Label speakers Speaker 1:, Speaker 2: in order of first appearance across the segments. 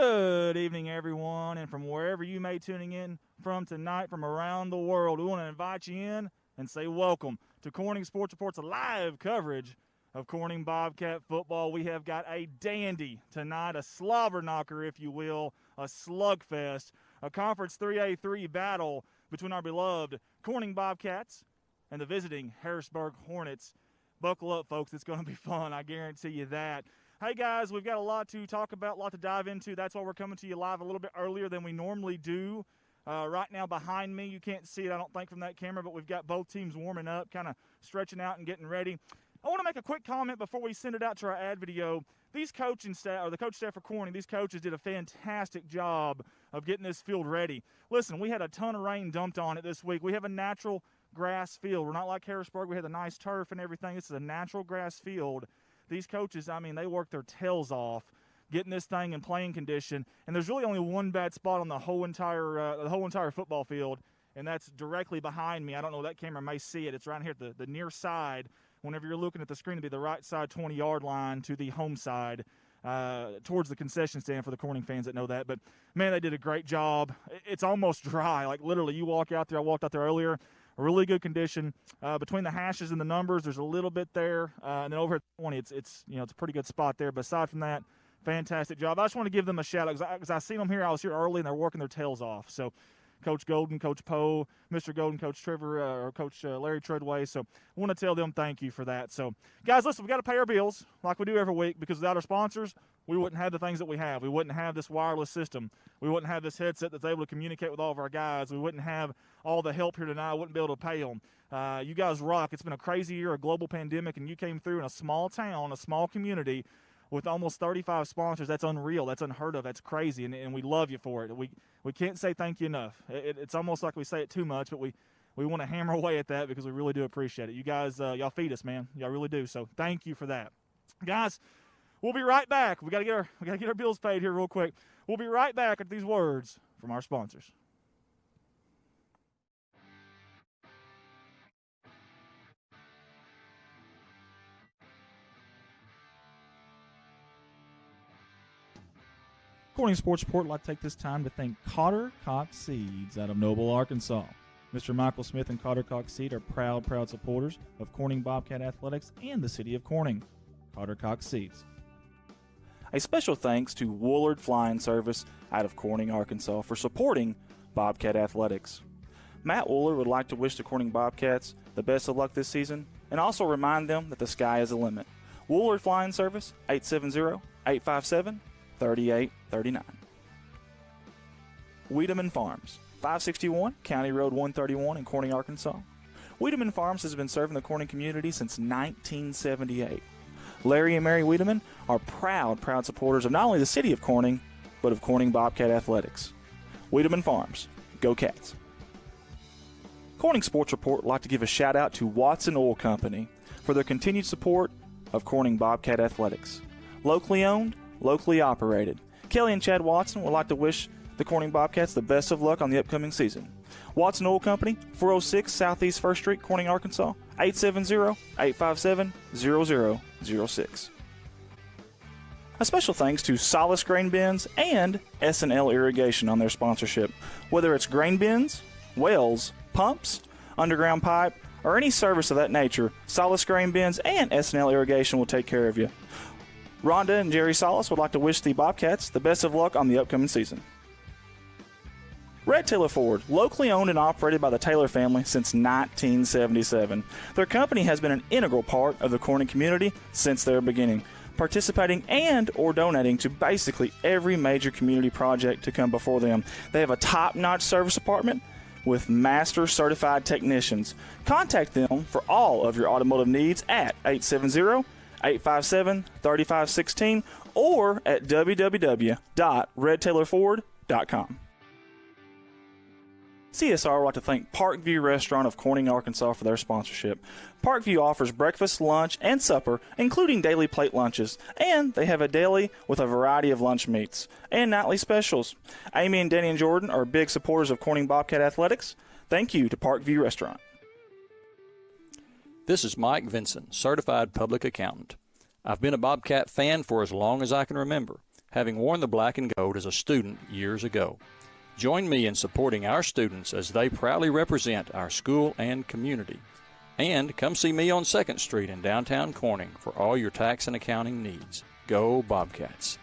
Speaker 1: Good evening, everyone, and from wherever you may be tuning in from tonight from around the world, we want to invite you in and say welcome to Corning Sports Report's live coverage of Corning Bobcat football. We have got a dandy tonight, a slobber knocker, if you will, a slugfest, a Conference 3A3 battle between our beloved Corning Bobcats and the visiting Harrisburg Hornets. Buckle up, folks. It's going to be fun. I guarantee you that. Hey, guys, we've got a lot to talk about, a lot to dive into. That's why we're coming to you live a little bit earlier than we normally do. Right now behind me, you can't see it, I don't think, from that camera, but we've got both teams warming up, kind of stretching out and getting ready. I want to make a quick comment before we send it out to our ad video. These coaching staff, or the coach staff for Corning, these coaches did a fantastic job of getting this field ready. Listen, we had a ton of rain dumped on it this week. We have a natural grass field. We're not like Harrisburg. We had the nice turf and everything. This is a natural grass field. These coaches, I mean, they work their tails off getting this thing in playing condition. And there's really only one bad spot on the whole entire football field, and that's directly behind me. I don't know, that camera may see it. It's right here at the near side. Whenever you're looking at the screen, to be the right side 20-yard line to the home side towards the concession stand for the Corning fans that know that. But, man, they did a great job. It's almost dry. Like, literally, you walk out there. I walked out there earlier. A really good condition. Between the hashes and the numbers, there's a little bit there. And then over at 20, it's a pretty good spot there. But aside from that, fantastic job. I just want to give them a shout-out because I seen them here. I was here early, and they're working their tails off. So, Coach Golden, Coach Poe, Mr. Golden, Coach Trevor, or Coach Larry Treadway. So I want to tell them thank you for that. So, guys, listen, we got to pay our bills like we do every week because without our sponsors, we wouldn't have the things that we have. We wouldn't have this wireless system. We wouldn't have this headset that's able to communicate with all of our guys. We wouldn't have all the help here tonight. I wouldn't be able to pay them. You guys rock. It's been a crazy year, a global pandemic, and you came through in a small town, a small community, with almost 35 sponsors. That's unreal. That's unheard of. That's crazy, and we love you for it. We can't say thank you enough. It's almost like we say it too much, but we want to hammer away at that because we really do appreciate it. You guys, y'all feed us, man. Y'all really do. So thank you for that, guys. We'll be right back. We gotta get our bills paid here real quick. We'll be right back at these words from our sponsors. Corning Sports Report would like to take this time to thank Cotter Cox Seeds out of Noble, Arkansas. Mr. Michael Smith and Cotter Cox Seed are proud supporters of Corning Bobcat Athletics and the city of Corning. Cotter Cox Seeds. A special thanks to Woolard Flying Service out of Corning, Arkansas for supporting Bobcat Athletics. Matt Woolard would like to wish the Corning Bobcats the best of luck this season and also remind them that the sky is the limit. Woolard Flying Service, 870-857-3839. Wiedemann Farms, 561 County Road 131 in Corning, Arkansas. Wiedemann Farms has been serving the Corning community since 1978. Larry and Mary Wiedemann are proud supporters of not only the city of Corning, but of Corning Bobcat Athletics. Wiedemann Farms, go Cats. Corning Sports Report would like to give a shout out to Watson Oil Company for their continued support of Corning Bobcat Athletics. Locally owned, locally operated. Kelly and Chad Watson would like to wish the Corning Bobcats the best of luck on the upcoming season. Watson Oil Company, 406 Southeast 1st Street, Corning, Arkansas, 870-857-0006. A special thanks to Solace Grain Bins and S&L Irrigation on their sponsorship. Whether it's grain bins, wells, pumps, underground pipe, or any service of that nature, Solace Grain Bins and S&L Irrigation will take care of you. Rhonda and Jerry Solace would like to wish the Bobcats the best of luck on the upcoming season. Red Taylor Ford, locally owned and operated by the Taylor family since 1977. Their company has been an integral part of the Corning community since their beginning, participating and or donating to basically every major community project to come before them. They have a top-notch service department with master certified technicians. Contact them for all of your automotive needs at 870-857-3516 or at www.redtaylorford.com. CSR would like to thank Parkview Restaurant of Corning, Arkansas for their sponsorship. Parkview offers breakfast, lunch, and supper, including daily plate lunches, and they have a deli with a variety of lunch meats and nightly specials. Amy and Danny and Jordan are big supporters of Corning Bobcat Athletics. Thank you to Parkview Restaurant.
Speaker 2: This is Mike Vinson, Certified Public Accountant. I've been a Bobcat fan for as long as I can remember. having worn the black and gold as a student years ago. Join me in supporting our students as they proudly represent our school and community. And come see me on 2nd Street in downtown Corning for all your tax and accounting needs. Go Bobcats!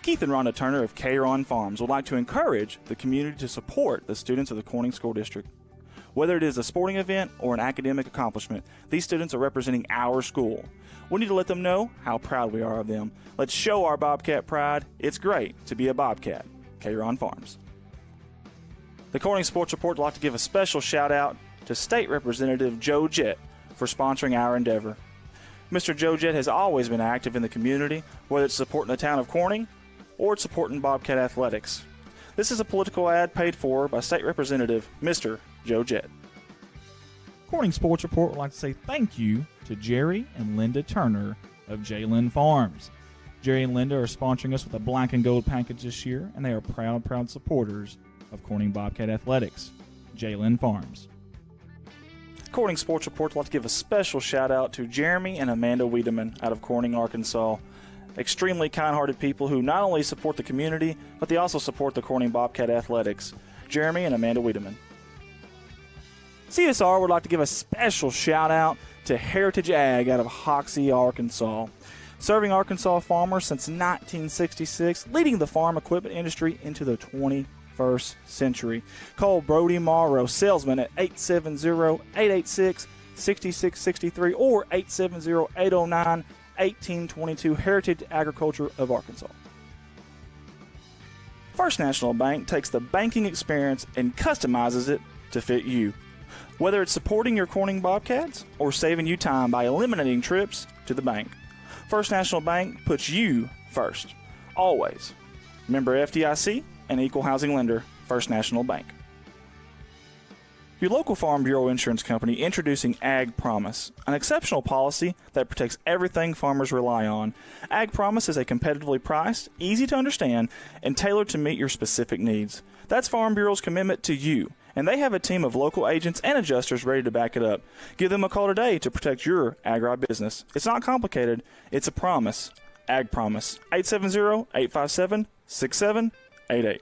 Speaker 3: Keith and Rhonda Turner of K-Ron Farms would like to encourage the community to support the students of the Corning School District. Whether it is a sporting event or an academic accomplishment, these students are representing our school. We need to let them know how proud we are of them. Let's show our Bobcat pride. It's great to be a Bobcat. K-Ron Farms. The Corning Sports Report would like to give a special shout out to State Representative Joe Jett for sponsoring our endeavor. Mr. Joe Jett has always been active in the community, whether it's supporting the town of Corning or it's supporting Bobcat athletics. This is a political ad paid for by State Representative Mr. Joe Jett.
Speaker 1: Corning Sports Report would like to say thank you to Jerry and Linda Turner of J-Lynn Farms. Jerry and Linda are sponsoring us with a black and gold package this year, and they are proud supporters of Corning Bobcat athletics. J-Lynn Farms.
Speaker 3: Corning Sports Report would like to give a special shout out to Jeremy and Amanda Wiedemann out of Corning, Arkansas. Extremely kind-hearted people who not only support the community, but they also support the Corning Bobcat athletics. Jeremy and Amanda Wiedemann. CSR would like to give a special shout out to Heritage Ag out of Hoxie, Arkansas. Serving Arkansas farmers since 1966, leading the farm equipment industry into the 21st century. Call Brody Morrow, salesman at 870-886-6663 or 870-809-1822, Heritage Agriculture of Arkansas. First National Bank takes the banking experience and customizes it to fit you. Whether it's supporting your Corning Bobcats or saving you time by eliminating trips to the bank, First National Bank puts you first. Always. Member FDIC and equal housing lender, First National Bank. Your local Farm Bureau insurance company introducing Ag Promise, an exceptional policy that protects everything farmers rely on. Ag Promise is a competitively priced, easy to understand, and tailored to meet your specific needs. That's Farm Bureau's commitment to you, and they have a team of local agents and adjusters ready to back it up. Give them a call today to protect your agribusiness. It's not complicated. It's a promise. Ag Promise. 870-857-6788.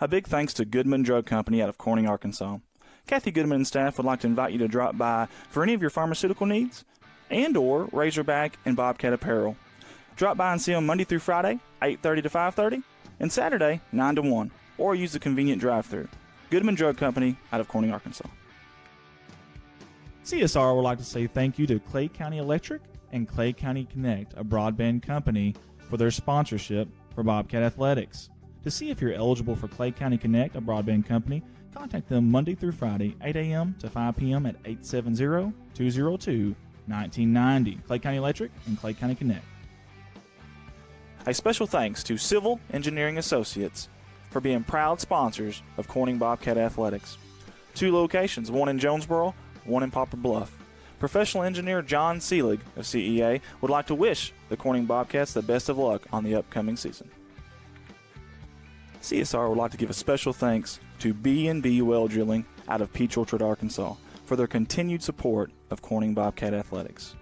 Speaker 3: A big thanks to Goodman Drug Company out of Corning, Arkansas. Kathy Goodman and staff would like to invite you to drop by for any of your pharmaceutical needs and or Razorback and Bobcat apparel. Drop by and see them Monday through Friday, 8:30 to 5:30, and Saturday, 9 to 1, or use the convenient drive-thru. Goodman Drug Company out of Corning, Arkansas.
Speaker 1: CSR would like to say thank you to Clay County Electric and Clay County Connect, a broadband company, for their sponsorship for Bobcat athletics. To see if you're eligible for Clay County Connect, a broadband company, contact them Monday through Friday, 8 a.m. to 5 p.m. at 870-202-1990. Clay County Electric and Clay County Connect.
Speaker 3: A special thanks to Civil Engineering Associates for being proud sponsors of Corning Bobcat Athletics. 2 locations, one in Jonesboro, one in Poplar Bluff. Professional engineer John Seelig of CEA would like to wish the Corning Bobcats the best of luck on the upcoming season. CSR would like to give a special thanks to B&B Well Drilling out of Peach Orchard, Arkansas for their continued support of Corning Bobcat Athletics.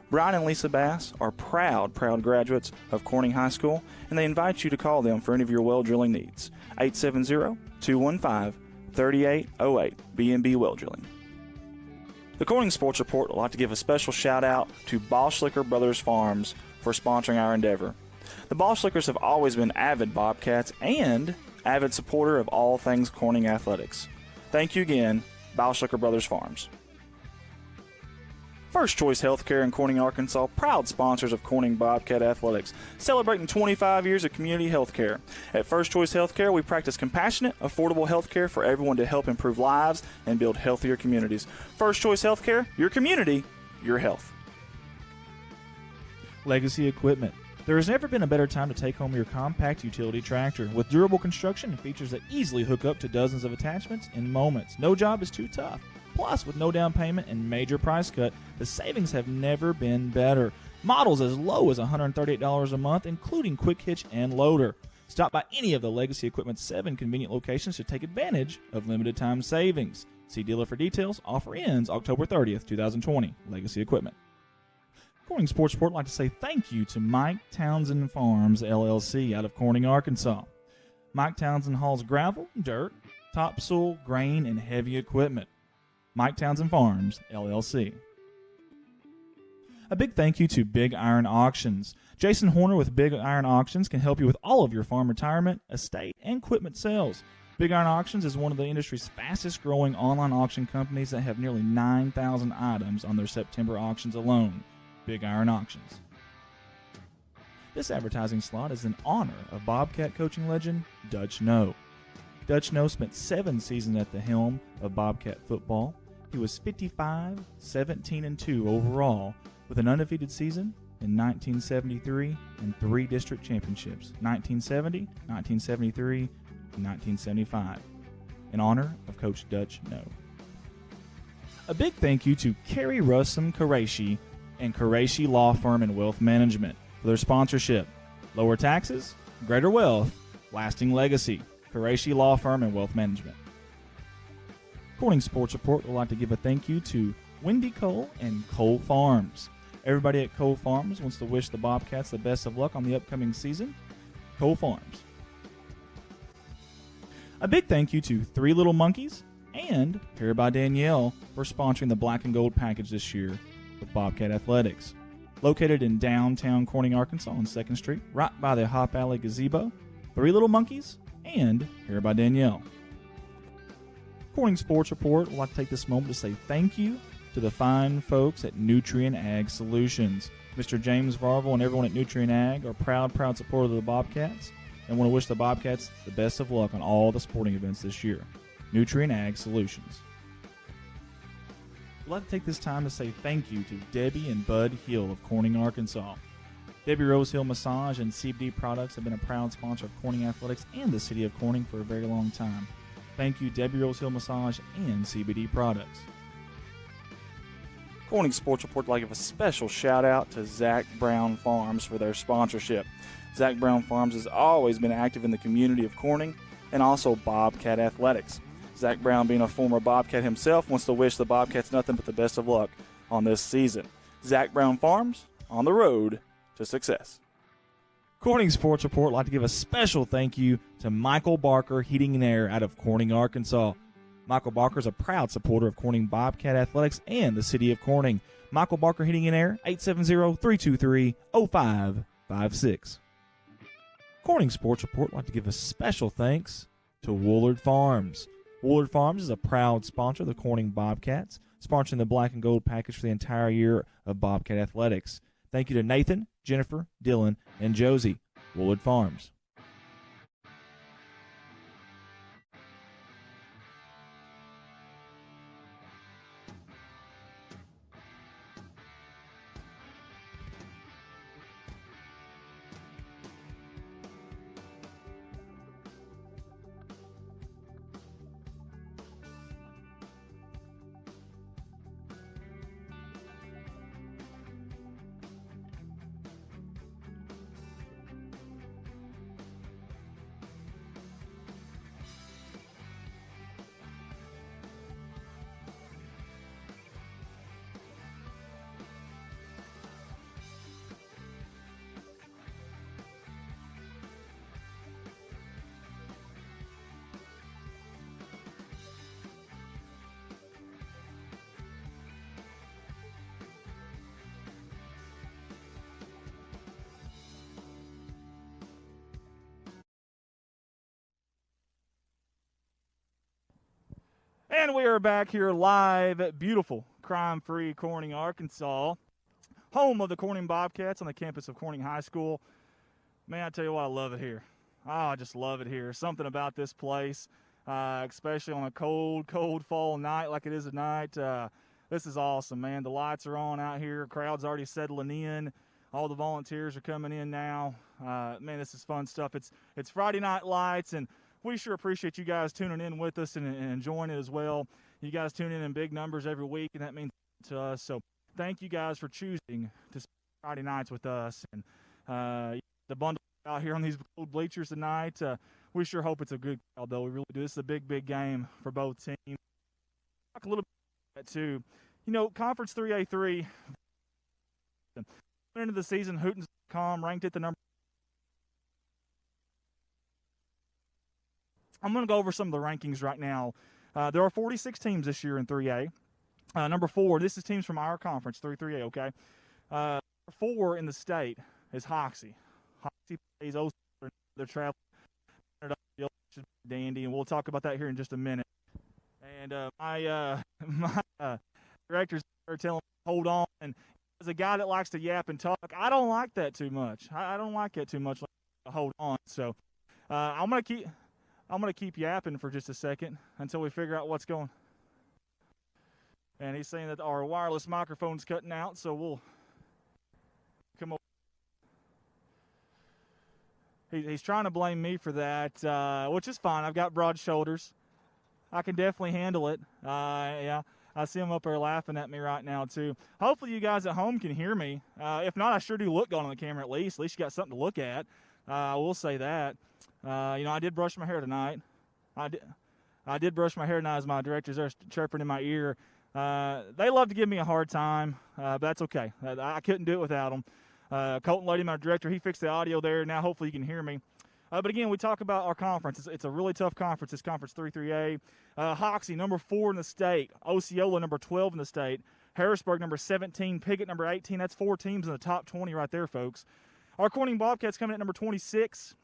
Speaker 3: Brian and Lisa Bass are proud graduates of Corning High School, and they invite you to call them for any of your well drilling needs. 870-215-3808, B&B Well Drilling. The Corning Sports Report would like to give a special shout out to Boschlicker Brothers Farms for sponsoring our endeavor. The Boschlickers have always been avid Bobcats and avid supporter of all things Corning athletics. Thank you again, Boschlicker Brothers Farms. First Choice Healthcare in Corning, Arkansas, proud sponsors of Corning Bobcat Athletics, celebrating 25 years of community health care. At First Choice Healthcare, we practice compassionate, affordable health care for everyone to help improve lives and build healthier communities. First Choice Healthcare, your community, your health.
Speaker 1: Legacy Equipment. There has never been a better time to take home your compact utility tractor. With durable construction and features that easily hook up to dozens of attachments in moments. No job is too tough. Plus, with no down payment and major price cut, the savings have never been better. Models as low as $138 a month, including quick hitch and loader. Stop by any of the Legacy Equipment's 7 convenient locations to take advantage of limited time savings.
Speaker 3: See dealer for details. Offer ends October 30th, 2020. Legacy Equipment. Corning Sports Report would like to say thank you to Mike Townsend Farms, LLC, out of Corning, Arkansas. Mike Townsend hauls gravel, dirt, topsoil, grain, and heavy equipment. Mike Townsend Farms, LLC. A big thank you to Big Iron Auctions. Jason Horner with Big Iron Auctions can help you with all of your farm retirement, estate, and equipment sales. Big Iron Auctions is one of the industry's fastest growing online auction companies that have nearly 9,000 items on their September auctions alone. Big Iron Auctions. This advertising slot is in honor of Bobcat coaching legend Dutch No. Dutch No spent 7 seasons at the helm of Bobcat football. He was 55, 17, and 2 overall, with an undefeated season in 1973 and 3 district championships, 1970, 1973, and 1975, in honor of Coach Dutch No. A big thank you to Kerry Russum Qureshi and Qureshi Law Firm and Wealth Management for their sponsorship. Lower taxes, greater wealth, lasting legacy. Qureshi Law Firm and Wealth Management. Corning Sports Report would like to give a thank you to Wendy Cole and Cole Farms. Everybody at Cole Farms wants to wish the Bobcats the best of luck on the upcoming season. Cole Farms. A big thank you to Three Little Monkeys and Hair by Danielle for sponsoring the Black and Gold package this year with Bobcat Athletics. Located in downtown Corning, Arkansas on 2nd Street, right by the Hop Alley Gazebo, Three Little Monkeys and Hair by Danielle. Corning Sports Report would like to take this moment to say thank you to the fine folks at Nutrient Ag Solutions. Mr. James Varvel and everyone at Nutrient Ag are proud supporters of the Bobcats and want to wish the Bobcats the best of luck on all the sporting events this year. Nutrient Ag Solutions. I'd like to take this time to say thank you to Debbie and Bud Hill of Corning, Arkansas. Debbie Rose Hill Massage and CBD Products have been a proud sponsor of Corning Athletics and the city of Corning for a very long time. Thank you, Debbie Rose Hill Massage and CBD Products. Corning Sports Report would like to give a special shout out to Zach Brown Farms for their sponsorship. Zach Brown Farms has always been active in the community of Corning and also Bobcat Athletics. Zach Brown, being a former Bobcat himself, wants to wish the Bobcats nothing but the best of luck on this season. Zach Brown Farms, on the road to success. Corning Sports Report would like to give a special thank you to Michael Barker Heating and Air out of Corning, Arkansas. Michael Barker is a proud supporter of Corning Bobcat Athletics and the city of Corning. Michael Barker Heating and Air, 870-323-0556. Corning Sports Report would like to give a special thanks to Woolard Farms. Woolard Farms is a proud sponsor of the Corning Bobcats, sponsoring the Black and Gold package for the entire year of Bobcat Athletics. Thank you to Nathan, Jennifer, Dylan, and Josie. Woolard Farms. And we are back here live at beautiful, crime-free Corning, Arkansas, home of the Corning Bobcats on the campus of Corning High School. Man, I tell you what, I love it here. Oh, I just love it here. Something about this place, especially on a cold, cold fall night like it is tonight. This is awesome, man. The lights are on out here. Crowd's already settling in. All the volunteers are coming in now. Man, this is fun stuff. It's Friday Night Lights, and we sure appreciate you guys tuning in with us and enjoying it as well. You guys tune in big numbers every week, and that means to us. So thank you guys for choosing to spend Friday nights with us. And the bundle out here on these cold bleachers tonight, we sure hope it's a good crowd, though. We really do. This is a big, big game for both teams.
Speaker 1: a little bit about that too. You know, Conference 3A3, into the season, Hootens.com ranked it the number. I'm going to go over some of the rankings right now. There are 46 teams this year in 3A. Number 4, this is teams from our conference, 3A, okay? Number 4 in the state is Hoxie. Hoxie plays OC. They're traveling. Dandy, and we'll talk about that here in just a minute. And my directors are telling me, hold on. And as a guy that likes to yap and talk, I don't like that too much. I don't like it too much. Like, hold on. So I'm gonna keep yapping for just a second until we figure out what's going. And he's saying that our wireless microphone's cutting out, so we'll come over. He's trying to blame me for that, which is fine. I've got broad shoulders. I can definitely handle it. Yeah, I see him up there laughing at me right now, too. Hopefully you guys at home can hear me. If not, I sure do look good on the camera at least. At least you got something to look at. I will say that. I did brush my hair tonight. I did brush my hair tonight as my directors are chirping in my ear. They love to give me a hard time, but that's okay. I couldn't do it without them. Colton Lady, my director, he fixed the audio there. Now hopefully you can hear me. But again, we talk about our conference. It's a really tough conference, this Conference 3A. Hoxie, number 4 in the state. Osceola, number 12 in the state. Harrisburg, number 17. Piggott, number 18. That's 4 teams in the top 20 right there, folks. Our Corning Bobcats coming at number 26.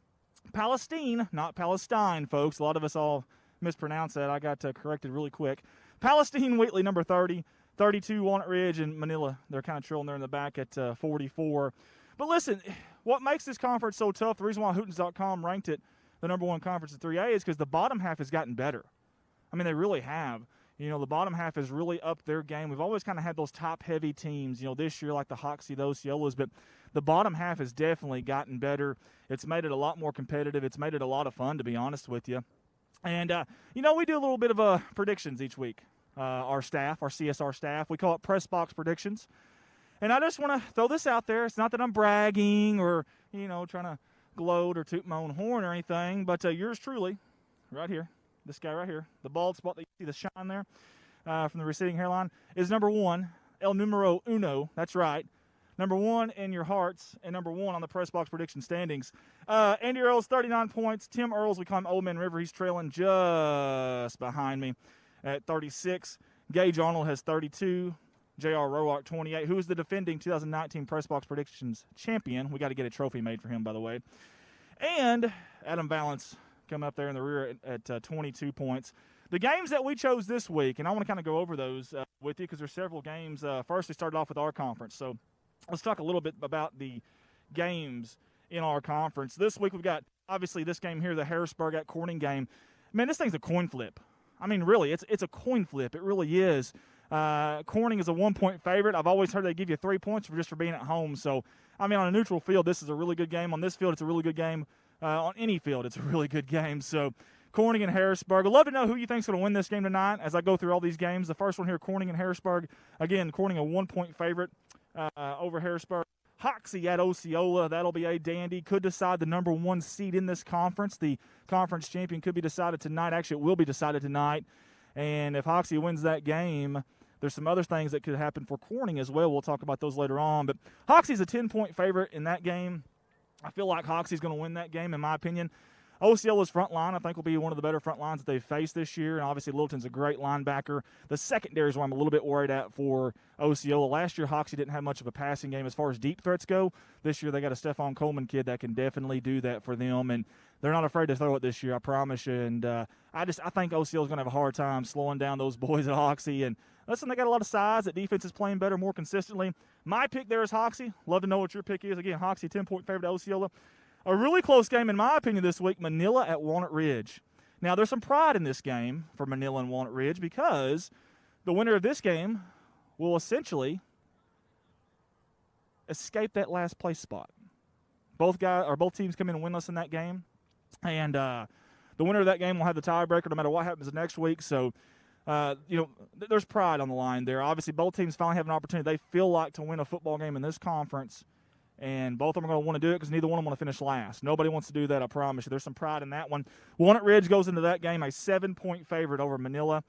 Speaker 1: Palestine, not Palestine, folks. A lot of us all mispronounce that. I got corrected really quick. Palestine Wheatley, number 30. 32, Walnut Ridge, and Manila. They're kind of trailing there in the back at 44. But listen, what makes this conference so tough, the reason why Hootens.com ranked it the number 1 conference in 3A is because the bottom half has gotten better. I mean, they really have. You know, the bottom half has really upped their game. We've always kind of had those top-heavy teams, you know, this year like the Hoxie, the Osceolas, but the bottom half has definitely gotten better. It's made it a lot more competitive. It's made it a lot of fun, to be honest with you. And, we do a little bit of predictions each week. Our staff, our CSR staff, we call it Press Box Predictions. And I just want to throw this out there. It's not that I'm bragging or, trying to gloat or toot my own horn or anything, but yours truly, right here, this guy right here, the bald spot that you see the shine there from the receding hairline, is number 1, el numero uno, that's right. Number 1 in your hearts and number 1 on the Press Box Prediction standings. Andy Earls, 39 points. Tim Earls, we call him Old Man River. He's trailing just behind me at 36. Gage Arnold has 32. J.R. Roark, 28, who is the defending 2019 Press Box Predictions champion. We got to get a trophy made for him, by the way. And Adam Valance coming up there in the rear at 22 points. The games that we chose this week, and I want to kind of go over those with you because there's several games. First, we started off with our conference. So let's talk a little bit about the games in our conference. This week we've got, obviously, this game here, the Harrisburg at Corning game. Man, this thing's a coin flip. I mean, really, it's a coin flip. It really is. Corning is a 1-point favorite. I've always heard they give you 3 points just for being at home. So, I mean, on a neutral field, this is a really good game. On this field, it's a really good game. On any field, it's a really good game. So, Corning and Harrisburg. I'd love to know who you think's going to win this game tonight as I go through all these games. The first one here, Corning and Harrisburg. Again, Corning a 1-point favorite over Harrisburg. Hoxie at Osceola. That'll be a dandy. Could decide the number 1 seed in this conference. The conference champion could be decided tonight. Actually, it will be decided tonight. And if Hoxie wins that game, there's some other things that could happen for Corning as well. We'll talk about those later on. But Hoxie's a 10-point favorite in that game. I feel like Hoxie's going to win that game, in my opinion. Osceola's front line, I think, will be one of the better front lines that they've faced this year. And obviously, Littleton's a great linebacker. The secondary is where I'm a little bit worried at for Osceola. Last year, Hoxie didn't have much of a passing game as far as deep threats go. This year, they got a Stephon Coleman kid that can definitely do that for them. And they're not afraid to throw it this year, I promise you. And I think Osceola's going to have a hard time slowing down those boys at Hoxie. And listen, they got a lot of size. That defense is playing better, more consistently. My pick there is Hoxie. Love to know what your pick is. Again, Hoxie, 10-point favorite to Osceola. A really close game, in my opinion, this week, Manila at Walnut Ridge. Now, there's some pride in this game for Manila and Walnut Ridge because the winner of this game will essentially escape that last place spot. Both teams come in winless in that game, and the winner of that game will have the tiebreaker no matter what happens next week. So, there's pride on the line there. Obviously, both teams finally have an opportunity. They feel like to win a football game in this conference. And both of them are going to want to do it because neither one of them want to finish last. Nobody wants to do that, I promise you. There's some pride in that one. Walnut Ridge goes into that game a 7-point favorite over Manila.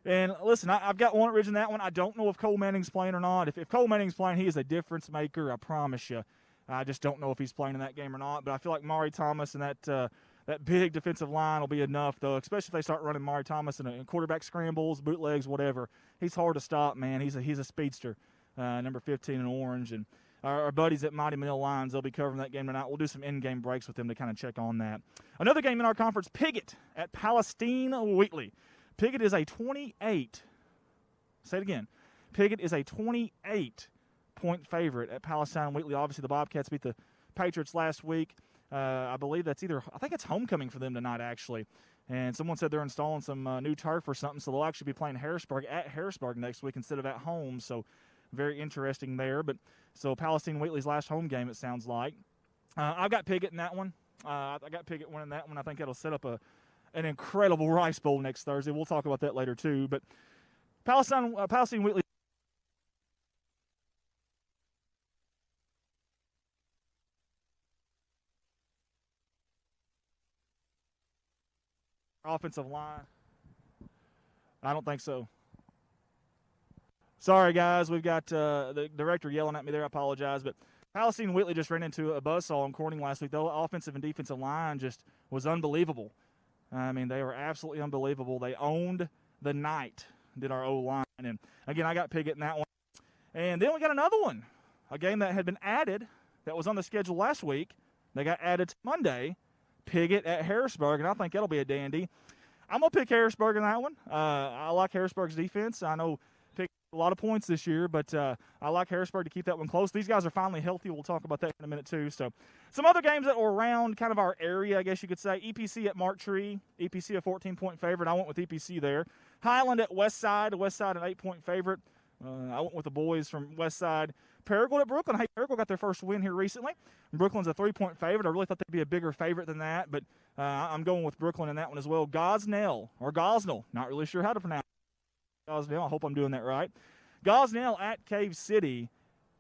Speaker 1: And listen, I've got one ridge in that one. I don't know if Cole Manning's playing or not. If Cole Manning's playing, he is a difference maker, I promise you. I just don't know if he's playing in that game or not. But I feel like Maury Thomas and that big defensive line will be enough, though, especially if they start running Maury Thomas in quarterback scrambles, bootlegs, whatever. He's hard to stop, man. He's a speedster, number 15 in orange. And our buddies at Mighty Mill Lions, they'll be covering that game tonight. We'll do some in-game breaks with them to kind of check on that. Another game in our conference, Piggott at Palestine Wheatley. Piggott is a 28. Say it again. Piggott is a 28-point favorite at Palestine Wheatley. Obviously, the Bobcats beat the Patriots last week. I believe I think it's homecoming for them tonight, actually. And someone said they're installing some new turf or something, so they'll actually be playing Harrisburg at Harrisburg next week instead of at home. So very interesting there. But so Palestine Wheatley's last home game, it sounds like. I've got Piggott in that one. I got Piggott winning that one. I think that'll set up an incredible Rice Bowl next Thursday. We'll talk about that later too. But Palestine Wheatley. Offensive line. I don't think so. Sorry, guys. We've got the director yelling at me there. I apologize. But Palestine Wheatley just ran into a buzzsaw in Corning last week. The offensive and defensive line just was unbelievable. I mean, they were absolutely unbelievable. They owned the night, did our O-line. And, again, I got Piggott in that one. And then we got another one, a game that had been added that was on the schedule last week. They got added to Monday, Piggott at Harrisburg, and I think that'll be a dandy. I'm going to pick Harrisburg in that one. I like Harrisburg's defense. I know Piggott a lot of points this year, but I like Harrisburg to keep that one close. These guys are finally healthy. We'll talk about that in a minute too. So some other games that were around kind of our area, I guess you could say. EPC at Mark Tree. EPC a 14-point favorite. I went with EPC there. Highland at Westside. Westside an 8-point favorite. I went with the boys from Westside. Paragould at Brooklyn. Hey, Paragould got their first win here recently. Brooklyn's a 3-point favorite. I really thought they'd be a bigger favorite than that, but I'm going with Brooklyn in that one as well. Gosnell, not really sure how to pronounce it. Gosnell, I hope I'm doing that right. Gosnell at Cave City,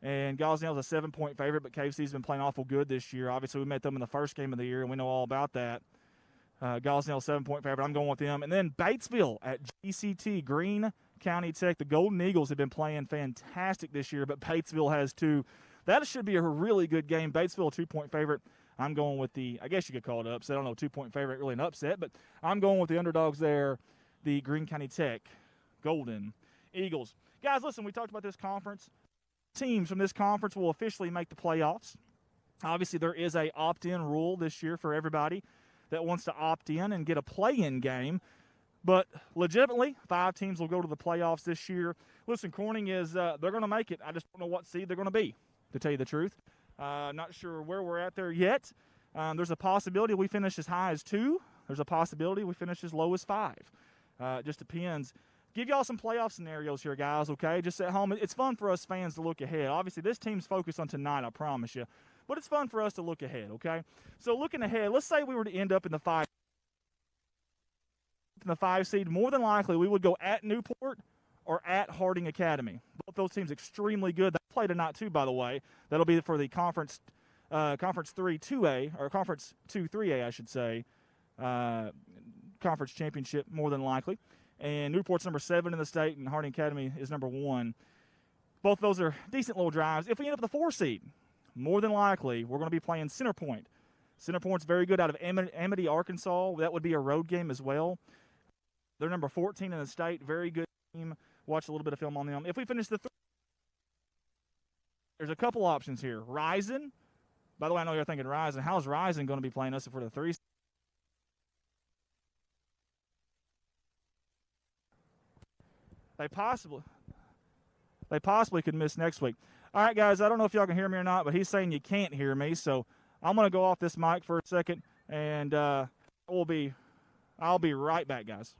Speaker 1: and Gosnell's a 7-point favorite, but Cave City's been playing awful good this year. Obviously, we met them in the first game of the year, and we know all about that. Gosnell 7-point favorite. I'm going with them. And then Batesville at GCT, Greene County Tech. The Golden Eagles have been playing fantastic this year, but Batesville has too. That should be a really good game. Batesville, a 2-point favorite. I'm going with I guess you could call it an upset. I don't know, 2-point favorite, really an upset, but I'm going with the underdogs there, the Greene County Tech Golden Eagles. Guys, listen, we talked about this conference. Teams from this conference will officially make the playoffs. Obviously, there is a opt-in rule this year for everybody that wants to opt in and get a play-in game. But legitimately, 5 teams will go to the playoffs this year. Listen, Corning is they're going to make it. I just don't know what seed they're going to be, to tell you the truth. Not sure where we're at there yet. There's a possibility we finish as high as 2. There's a possibility we finish as low as 5. It just depends. Give y'all some playoff scenarios here, guys, okay? Just at home. It's fun for us fans to look ahead. Obviously, this team's focused on tonight, I promise you. But it's fun for us to look ahead, okay? So looking ahead, let's say we were to end up in the 5 seed. More than likely, we would go at Newport or at Harding Academy. Both those teams extremely good. They play tonight too, by the way. That'll be for the Conference 3-2A, or Conference 2-3A, I should say, conference championship, more than likely. And Newport's number 7 in the state, and Harding Academy is number 1. Both those are decent little drives. If we end up with the 4 seed, more than likely, we're going to be playing Center Point. Center Point's very good out of Amity, Arkansas. That would be a road game as well. They're number 14 in the state. Very good team. Watch a little bit of film on them. If we finish the 3, there's a couple options here. Rising. By the way, I know you're thinking Rising. How's Rising going to be playing us if we're the 3? They possibly could miss next week. All right, guys, I don't know if y'all can hear me or not, but he's saying you can't hear me, so I'm going to go off this mic for a second, and I'll be right back, guys.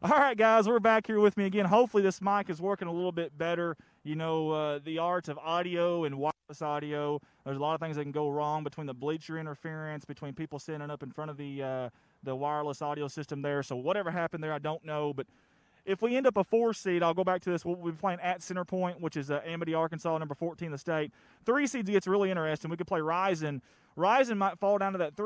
Speaker 1: All right, guys, we're back here with me again. Hopefully this mic is working a little bit better. You know, the art of audio and wireless audio, there's a lot of things that can go wrong between the bleacher interference, between people standing up in front of the wireless audio system there. So whatever happened there, I don't know. But if we end up a 4 seed, I'll go back to this. We'll be playing at Center Point, which is Amity, Arkansas, number 14 in the state. 3 seeds gets really interesting. We could play Rison. Rison might fall down to that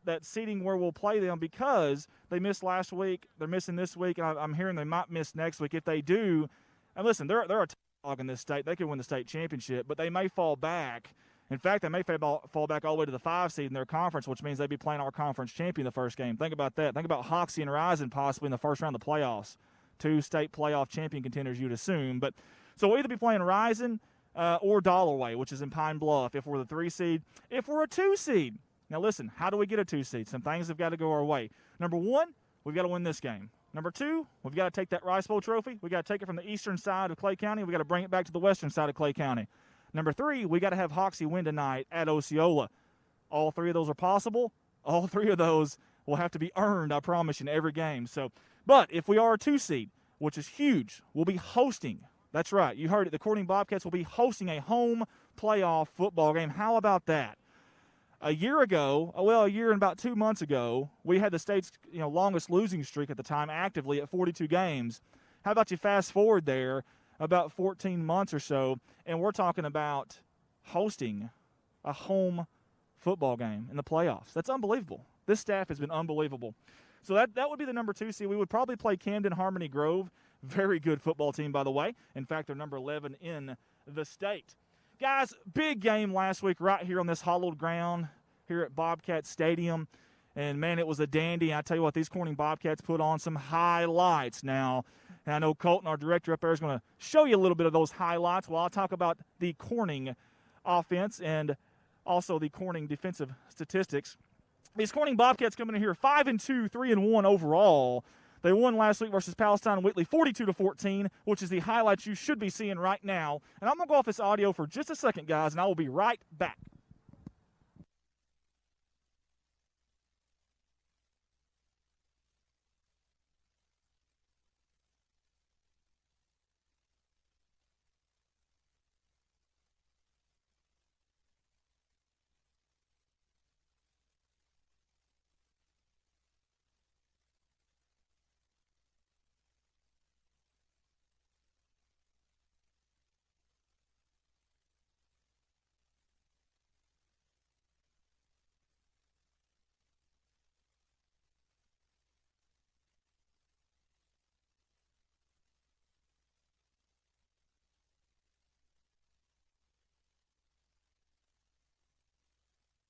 Speaker 1: that seeding where we'll play them because they missed last week. They're missing this week, and I'm hearing they might miss next week. If they do, and listen, they're a dog in this state. They could win the state championship, but they may fall back. In fact, they may fall back all the way to the 5 seed in their conference, which means they'd be playing our conference champion the first game. Think about that. Think about Hoxie and Rison possibly in the first round of the playoffs. 2 state playoff champion contenders, you'd assume. But so we'll either be playing Rison or Dollarway, which is in Pine Bluff, if we're the 3 seed. If we're a 2 seed, now listen, how do we get a 2 seed? Some things have got to go our way. Number 1, we've got to win this game. Number 2, we've got to take that Rice Bowl trophy. We've got to take it from the eastern side of Clay County. We've got to bring it back to the western side of Clay County. Number 3, we got to have Hoxie win tonight at Osceola. All 3 of those are possible. All 3 of those will have to be earned, I promise you, in every game. So, but if we are a 2 seed, which is huge, we'll be hosting. That's right. You heard it. The Corning Bobcats will be hosting a home playoff football game. How about that? A year ago, well, a year and about 2 months ago, we had the state's longest losing streak at the time actively at 42 games. How about you fast forward there about 14 months or so, and we're talking about hosting a home football game in the playoffs. That's unbelievable. This staff has been unbelievable. So that would be the number 2 seed. We would probably play Camden Harmony Grove. Very good football team, by the way. In fact, they're number 11 in the state. Guys, big game last week right here on this hollowed ground here at Bobcat Stadium. And, man, it was a dandy. I tell you what, these Corning Bobcats put on some highlights now. And I know Colton, our director up there, is going to show you a little bit of those highlights while I talk about the Corning offense and also the Corning defensive statistics. These Corning Bobcats coming in here 5-2, 3-1 overall. They won last week versus Palestine Wheatley 42-14, which is the highlights you should be seeing right now. And I'm going to go off this audio for just a second, guys, and I will be right back.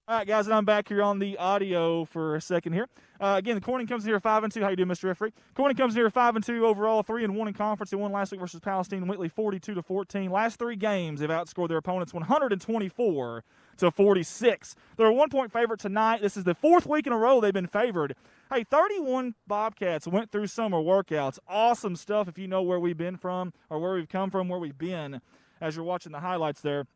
Speaker 1: All right, guys, and I'm back here on the audio for a second here. Again, the Corning comes in here 5-2. How you doing, Mr. Referee? Corning comes in here 5-2 overall, 3-1 in conference. They won last week versus Palestine Wheatley 42-14. Last 3 games, they've outscored their opponents 124-46. They're a 1-point favorite tonight. This is the 4th week in a row they've been favored. Hey, 31 Bobcats went through summer workouts. Awesome stuff if you know where we've been from or where we've come from, where we've been as you're watching the highlights there.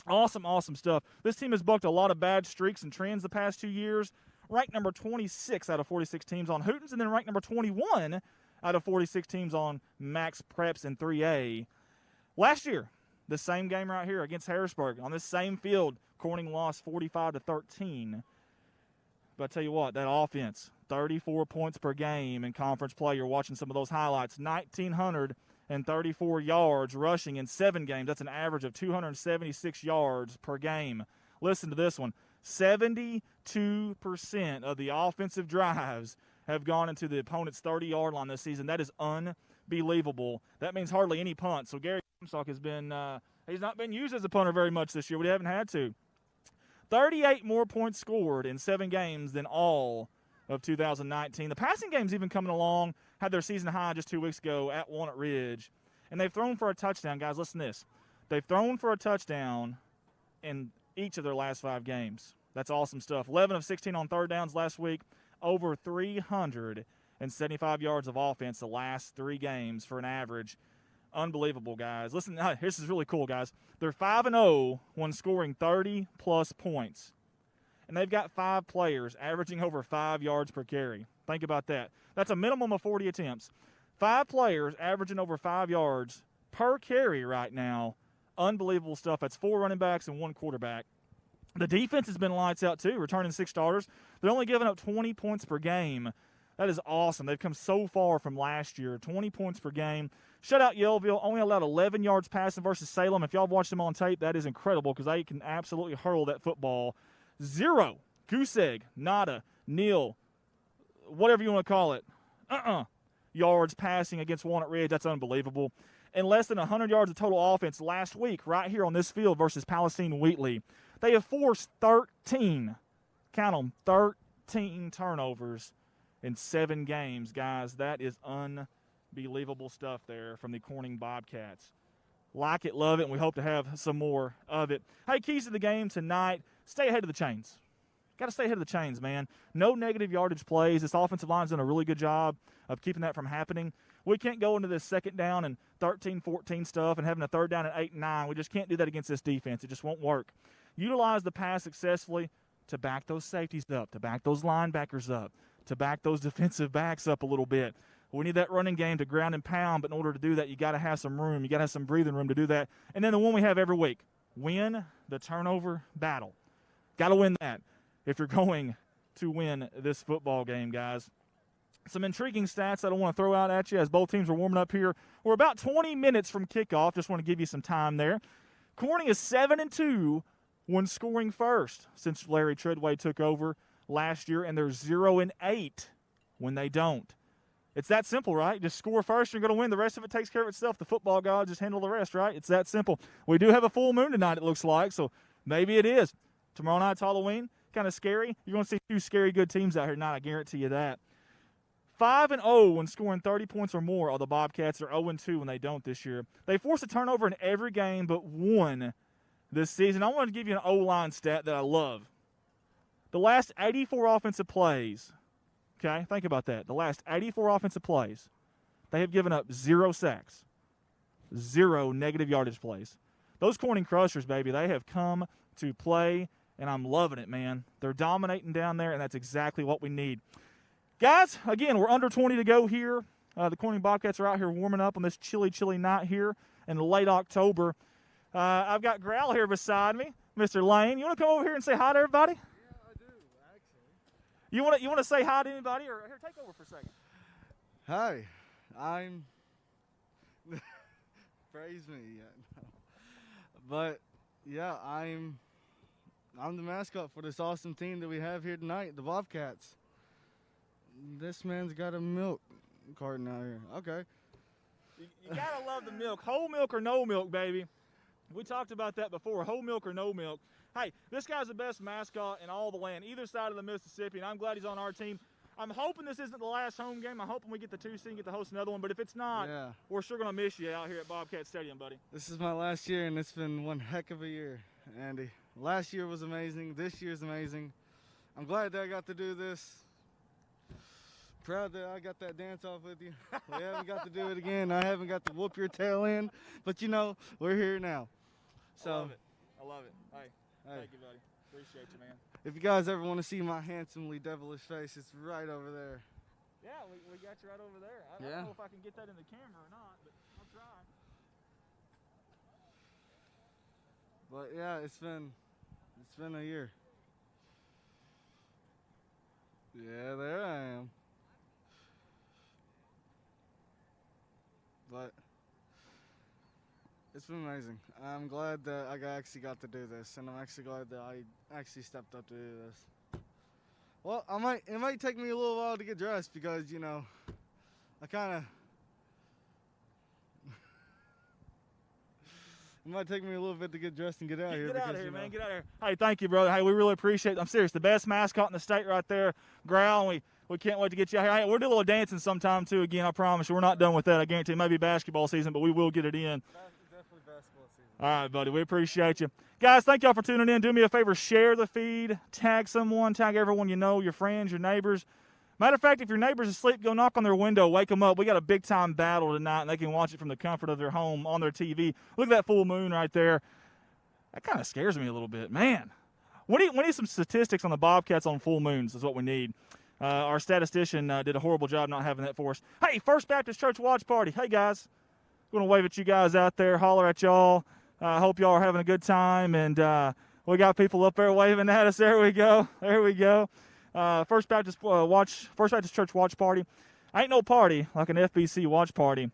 Speaker 1: Awesome, awesome stuff. This team has bucked a lot of bad streaks and trends the past 2 years. Ranked number 26 out of 46 teams on Hootens, and then ranked number 21 out of 46 teams on Max Preps in 3A. Last year, the same game right here against Harrisburg, on this same field, Corning lost 45-13. But I tell you what, that offense, 34 points per game in conference play. You're watching some of those highlights. 1,934 yards rushing in 7 games. That's an average of 276 yards per game. Listen to this one. 72% of the offensive drives have gone into the opponent's 30-yard line this season. That is unbelievable. That means hardly any punts. So Gary Comstock has been he's not been used as a punter very much this year. We haven't had to. 38 more points scored in 7 games than all of 2019. The passing game's even coming along. Had their season high just 2 weeks ago at Walnut Ridge. And they've thrown for a touchdown. Guys, listen to this. They've thrown for a touchdown in each of their last 5 games. That's awesome stuff. 11 of 16 on third downs last week. Over 375 yards of offense the last 3 games for an average. Unbelievable, guys. Listen, this is really cool, guys. They're 5-0 when scoring 30-plus points. And they've got 5 players averaging over 5 yards per carry. Think about that. That's a minimum of 40 attempts. 5 players averaging over 5 yards per carry right now. Unbelievable stuff. That's 4 running backs and 1 quarterback. The defense has been lights out too, returning 6 starters. They're only giving up 20 points per game. That is awesome. They've come so far from last year, 20 points per game. Shutout Yellville only allowed 11 yards passing versus Salem. If y'all watched them on tape, that is incredible because they can absolutely hurl that football. 0, goose egg, nada, nil, whatever you want to call it, yards passing against Walnut Ridge. That's unbelievable. And less than 100 yards of total offense last week right here on this field versus Palestine Wheatley. They have forced 13, count them, 13 turnovers in 7 games. Guys, that is unbelievable stuff there from the Corning Bobcats. Like it, love it, and we hope to have some more of it. Hey, keys to the game tonight, stay ahead of the chains. Got to stay ahead of the chains, man. No negative yardage plays. This offensive line's done a really good job of keeping that from happening. We can't go into this second down and 13-14 stuff and having a third down at 8 and 9. We just can't do that against this defense. It just won't work. Utilize the pass successfully to back those safeties up, to back those linebackers up, to back those defensive backs up a little bit. We need that running game to ground and pound, but in order to do that, you got to have some room. You got to have some breathing room to do that. And then the one we have every week, win the turnover battle. Got to win that if you're going to win this football game, guys. Some intriguing stats I don't want to throw out at you as both teams are warming up here. We're about 20 minutes from kickoff. Just want to give you some time there. Corning is 7-2 when scoring first since Larry Treadway took over last year, and they're 0-8 when they don't. It's that simple, right? Just score first, you're going to win. The rest of it takes care of itself. The football gods just handle the rest, right? It's that simple. We do have a full moon tonight, it looks like, so maybe it is. Tomorrow night's Halloween. Kind of scary. You're going to see 2 scary good teams out here tonight, I guarantee you that. 5-0 when scoring 30 points or more are the Bobcats. They're 0-2 when they don't this year. They force a turnover in every game but 1 this season. I want to give you an O-line stat that I love. The last 84 offensive plays, okay, think about that. The last 84 offensive plays, they have given up 0 sacks, 0 negative yardage plays. Those Corning Crushers, baby, they have come to play, and I'm loving it, man. They're dominating down there, and that's exactly what we need. Guys, again, we're under 20 to go here. The Corning Bobcats are out here warming up on this chilly, chilly night here in late October. I've got Growl here beside me, Mr. Lane. You want to come over here and say hi to everybody?
Speaker 4: Yeah, I do, actually.
Speaker 1: You want to say hi to anybody? Or here, take over for a second.
Speaker 4: Hi, I'm... Praise me. Yeah, no. But, yeah, I'm the mascot for this awesome team that we have here tonight, the Bobcats. This man's got a milk carton out here. Okay.
Speaker 1: You got to love the milk. Whole milk or no milk, baby. We talked about that before, whole milk or no milk. Hey, this guy's the best mascot in all the land, either side of the Mississippi, and I'm glad he's on our team. I'm hoping this isn't the last home game. I'm hoping we get the 2 seed and get to host another one, but if it's not, we're sure going to miss you out here at Bobcat Stadium, buddy.
Speaker 4: This is my last year, and it's been one heck of a year, Andy. Last year was amazing. This year's amazing. I'm glad that I got to do this. Proud that I got that dance off with you. We haven't got to do it again. I haven't got to whoop your tail in, but you know, we're here now. So
Speaker 1: I love it. I love it. Hey, thank you, buddy. Appreciate you, man.
Speaker 4: If you guys ever want to see my handsomely devilish face, it's right over there.
Speaker 1: Yeah, we got you right over there. I don't know if I can get that in the camera or not, but I'll try.
Speaker 4: But yeah, it's been a year. Yeah, there I am. But it's been amazing. I'm glad that I actually got to do this, and I'm actually glad that I actually stepped up to do this. Well, it might take me a little while to get dressed because, you know, I kind of it might take me a little bit to get dressed and get out of here.
Speaker 1: Get out of here, man. Get out of here. Hey, thank you, brother. Hey, we really appreciate it. I'm serious. The best mascot in the state right there, Growl. We can't wait to get you out here. Hey, we'll do a little dancing sometime, too, again. I promise you. We're not done with that. I guarantee it may be basketball season, but we will get it in.
Speaker 4: Definitely basketball season.
Speaker 1: All right, buddy. We appreciate you. Guys, thank y'all for tuning in. Do me a favor. Share the feed. Tag someone. Tag everyone you know, your friends, your neighbors. Matter of fact, if your neighbor's asleep, go knock on their window, wake them up. We got a big-time battle tonight, and they can watch it from the comfort of their home on their TV. Look at that full moon right there. That kind of scares me a little bit. Man, we need some statistics on the Bobcats on full moons is what we need. Our statistician did a horrible job not having that for us. Hey, First Baptist Church watch party. Hey, guys. I'm going to wave at you guys out there, holler at y'all. I hope y'all are having a good time. And we got people up there waving at us. There we go. There we go. First Baptist Church watch party. Ain't no party like an FBC watch party.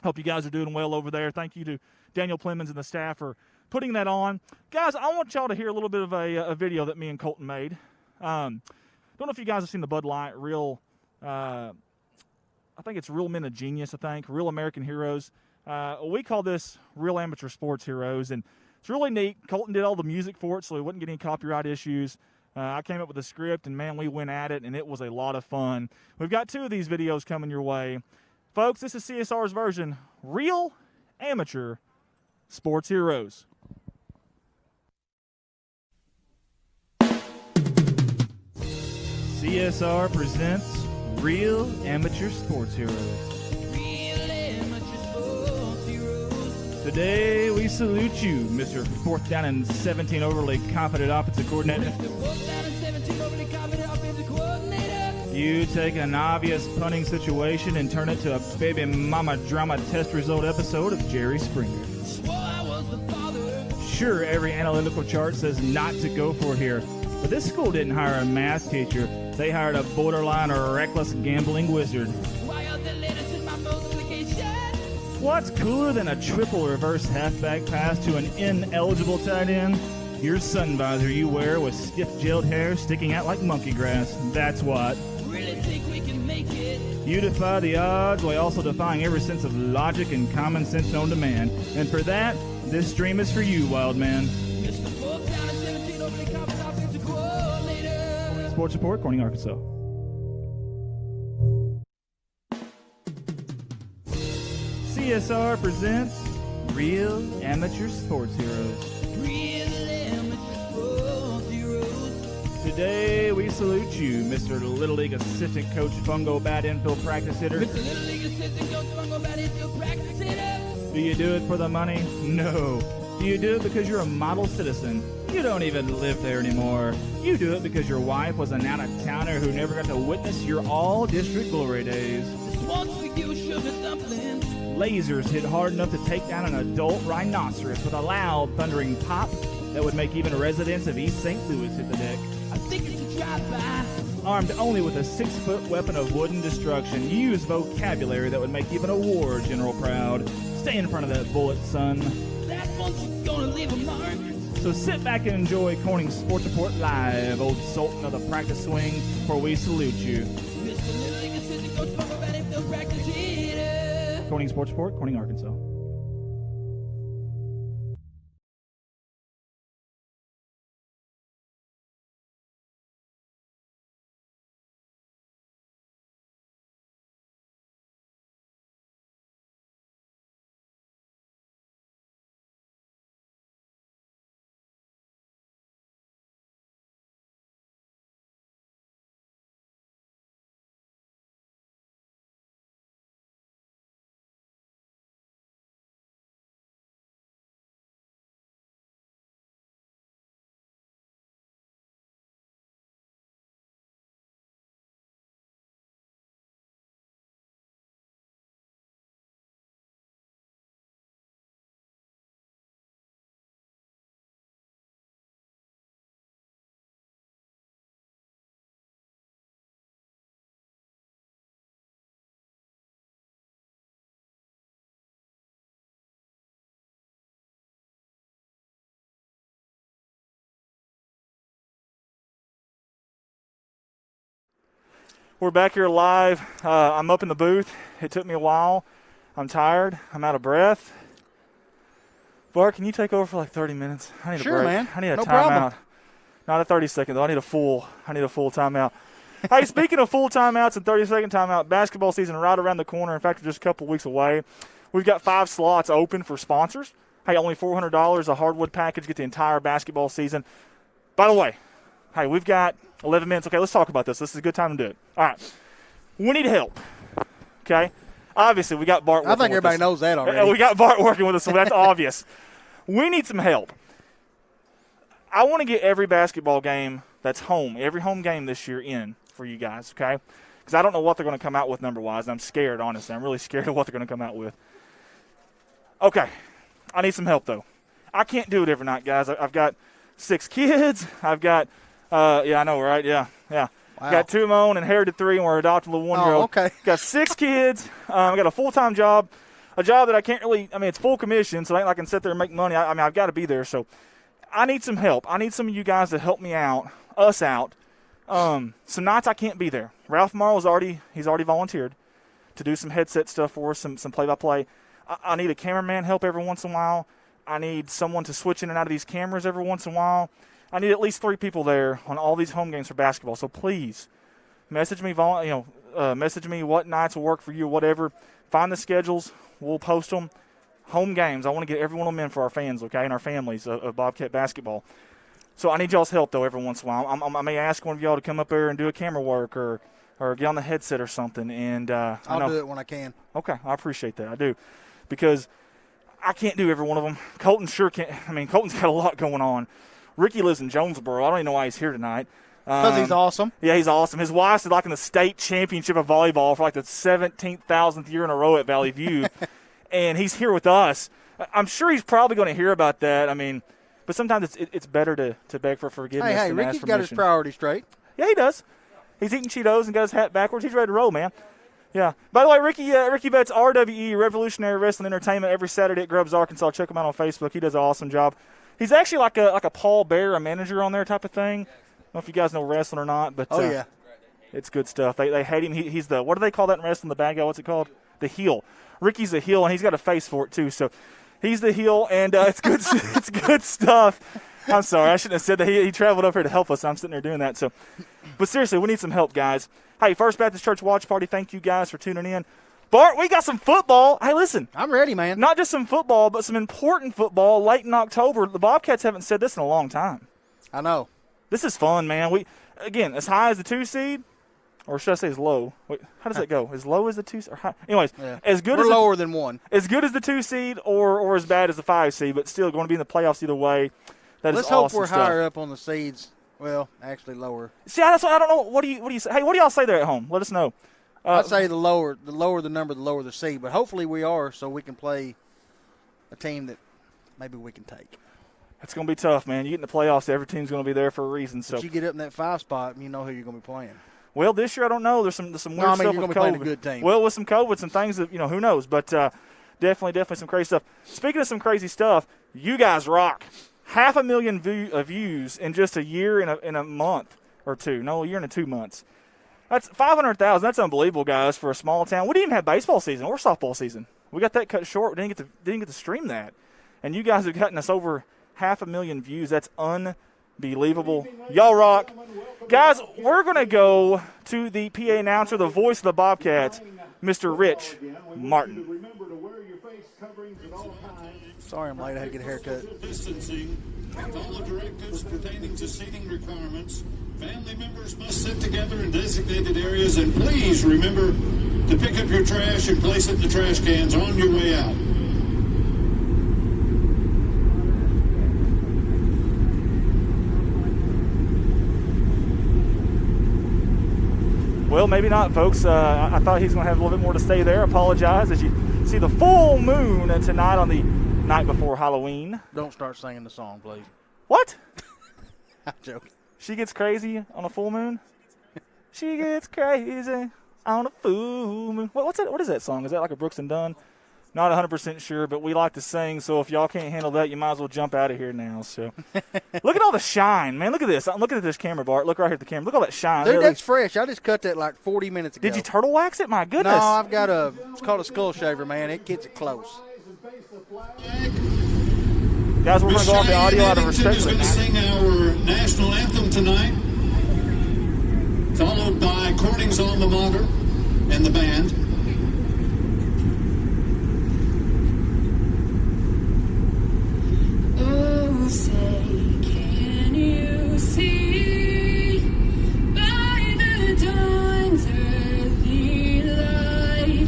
Speaker 1: Hope you guys are doing well over there. Thank you to Daniel Plemons and the staff for putting that on. Guys, I want y'all to hear a little bit of a video that me and Colton made. Don't know if you guys have seen the Bud Light I think it's Real Men of Genius, Real American Heroes. We call this Real Amateur Sports Heroes, and it's really neat. Colton did all the music for it so we wouldn't get any copyright issues. I came up with a script, and, man, we went at it, and it was a lot of fun. We've got 2 of these videos coming your way. Folks, this is CSR's version, Real Amateur Sports Heroes. CSR presents Real Amateur Sports Heroes.
Speaker 5: Real amateur sports heroes.
Speaker 1: Today we salute you, Mr. 4th down and 17 overly confident offensive coordinator.
Speaker 5: Mr. 4th down and 17 overly confident offensive coordinator.
Speaker 1: You take an obvious punting situation and turn it to a baby mama drama test result episode of Jerry Springer.
Speaker 5: Swore I was the father.
Speaker 1: Sure, every analytical chart says not to go for it here, but this school didn't hire a math teacher. They hired a borderline or reckless gambling wizard.
Speaker 5: Why are the letters in my multiplication?
Speaker 1: What's cooler than a triple reverse halfback pass to an ineligible tight end? Your sun visor you wear with stiff gelled hair sticking out like monkey grass. That's what.
Speaker 5: Really think we can make it?
Speaker 1: You defy the odds while also defying every sense of logic and common sense known to man. And for that, this stream is for you, wild man.
Speaker 5: Mr. 4th down and 17 overly confident offensive coordinator.
Speaker 1: Sports Report, Corning, Arkansas. CSR presents Real Amateur Sports Heroes.
Speaker 5: Real amateur sports heroes.
Speaker 1: Today we salute you, Mr. Little League Assistant Coach Fungo Bat Infield Practice Hitter.
Speaker 5: Mr. Little League Assistant Coach Fungo Bat Infield Practice Hitter.
Speaker 1: Do you do it for the money? No. Do you do it because you're a model citizen? You don't even live there anymore. You do it because your wife was an out-of-towner who never got to witness your all-district glory days.
Speaker 5: Just once for you, sugar dumplings.
Speaker 1: Lasers hit hard enough to take down an adult rhinoceros with a loud, thundering pop that would make even residents of East St. Louis hit the deck.
Speaker 5: I think it's a drive-by.
Speaker 1: Armed only with a 6-foot weapon of wooden destruction, you use vocabulary that would make even a war general proud. Stay in front of that bullet, son.
Speaker 5: That one's gonna leave a mark.
Speaker 1: So sit back and enjoy Corning Sports Report Live, old sultan of the practice swing, for we salute you.
Speaker 5: Mr. Little League Assistant Coach Fungo Bat Infield Practice Hitter.
Speaker 1: Corning Sports Report, Corning, Arkansas. We're back here live. I'm up in the booth. It took me a while. I'm tired. I'm out of breath. Bart, can you take over for like 30 minutes? I need a break.
Speaker 6: Man.
Speaker 1: I need a
Speaker 6: No
Speaker 1: timeout.
Speaker 6: problem.
Speaker 1: Not a 30-second, though. I need a full timeout. Hey, speaking of full timeouts and 30-second timeout, basketball season right around the corner. In fact, we're just a couple weeks away. We've got 5 slots open for sponsors. Hey, only $400 a hardwood package. Get the entire basketball season. By the way, hey, we've got 11 minutes. Okay, let's talk about this. This is a good time to do it. All right. We need help. Okay? Obviously, we got Bart working with us.
Speaker 6: I think everybody knows that already.
Speaker 1: We got Bart working with us, so that's obvious. We need some help. I want to get every basketball game that's home, every home game this year in
Speaker 3: for you guys, okay? Because I don't know what they're going to come out with number-wise. I'm scared, honestly. I'm really scared of what they're going to come out with. Okay, I need some help, though. I can't do it every night, guys. I've got 6 kids. I've got, yeah, I know, right? Yeah.
Speaker 6: Wow.
Speaker 3: Got 2 of my own, inherited 3, and we're adopting a little 1-year-old.
Speaker 6: Oh, okay.
Speaker 3: Got 6 kids. I got a full-time job, a job that I can't really, it's full commission, so it ain't like I can sit there and make money. I've got to be there. So I need some help. I need some of you guys to help me out, us out. Some nights I can't be there. Ralph Morrow's he's already volunteered to do some headset stuff for us, some play-by-play. I need a cameraman help every once in a while. I need someone to switch in and out of these cameras every once in a while. I need at least 3 people there on all these home games for basketball. So please, message me. Message me what nights will work for you, whatever. Find the schedules. We'll post them. Home games. I want to get every one of them in for our fans, okay, and our families of Bobcat basketball. So I need y'all's help though every once in a while. I may ask one of y'all to come up there and do a camera work or get on the headset or something. And
Speaker 6: I'll do it when I can.
Speaker 3: Okay, I appreciate that. I do, because I can't do every one of them. Colton sure can't. Colton's got a lot going on. Ricky lives in Jonesboro. I don't even know why he's here tonight.
Speaker 6: Because he's awesome.
Speaker 3: Yeah, he's awesome. His wife's like in the state championship of volleyball for like the 17,000th year in a row at Valley View, and he's here with us. I'm sure he's probably going to hear about that. But sometimes it's better to beg for forgiveness
Speaker 6: Hey,
Speaker 3: than
Speaker 6: Ricky's
Speaker 3: ask
Speaker 6: got his
Speaker 3: permission.
Speaker 6: priorities straight.
Speaker 3: Yeah, he does. He's eating Cheetos and got his hat backwards. He's ready to roll, man. Yeah. By the way, Ricky Betts, RWE, Revolutionary Wrestling Entertainment, every Saturday at Grubbs, Arkansas. Check him out on Facebook. He does an awesome job. He's actually like a Paul Bear, a manager on there type of thing. I don't know if you guys know wrestling or not, but
Speaker 6: yeah,
Speaker 3: it's good stuff. They hate him. He's the, what do they call that in wrestling? The bad guy. What's it called? The heel. Ricky's a heel, and he's got a face for it too. So he's the heel, and it's good. It's good stuff. I'm sorry, I shouldn't have said that. He traveled up here to help us. I'm sitting there doing that. So, but seriously, we need some help, guys. Hey, First Baptist Church Watch Party, thank you guys for tuning in. Bart, we got some football. Hey, listen.
Speaker 6: I'm ready, man.
Speaker 3: Not just some football, but some important football late in October. The Bobcats haven't said this in a long time.
Speaker 6: I know.
Speaker 3: This is fun, man. Again, as high as the 2 seed, or should I say as low? Wait, how does that go? As low as the 2 seed? Or high? Anyways,
Speaker 6: Yeah.
Speaker 3: as good
Speaker 6: We're
Speaker 3: as
Speaker 6: lower than 1.
Speaker 3: as good as the 2 seed or as bad as the 5 seed, but still going to be in the playoffs either way. That
Speaker 6: Let's
Speaker 3: is
Speaker 6: hope
Speaker 3: awesome
Speaker 6: we're
Speaker 3: stuff.
Speaker 6: higher up on the seeds. Well, actually lower.
Speaker 3: See, that's what I don't know. What do you say? Hey, what do y'all say there at home? Let us know.
Speaker 6: I'd say the lower the number, the lower the seed. But hopefully we are, so we can play a team that maybe we can take.
Speaker 3: It's going to be tough, man. You get in the playoffs, every team's going to be there for a reason. So
Speaker 6: But you get up in that 5 spot, and you know who you're going to be playing.
Speaker 3: Well, this year I don't know. There's some weird
Speaker 6: No, I mean,
Speaker 3: stuff
Speaker 6: you're
Speaker 3: with
Speaker 6: gonna be playing
Speaker 3: COVID.
Speaker 6: a good team.
Speaker 3: Well, with some COVID, some things that who knows. But definitely some crazy stuff. Speaking of some crazy stuff, you guys rock. 500,000 views in just a year in a month or two. No, a year and 2 months. That's 500,000. That's unbelievable, guys, for a small town. We didn't even have baseball season or softball season. We got that cut short. We didn't get to stream that, and you guys have gotten us over 500,000 views. That's unbelievable. Y'all rock, guys. We're gonna go to the PA announcer, the voice of the Bobcats, Mr. Rich Martin.
Speaker 6: Sorry I'm late. I had to get a haircut.
Speaker 7: Distancing and all the directives pertaining to seating requirements. Family members must sit together in designated areas, and please remember to pick up your trash and place it in the trash cans on your way out.
Speaker 3: Well, maybe not, folks. I thought he's going to have a little bit more to say there. Apologize as you see the full moon tonight on the night before Halloween.
Speaker 6: Don't start singing the song, please.
Speaker 3: What?
Speaker 6: I'm joking.
Speaker 3: She gets crazy on a full moon? She gets crazy on a full moon. What's that? What is that song? Is that like a Brooks and Dunn? Not 100% sure, but we like to sing, so if y'all can't handle that, you might as well jump out of here now. So, look at all the shine, man. Look at this. I'm looking at this camera, Bart. Look right here at the camera. Look at all that shine.
Speaker 6: Dude, that's fresh. I just cut that like 40 minutes ago.
Speaker 3: Did you turtle wax it? My goodness.
Speaker 6: No, I've got it's called a skull shaver, man. It gets it close.
Speaker 3: Guys, we're going to go off the audio out of respect
Speaker 7: is
Speaker 3: for
Speaker 7: going to
Speaker 3: it.
Speaker 7: sing our national anthem tonight, followed by Corning's alma mater and the band.
Speaker 8: Oh, say, can you see by the dawn's early light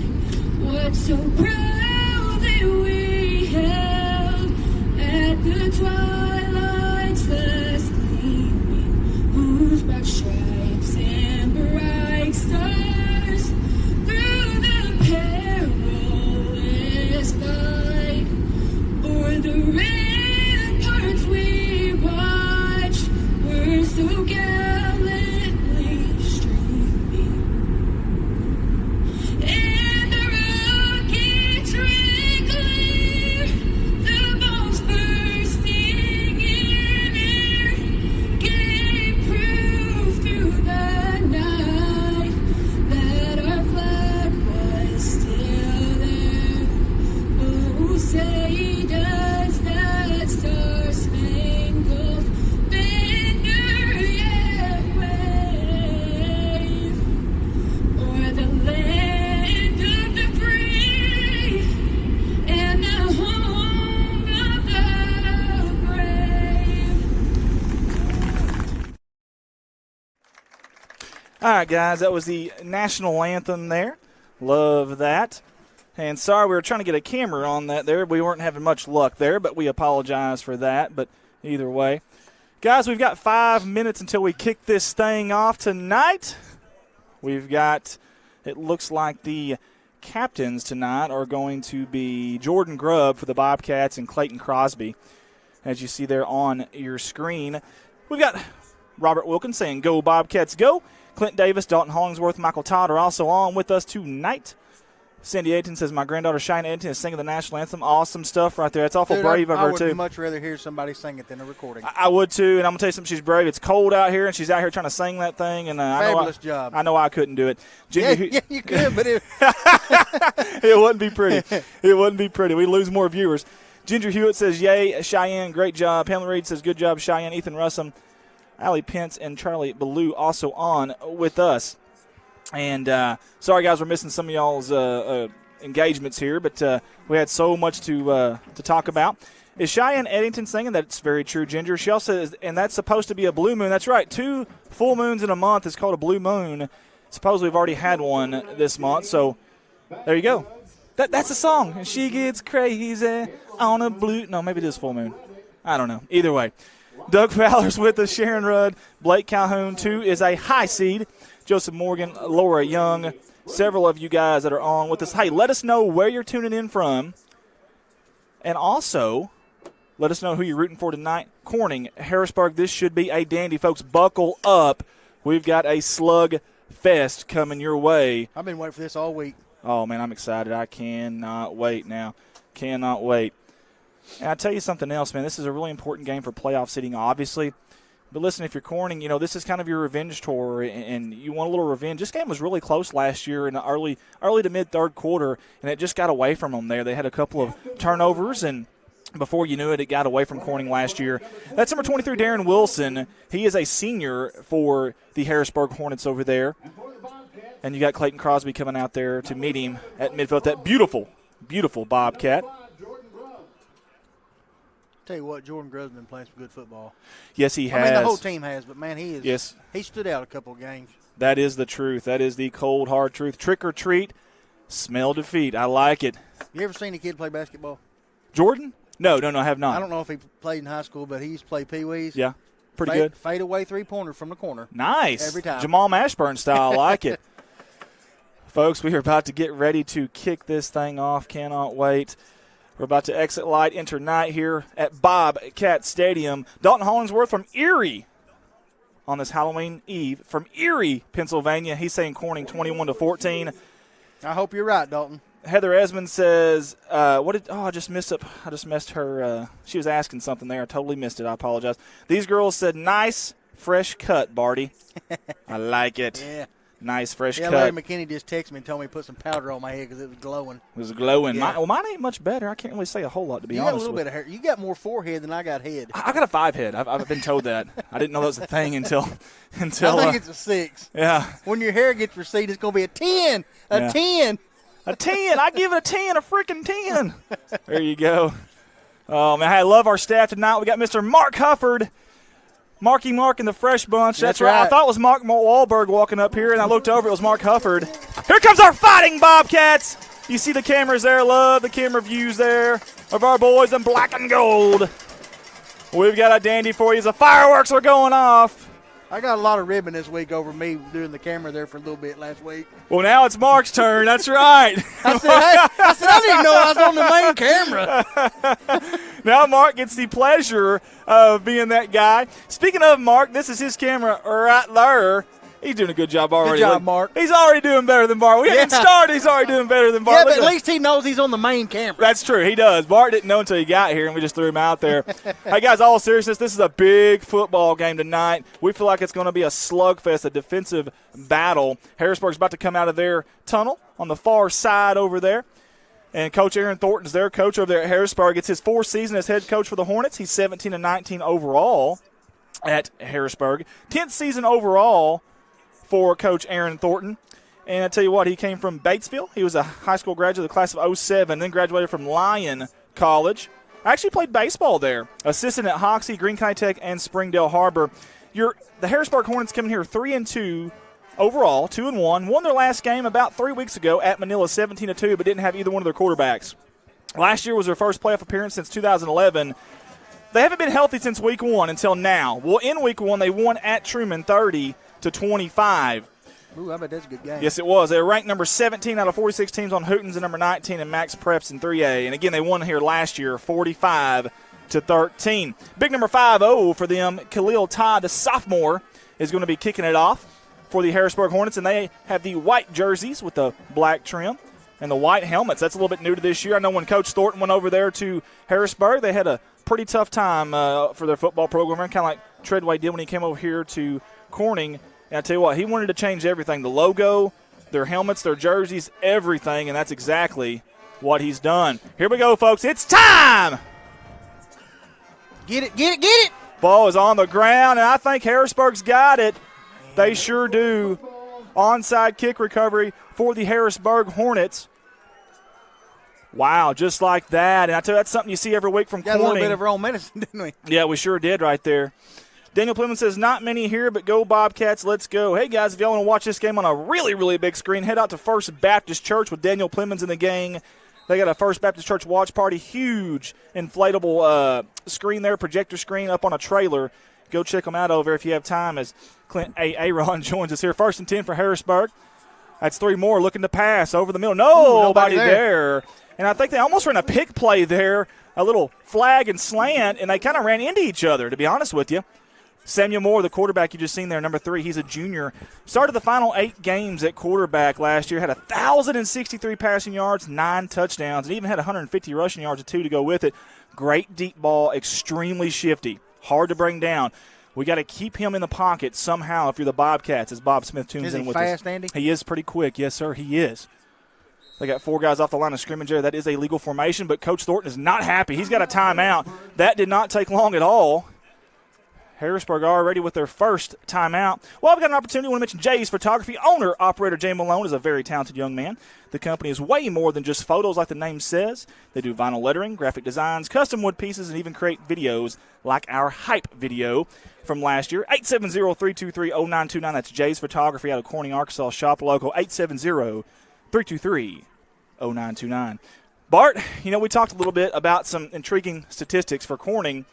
Speaker 8: what so proudly we held at the twilight's last gleaming, whose broad stripes and bright
Speaker 3: All right, guys, that was the national anthem there. Love that. And sorry, we were trying to get a camera on that there. We weren't having much luck there, but we apologize for that. But either way. Guys, we've got 5 minutes until we kick this thing off tonight. We've got, it looks like the captains tonight are going to be Jordan Grubb for the Bobcats and Clayton Crosby, as you see there on your screen. We've got Robert Wilkins saying, "Go Bobcats, go." Clint Davis, Dalton Hollingsworth, Michael Todd are also on with us tonight. Sandy Eddington says, "My granddaughter Cheyenne Eddington is singing the national anthem." Awesome stuff right there. It's awful brave of her, too.
Speaker 6: I would much rather hear somebody sing it than a recording.
Speaker 3: I would, too, and I'm going to tell you something. She's brave. It's cold out here, and she's out here trying to sing that thing. And
Speaker 6: Fabulous job.
Speaker 3: I know I couldn't do it.
Speaker 6: Yeah, you could, but it
Speaker 3: wouldn't be pretty. It wouldn't be pretty. We'd lose more viewers. Ginger Hewitt says, "Yay, Cheyenne, great job." Pamela Reed says, "Good job, Cheyenne." Ethan Russum, Allie Pence, and Charlie Ballou also on with us. And sorry, guys, we're missing some of y'all's engagements here, but we had so much to talk about. Is Cheyenne Eddington singing? That's very true, Ginger. She also says, and that's supposed to be a blue moon. That's right. 2 full moons in a month is called a blue moon. Suppose we've already had one this month, so there you go. That's a song. And she gets crazy on a blue. No, maybe it is full moon. I don't know. Either way. Doug Fowler's with us. Sharon Rudd. Blake Calhoun, 2, is a high seed. Joseph Morgan, Laura Young, several of you guys that are on with us. Hey, let us know where you're tuning in from. And also, let us know who you're rooting for tonight. Corning, Harrisburg, this should be a dandy, folks. Buckle up. We've got a slug fest coming your way.
Speaker 6: I've been waiting for this all week.
Speaker 3: Oh, man, I'm excited. I cannot wait now. Cannot wait. And I'll tell you something else, man. This is a really important game for playoff seeding, obviously. But listen, if you're Corning, this is kind of your revenge tour, and you want a little revenge. This game was really close last year in the early to mid-third quarter, and it just got away from them there. They had a couple of turnovers, and before you knew it, it got away from Corning last year. That's number 23, Darren Wilson. He is a senior for the Harrisburg Hornets over there. And you got Clayton Crosby coming out there to meet him at midfield. That beautiful, beautiful Bobcat.
Speaker 6: Tell you what, Jordan Grubb's been playing some good football.
Speaker 3: Yes, he has.
Speaker 6: I mean, the whole team has, but, man, he is.
Speaker 3: Yes.
Speaker 6: He stood out a couple of games.
Speaker 3: That is the truth. That is the cold, hard truth. Trick or treat, smell defeat. I like it.
Speaker 6: You ever seen a kid play basketball?
Speaker 3: Jordan? No, I have not.
Speaker 6: I don't know if he played in high school, but he used to play Pee-wees.
Speaker 3: Yeah, pretty good.
Speaker 6: Fade away three-pointer from the corner.
Speaker 3: Nice.
Speaker 6: Every time.
Speaker 3: Jamal Mashburn style. I like it. Folks, we are about to get ready to kick this thing off. Cannot wait. We're about to exit light, enter night here at Bobcat Stadium. Dalton Hollingsworth from Erie on this Halloween Eve from Erie, Pennsylvania. He's saying Corning 21-14.
Speaker 6: I hope you're right, Dalton.
Speaker 3: Heather Esmond says, I just missed her. She was asking something there. I totally missed it. I apologize. These girls said, nice, fresh cut, Barty. I like it.
Speaker 6: Yeah.
Speaker 3: Nice, fresh cut.
Speaker 6: Larry McKinney just texted me and told me to put some powder on my head because it was glowing.
Speaker 3: It was glowing.
Speaker 6: Yeah.
Speaker 3: Mine ain't much better. I can't really say a whole lot, to be honest.
Speaker 6: You got a little bit of hair. You got more forehead than I got head.
Speaker 3: I got a 5 head. I've been told that. I didn't know that was a thing until.
Speaker 6: I think it's a 6.
Speaker 3: Yeah.
Speaker 6: When your hair gets receded, it's going to be a 10. A 10.
Speaker 3: A 10. I give it a 10, a freaking 10. There you go. Oh, man. Hey, I love our staff tonight. We got Mr. Mark Hufford. Marky Mark and the Fresh Bunch. That's right. I thought it was Mark Wahlberg walking up here, and I looked over. It was Mark Hufford. Here comes our Fighting Bobcats. You see the cameras there. Love the camera views there of our boys in black and gold. We've got a dandy for you. The fireworks are going off.
Speaker 6: I got a lot of ribbon this week over me doing the camera there for a little bit last week.
Speaker 3: Well, now it's Mark's turn. That's right.
Speaker 6: I said, I didn't know I was on the main camera.
Speaker 3: Now Mark gets the pleasure of being that guy. Speaking of Mark, this is his camera right there. He's doing a good job already.
Speaker 6: Good job, Mark.
Speaker 3: He's already doing better than Bart. We haven't started. He's already doing better than Bart.
Speaker 6: Yeah, but at least he knows he's on the main camera.
Speaker 3: That's true. He does. Bart didn't know until he got here, and we just threw him out there. Hey, guys, all seriousness, this is a big football game tonight. We feel like it's going to be a slugfest, a defensive battle. Harrisburg's about to come out of their tunnel on the far side over there. And Coach Aaron Thornton's their coach over there at Harrisburg. It's his 4th season as head coach for the Hornets. He's 17-19 overall at Harrisburg. 10th season overall for Coach Aaron Thornton. And I tell you what, he came from Batesville. He was a high school graduate of the class of 07, then graduated from Lyon College. I actually played baseball there. Assistant at Hoxie, Green County Tech, and Springdale Harbor. The Harrisburg Hornets coming here 3-2 overall, 2-1. Won their last game about 3 weeks ago at Manila 17-2, but didn't have either one of their quarterbacks. Last year was their first playoff appearance since 2011. They haven't been healthy since week 1 until now. Well, in week 1, they won at Truman 30-25.
Speaker 6: Ooh, I bet that's a good game.
Speaker 3: Yes, it was. They were ranked number 17 out of 46 teams on Hooten's and number 19 in Max Preps in 3A. And again, they won here last year 45-13. Big number 5-0 for them, Khalil Todd, the sophomore, is going to be kicking it off for the Harrisburg Hornets. And they have the white jerseys with the black trim and the white helmets. That's a little bit new to this year. I know when Coach Thornton went over there to Harrisburg, they had a pretty tough time for their football program, kind of like Treadway did when he came over here to Corning. And I tell you what, he wanted to change everything, the logo, their helmets, their jerseys, everything, and that's exactly what he's done. Here we go, folks. It's time!
Speaker 6: Get it, get it, get it!
Speaker 3: Ball is on the ground, and I think Harrisburg's got it. They sure do. Onside kick recovery for the Harrisburg Hornets. Wow, just like that. And I tell you, that's something you see every week from
Speaker 6: Got
Speaker 3: Corning.
Speaker 6: a little bit of our own medicine, didn't we?
Speaker 3: Yeah, we sure did right there. Daniel Plymouth says, not many here, but go Bobcats, let's go. Hey, guys, if y'all want to watch this game on a really, really big screen, head out to First Baptist Church with Daniel Plymouth and the gang. They got a First Baptist Church watch party, huge inflatable screen there, projector screen up on a trailer. Go check them out over there if you have time as Clint Aaron joins us here. 1st and 10 for Harrisburg. That's 3 more looking to pass over the middle. Nobody there. And I think they almost ran a pick play there, a little flag and slant, and they kind of ran into each other, to be honest with you. Samuel Moore, the quarterback you just seen there, number 3, he's a junior. Started the final 8 games at quarterback last year, had 1,063 passing yards, 9 touchdowns, and even had 150 rushing yards, 2 to go with it. Great deep ball, extremely shifty, hard to bring down. We got to keep him in the pocket somehow if you're the Bobcats, as Bob Smith tunes in with us.
Speaker 6: Is he fast, Andy?
Speaker 3: He is pretty quick. Yes, sir, he is. They got 4 guys off the line of scrimmage there. That is a legal formation, but Coach Thornton is not happy. He's got a timeout. That did not take long at all. Harrisburg already with their first timeout. Well, I've got an opportunity. I want to mention Jay's Photography. Owner, operator Jay Malone is a very talented young man. The company is way more than just photos like the name says. They do vinyl lettering, graphic designs, custom wood pieces, and even create videos like our hype video from last year. 870-323-0929. That's Jay's Photography out of Corning, Arkansas. Shop local. 870-323-0929. Bart, you know, we talked a little bit about some intriguing statistics for Corning.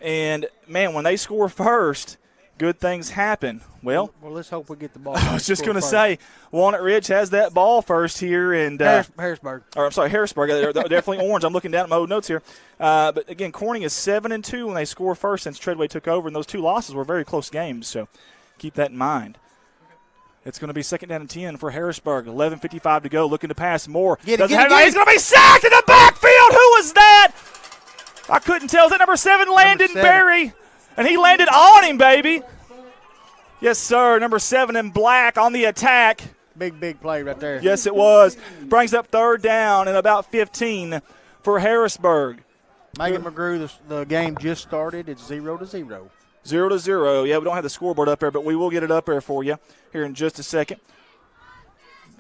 Speaker 3: And, man, when they score first, good things happen. Well,
Speaker 6: let's hope we get the ball.
Speaker 3: I was just going to say, Walnut Ridge has that ball first here. And
Speaker 6: Harrisburg.
Speaker 3: Or, I'm sorry, Harrisburg. They're definitely orange. I'm looking down at my old notes here. But, again, Corning is 7-2 when they score first since Treadway took over. And those 2 losses were very close games. So keep that in mind. It's going to be 2nd down and 10 for Harrisburg. 11:55 to go. Looking to pass more.
Speaker 6: He's
Speaker 3: going to be sacked in the backfield. Who was that? I couldn't tell. Is that number 7, Landon Berry? And he landed on him, baby. Yes, sir. Number 7 in black on the attack.
Speaker 6: Big play right there.
Speaker 3: Yes, it was. Brings up 3rd down and about 15 for Harrisburg.
Speaker 6: Megan McGrew, the game just started. It's 0-0.
Speaker 3: 0-0. Yeah, we don't have the scoreboard up there, but we will get it up there for you here in just a second.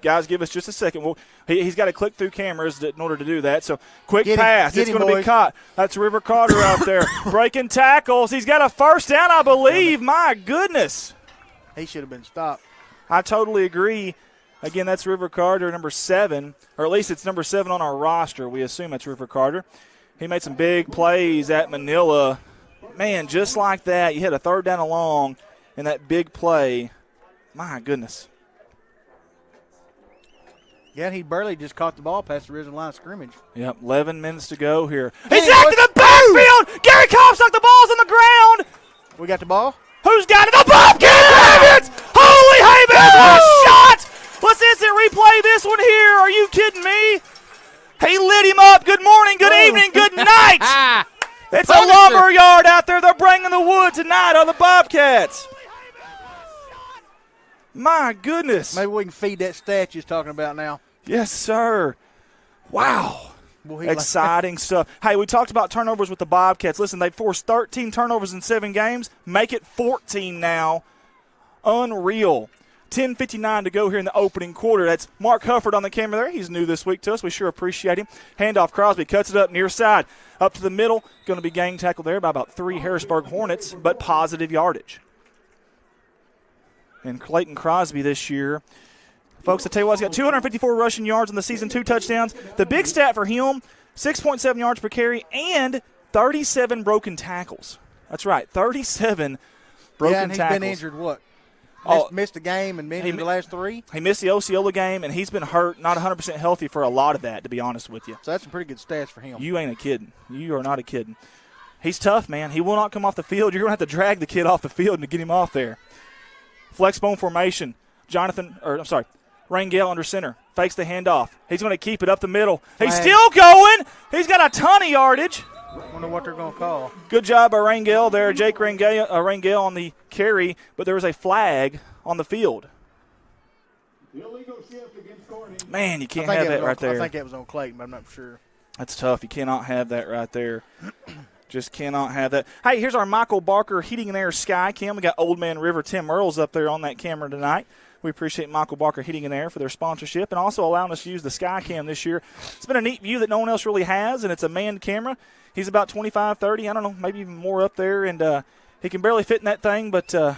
Speaker 3: Guys, give us just a second. Well, he's got to click through cameras in order to do that. So, quick pass. It's going to be caught. That's River Carter out there breaking tackles. He's got a 1st down, I believe. My goodness.
Speaker 6: He should have been stopped.
Speaker 3: I totally agree. Again, that's River Carter, number 7, or at least it's number 7 on our roster. We assume it's River Carter. He made some big plays at Manila. Man, just like that, you hit a 3rd down and long in that big play. My goodness.
Speaker 6: Yeah, he barely just caught the ball past the original line of scrimmage.
Speaker 3: Yep, 11 minutes to go here. He's out to the backfield. Gary Comstock, the ball's on the ground.
Speaker 6: We got the ball.
Speaker 3: Who's got it? The Bobcat! Holy Havens! What a shot! Let's instant replay this one here. Are you kidding me? He lit him up. Good morning, good evening, good night. It's a lumber yard out there. They're bringing the wood tonight on the Bobcats. My goodness.
Speaker 6: Maybe we can feed that statue he's talking about now.
Speaker 3: Yes, sir. Wow. Exciting stuff. Hey, we talked about turnovers with the Bobcats. Listen, they forced 13 turnovers in 7 games. Make it 14 now. Unreal. 10:59 to go here in the opening quarter. That's Mark Hufford on the camera there. He's new this week to us. We sure appreciate him. Handoff Crosby cuts it up near side. Up to the middle. Going to be gang tackled there by about 3 Harrisburg Hornets, but positive yardage. and Clayton Crosby this year. Folks, I tell you what, he's got 254 rushing yards in the season, 2 touchdowns. The big stat for him, 6.7 yards per carry and 37 broken tackles. That's right, 37 broken
Speaker 6: yeah, and he's
Speaker 3: tackles.
Speaker 6: been injured, what? Missed a game and been in the last 3?
Speaker 3: He missed the Osceola game, and he's been hurt, not 100% healthy for a lot of that, to be honest with you.
Speaker 6: So that's some pretty good stats for him.
Speaker 3: You ain't a kidding. You are not a kidding. He's tough, man. He will not come off the field. You're going to have to drag the kid off the field to get him off there. Flexbone formation. Rangel under center. Fakes the handoff. He's going to keep it up the middle. He's still going. He's got a ton of yardage.
Speaker 6: Wonder what they're going to call.
Speaker 3: Good job by Rangel there. Jake Rangel on the carry, but there was a flag on the field. Man, you can't have that right there.
Speaker 6: I think it was on Clayton, but I'm not sure.
Speaker 3: That's tough. You cannot have that right there. Just cannot have that. Hey, here's our Michael Barker Heating and Air Sky Cam. We got Old Man River Tim Earls up there on that camera tonight. We appreciate Michael Barker Heating and Air for their sponsorship and also allowing us to use the Sky Cam this year. It's been a neat view that no one else really has, and it's a manned camera. He's about 25, 30, I don't know, maybe even more up there, and he can barely fit in that thing, but I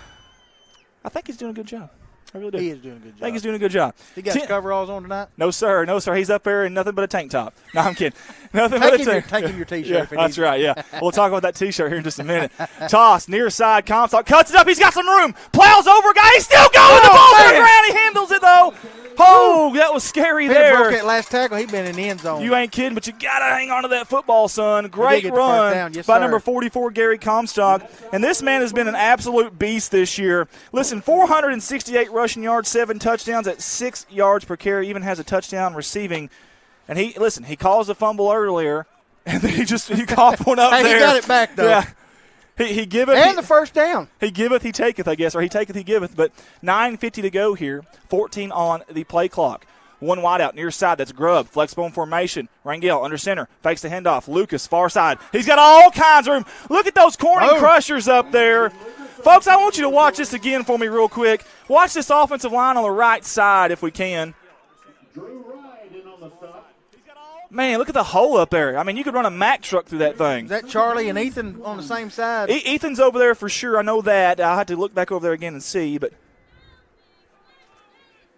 Speaker 3: think he's doing a good job. I really do.
Speaker 6: He is doing a good job.
Speaker 3: I think he's doing a good job.
Speaker 6: He got his coveralls on tonight?
Speaker 3: No, sir. No, sir. He's up there in nothing but a tank top. No, I'm kidding. Nothing but a tank.
Speaker 6: Take him your T-shirt.
Speaker 3: Yeah, that's right, yeah. We'll talk about that T-shirt here in just a minute. Toss, near side, Comstock, cuts it up. He's got some room. Plows over a guy. He's still going. The ball's on the ground. He handles it, though. Oh, that was scary there.
Speaker 6: Broke that last tackle. He'd been in the end zone.
Speaker 3: You ain't kidding, but you got to hang on to that football, son. Great run by number 44, Gary Comstock. And this man has been an absolute beast this year. Listen, 468 rushing yards, 7 touchdowns at 6 yards per carry, even has a touchdown receiving. And he caused a fumble earlier, and then he coughed one up there.
Speaker 6: He got it back, though.
Speaker 3: Yeah. He giveth.
Speaker 6: And the first down.
Speaker 3: He giveth, he taketh, I guess, or he taketh, he giveth. But 9:50 to go here, 14 on the play clock. One wide out, near side, that's Grubb. Flexbone formation. Rangel under center, fakes the handoff. Lucas, far side. He's got all kinds of room. Look at those Corning crushers up there. Folks, I want you to watch this again for me real quick. Watch this offensive line on the right side if we can. Man, look at the hole up there. I mean, you could run a Mack truck through that thing.
Speaker 6: Is that Charlie and Ethan on the same side?
Speaker 3: Ethan's over there for sure. I know that. I'll have to look back over there again and see. But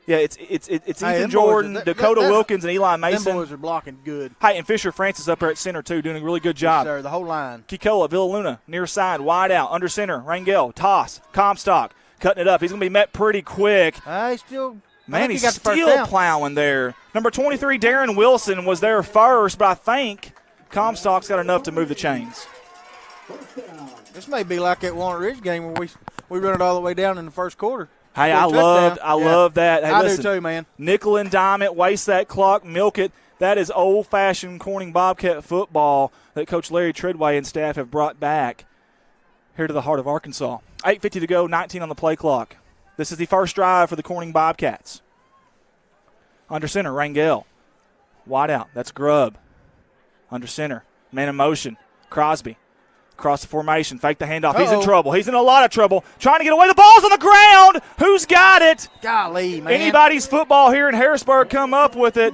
Speaker 3: yeah, it's Ethan Jordan, Dakota Wilkins, and Eli Mason.
Speaker 6: Them boys are blocking good.
Speaker 3: Hey, and Fisher Francis up there at center, too, doing a really good job.
Speaker 6: Yes, sir, the whole line.
Speaker 3: Kikola, Villaluna, near side, wide out, under center, Rangel, toss, Comstock, cutting it up. He's going to be met pretty quick.
Speaker 6: He's still –
Speaker 3: Man, he's still plowing there. Number 23, Darren Wilson, was there first, but I think Comstock's got enough to move the chains.
Speaker 6: This may be like that Walnut Ridge game where we run it all the way down in the first quarter.
Speaker 3: Hey, I love that. Hey,
Speaker 6: I
Speaker 3: listen,
Speaker 6: do too, man.
Speaker 3: Nickel and dime it, waste that clock, milk it. That is old-fashioned Corning Bobcat football that Coach Larry Treadway and staff have brought back here to the heart of Arkansas. 8:50 to go, 19 on the play clock. This is the first drive for the Corning Bobcats. Under center, Rangel. Wide out. That's Grubb. Under center. Man in motion. Crosby. Across the formation. Fake the handoff. He's in trouble. He's in a lot of trouble. Trying to get away. The ball's on the ground. Who's got it?
Speaker 6: Golly, man.
Speaker 3: Anybody's football here in Harrisburg come up with it.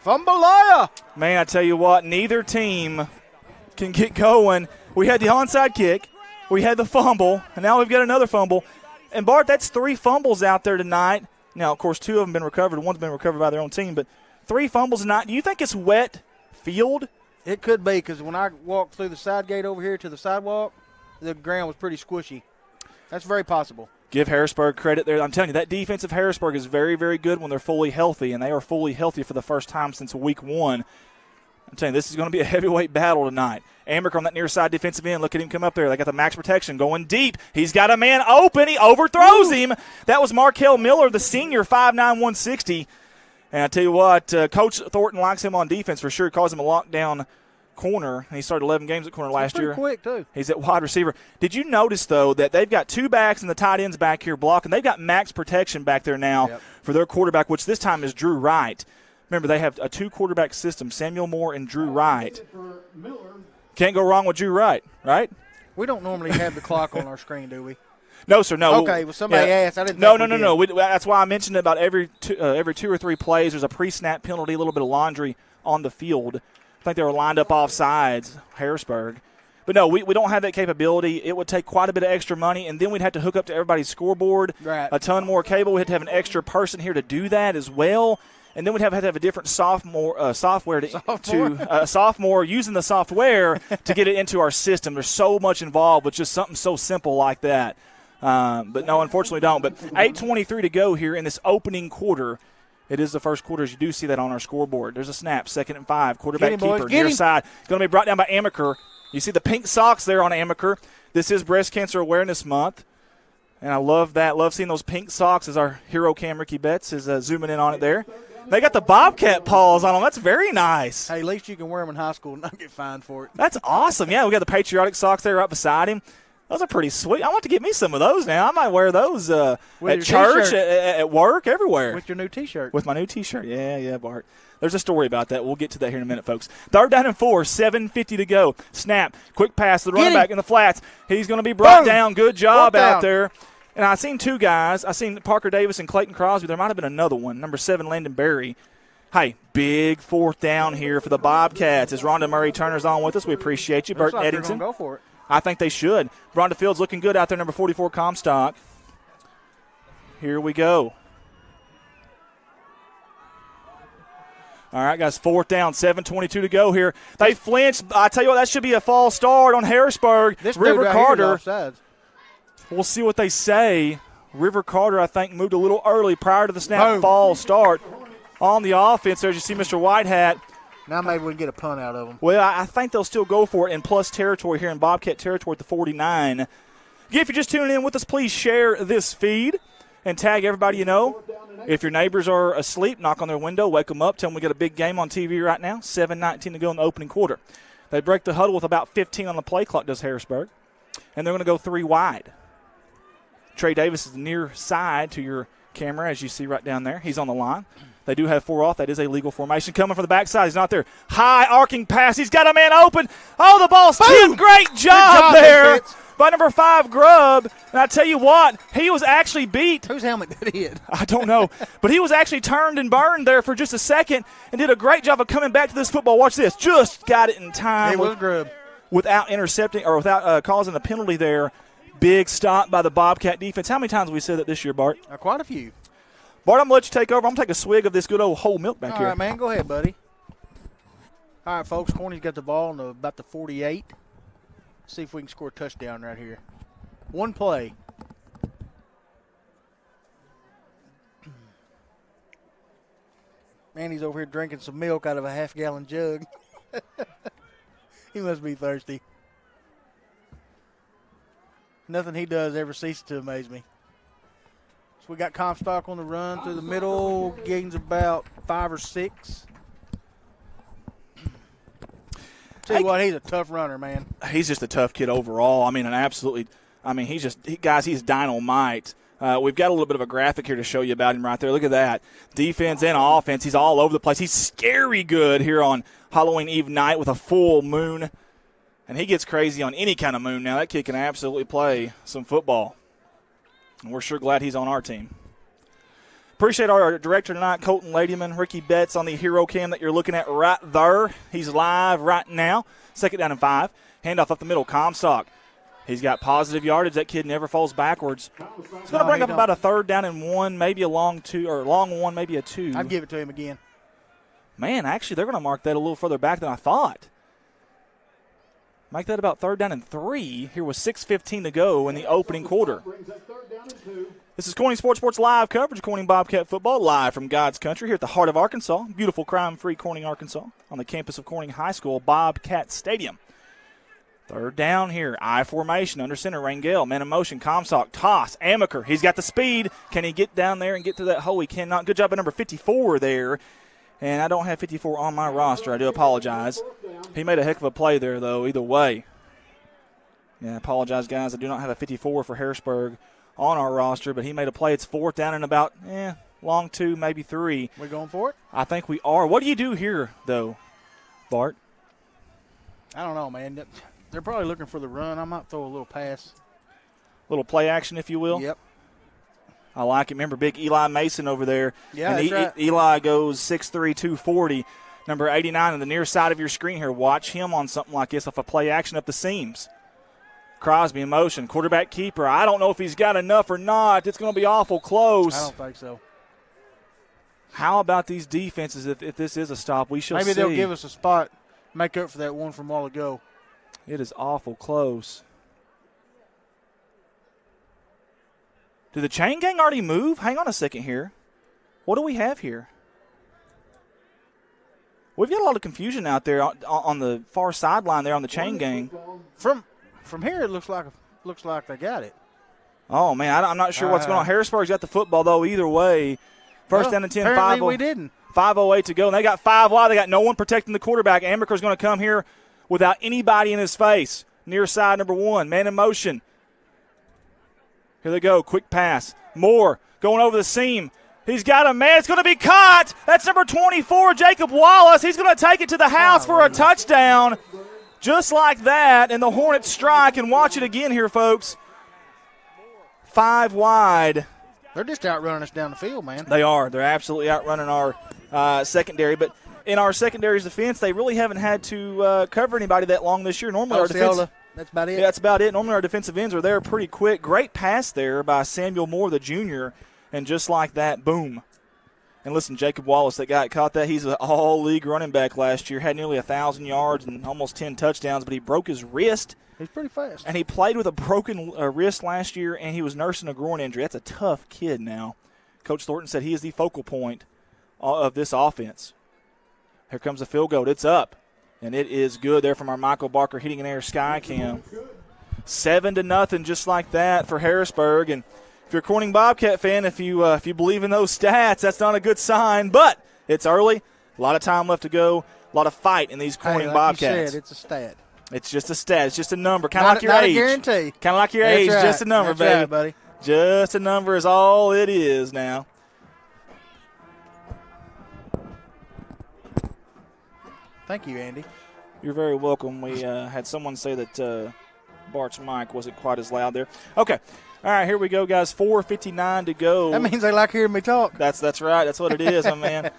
Speaker 6: Fumbalaya.
Speaker 3: Man, I tell you what, neither team can get going. We had the onside kick. We had the fumble. And now we've got another fumble. And, Bart, that's 3 fumbles out there tonight. Now, of course, 2 of them have been recovered. One's been recovered by their own team. But 3 fumbles tonight. Do you think it's wet field?
Speaker 6: It could be because when I walked through the side gate over here to the sidewalk, the ground was pretty squishy. That's very possible. Give
Speaker 3: Harrisburg credit there. I'm telling you, that defense of Harrisburg is very, very good when they're fully healthy, and they are fully healthy for the first time since week 1. I'm telling you, this is going to be a heavyweight battle tonight. Ambrick on that near side defensive end. Look at him come up there. They got the max protection going deep. He's got a man open. He overthrows him. That was Markel Miller, the senior, 5'9", 160. And I tell you what, Coach Thornton likes him on defense for sure. Calls him a lockdown corner. And he started 11 games at corner last year.
Speaker 6: Quick, too.
Speaker 3: He's at wide receiver. Did you notice, though, that they've got 2 backs and the tight ends back here blocking? They've got max protection back there now for their quarterback, which this time is Drew Wright. Remember, they have a 2-quarterback system, Samuel Moore and Drew Wright. Can't go wrong with Drew Wright, right?
Speaker 6: We don't normally have the clock on our screen, do we?
Speaker 3: No, sir, no.
Speaker 6: Okay, well, somebody asked. I didn't
Speaker 3: No.
Speaker 6: think
Speaker 3: That's why I mentioned about every 2 or 3 plays, there's a pre-snap penalty, a little bit of laundry on the field. I think they were lined up off sides, Harrisburg. But no, we don't have that capability. It would take quite a bit of extra money, and then we'd have to hook up to everybody's scoreboard, a ton more cable. We'd have to have an extra person here to do that as well. And then we'd have to have a different software sophomore using the software to get it into our system. There's so much involved with just something so simple like that. But no, unfortunately don't. But 8:23 to go here in this opening quarter. It is the first quarter, as you do see that on our scoreboard. There's a snap, 2nd and 5. Quarterback keeper, near side. Going to be brought down by Amaker. You see the pink socks there on Amaker. This is Breast Cancer Awareness Month. And I love that. Love seeing those pink socks as our hero cam, Ricky Betts, is zooming in on it there. They got the Bobcat paws on them. That's very nice.
Speaker 6: Hey, at least you can wear them in high school and not get fined for it.
Speaker 3: That's awesome. Yeah, we got the patriotic socks there right beside him. Those are pretty sweet. I want to get me some of those now. I might wear those at church, at work, everywhere.
Speaker 6: With your new T-shirt.
Speaker 3: With my new T-shirt. Yeah, Bart. There's a story about that. We'll get to that here in a minute, folks. 3rd down and 4, 7:50 to go. Snap, quick pass to the running back in the flats. He's going to be brought down. Good job out there. And I seen 2 guys. I seen Parker Davis and Clayton Crosby. There might have been another one, number 7, Landon Berry. Hey, big 4th down here for the Bobcats. As Rhonda Murray Turner's on with us, we appreciate you. Burton Eddington.
Speaker 6: Go for it.
Speaker 3: I think they should. Rhonda Fields looking good out there, number 44, Comstock. Here we go. All right, guys, 4th down, 7:22 to go here. They flinched. I tell you what, that should be a false start on Harrisburg.
Speaker 6: This
Speaker 3: River
Speaker 6: right
Speaker 3: Carter. We'll see what they say. River Carter, I think, moved a little early prior to the snap. False start on the offense there. As you see Mr. Whitehat.
Speaker 6: Now maybe we can get a punt out of them.
Speaker 3: Well, I think they'll still go for it in plus territory here in Bobcat territory at the 49. Again, if you're just tuning in with us, please share this feed and tag everybody you know. If your neighbors are asleep, knock on their window, wake them up, tell them we got a big game on TV right now. 7:19 to go in the opening quarter. They break the huddle with about 15 on the play clock, does Harrisburg. And they're going to go 3 wide. Trey Davis is near side to your camera, as you see right down there. He's on the line. They do have 4 off. That is a legal formation. Coming from the backside. He's not there. High arcing pass. He's got a man open. Oh, the ball's tipped. Great job there by number 5, Grubb. And I tell you what, he was actually beat.
Speaker 6: Whose helmet did he hit?
Speaker 3: I don't know. But he was actually turned and burned there for just a second and did a great job of coming back to this football. Watch this. Just got it in time.
Speaker 6: It was Grubb.
Speaker 3: Without intercepting or without causing a penalty there. Big stop by the Bobcat defense. How many times have we said that this year, Bart?
Speaker 6: Quite a few.
Speaker 3: Bart, I'm going to let you take over. I'm going to take a swig of this good old whole milk back here.
Speaker 6: All right, man. Go ahead, buddy. All right, folks. Corny's got the ball on about the 48. Let's see if we can score a touchdown right here. One play. Man, he's over here drinking some milk out of a half-gallon jug. He must be thirsty. Nothing he does ever ceases to amaze me. So we got Comstock on the run through the middle. Gains about 5 or 6. Tell you what, he's a tough runner, man.
Speaker 3: He's just a tough kid overall. I mean, he's dynamite. We've got a little bit of a graphic here to show you about him right there. Look at that. Defense and offense. He's all over the place. He's scary good here on Halloween Eve night with a full moon. And he gets crazy on any kind of moon now. That kid can absolutely play some football. And we're sure glad he's on our team. Appreciate our director tonight, Colton Ladyman, Ricky Betts on the hero cam that you're looking at right there. He's live right now. 2nd down and 5. Handoff up the middle. Comstock. He's got positive yardage. That kid never falls backwards. It's going to bring up about a 3rd down and 1, maybe a long 1, maybe a 2.
Speaker 6: I'd give it to him again.
Speaker 3: Man, actually, they're going to mark that a little further back than I thought. Make that about 3rd down and 3. Here with 6:15 to go in the opening quarter. This is Corning Sports live coverage of Corning Bobcat football, live from God's country here at the heart of Arkansas. Beautiful, crime-free Corning, Arkansas, on the campus of Corning High School, Bobcat Stadium. 3rd down here, I formation, under center, Rangel, man in motion, Comstock, toss, Amaker. He's got the speed. Can he get down there and get through that hole? He cannot. Good job by number 54 there. And I don't have 54 on my roster. I do apologize. He made a heck of a play there, though, either way. Yeah, I apologize, guys. I do not have a 54 for Harrisburg on our roster, but he made a play. It's 4th down and about, long 2, maybe 3.
Speaker 6: We going for it?
Speaker 3: I think we are. What do you do here, though, Bart?
Speaker 6: I don't know, man. They're probably looking for the run. I might throw a little pass.
Speaker 3: Little play action, if you will?
Speaker 6: Yep.
Speaker 3: I like it. Remember big Eli Mason over there.
Speaker 6: Yeah,
Speaker 3: and
Speaker 6: that's right.
Speaker 3: Eli goes 6'3", 240. Number 89 on the near side of your screen here. Watch him on something like this off a play action up the seams. Crosby in motion. Quarterback keeper. I don't know if he's got enough or not. It's going to be awful close.
Speaker 6: I don't think so.
Speaker 3: How about these defenses if this is a stop? We shall see.
Speaker 6: Maybe they'll give us a spot, make up for that one from a while ago.
Speaker 3: It is awful close. Did the chain gang already move? Hang on a second here. What do we have here? We've got a lot of confusion out there on the far sideline there on the chain gang.
Speaker 6: From here, it looks like they got it.
Speaker 3: Oh, man, I'm not sure what's going on. Harrisburg's got the football, though, either way. First down and 10,
Speaker 6: apparently we didn't.
Speaker 3: 5:08 to go, and they got 5 wide. They got no one protecting the quarterback. Amaker's going to come here without anybody in his face. Near side, number 1, man in motion. Here they go, quick pass. Moore going over the seam. He's got a man. It's going to be caught. That's number 24, Jacob Wallace. He's going to take it to the house for a touchdown. Just like that, and the Hornets strike. And watch it again here, folks. 5 wide.
Speaker 6: They're just outrunning us down the field, man.
Speaker 3: They are. They're absolutely outrunning our secondary. But in our secondary's defense, they really haven't had to cover anybody that long this year. Normally, our defense.
Speaker 6: That's about it.
Speaker 3: Yeah, that's about it. Normally, our defensive ends are there pretty quick. Great pass there by Samuel Moore, the junior. And just like that, boom. And listen, Jacob Wallace, that guy that caught that, he's an all-league running back last year. Had nearly 1,000 yards and almost 10 touchdowns, but he broke his wrist.
Speaker 6: He's pretty fast.
Speaker 3: And he played with a broken wrist last year, and he was nursing a groin injury. That's a tough kid now. Coach Thornton said he is the focal point of this offense. Here comes the field goal. It's up, and it is good there from our Michael Barker Heating and Air Sky Cam. 7-0, just like that for Harrisburg. And if you're a Corning Bobcat fan, if you believe in those stats, that's not a good sign. But it's early, a lot of time left to go, a lot of fight in these Corning Bobcats.
Speaker 6: You said, it's a stat.
Speaker 3: It's just a stat. It's just a number, kind of like your age.
Speaker 6: Not a guarantee.
Speaker 3: Kind of like your age,
Speaker 6: right.
Speaker 3: just a number,
Speaker 6: That's
Speaker 3: baby.
Speaker 6: Right, buddy.
Speaker 3: Just a number is all it is now.
Speaker 6: Thank you, Andy.
Speaker 3: You're very welcome. We had someone say that Bart's mic wasn't quite as loud there. Okay. All right, here we go, guys. 4:59 to go.
Speaker 6: That means they like hearing me talk.
Speaker 3: That's right. That's what it is, my man.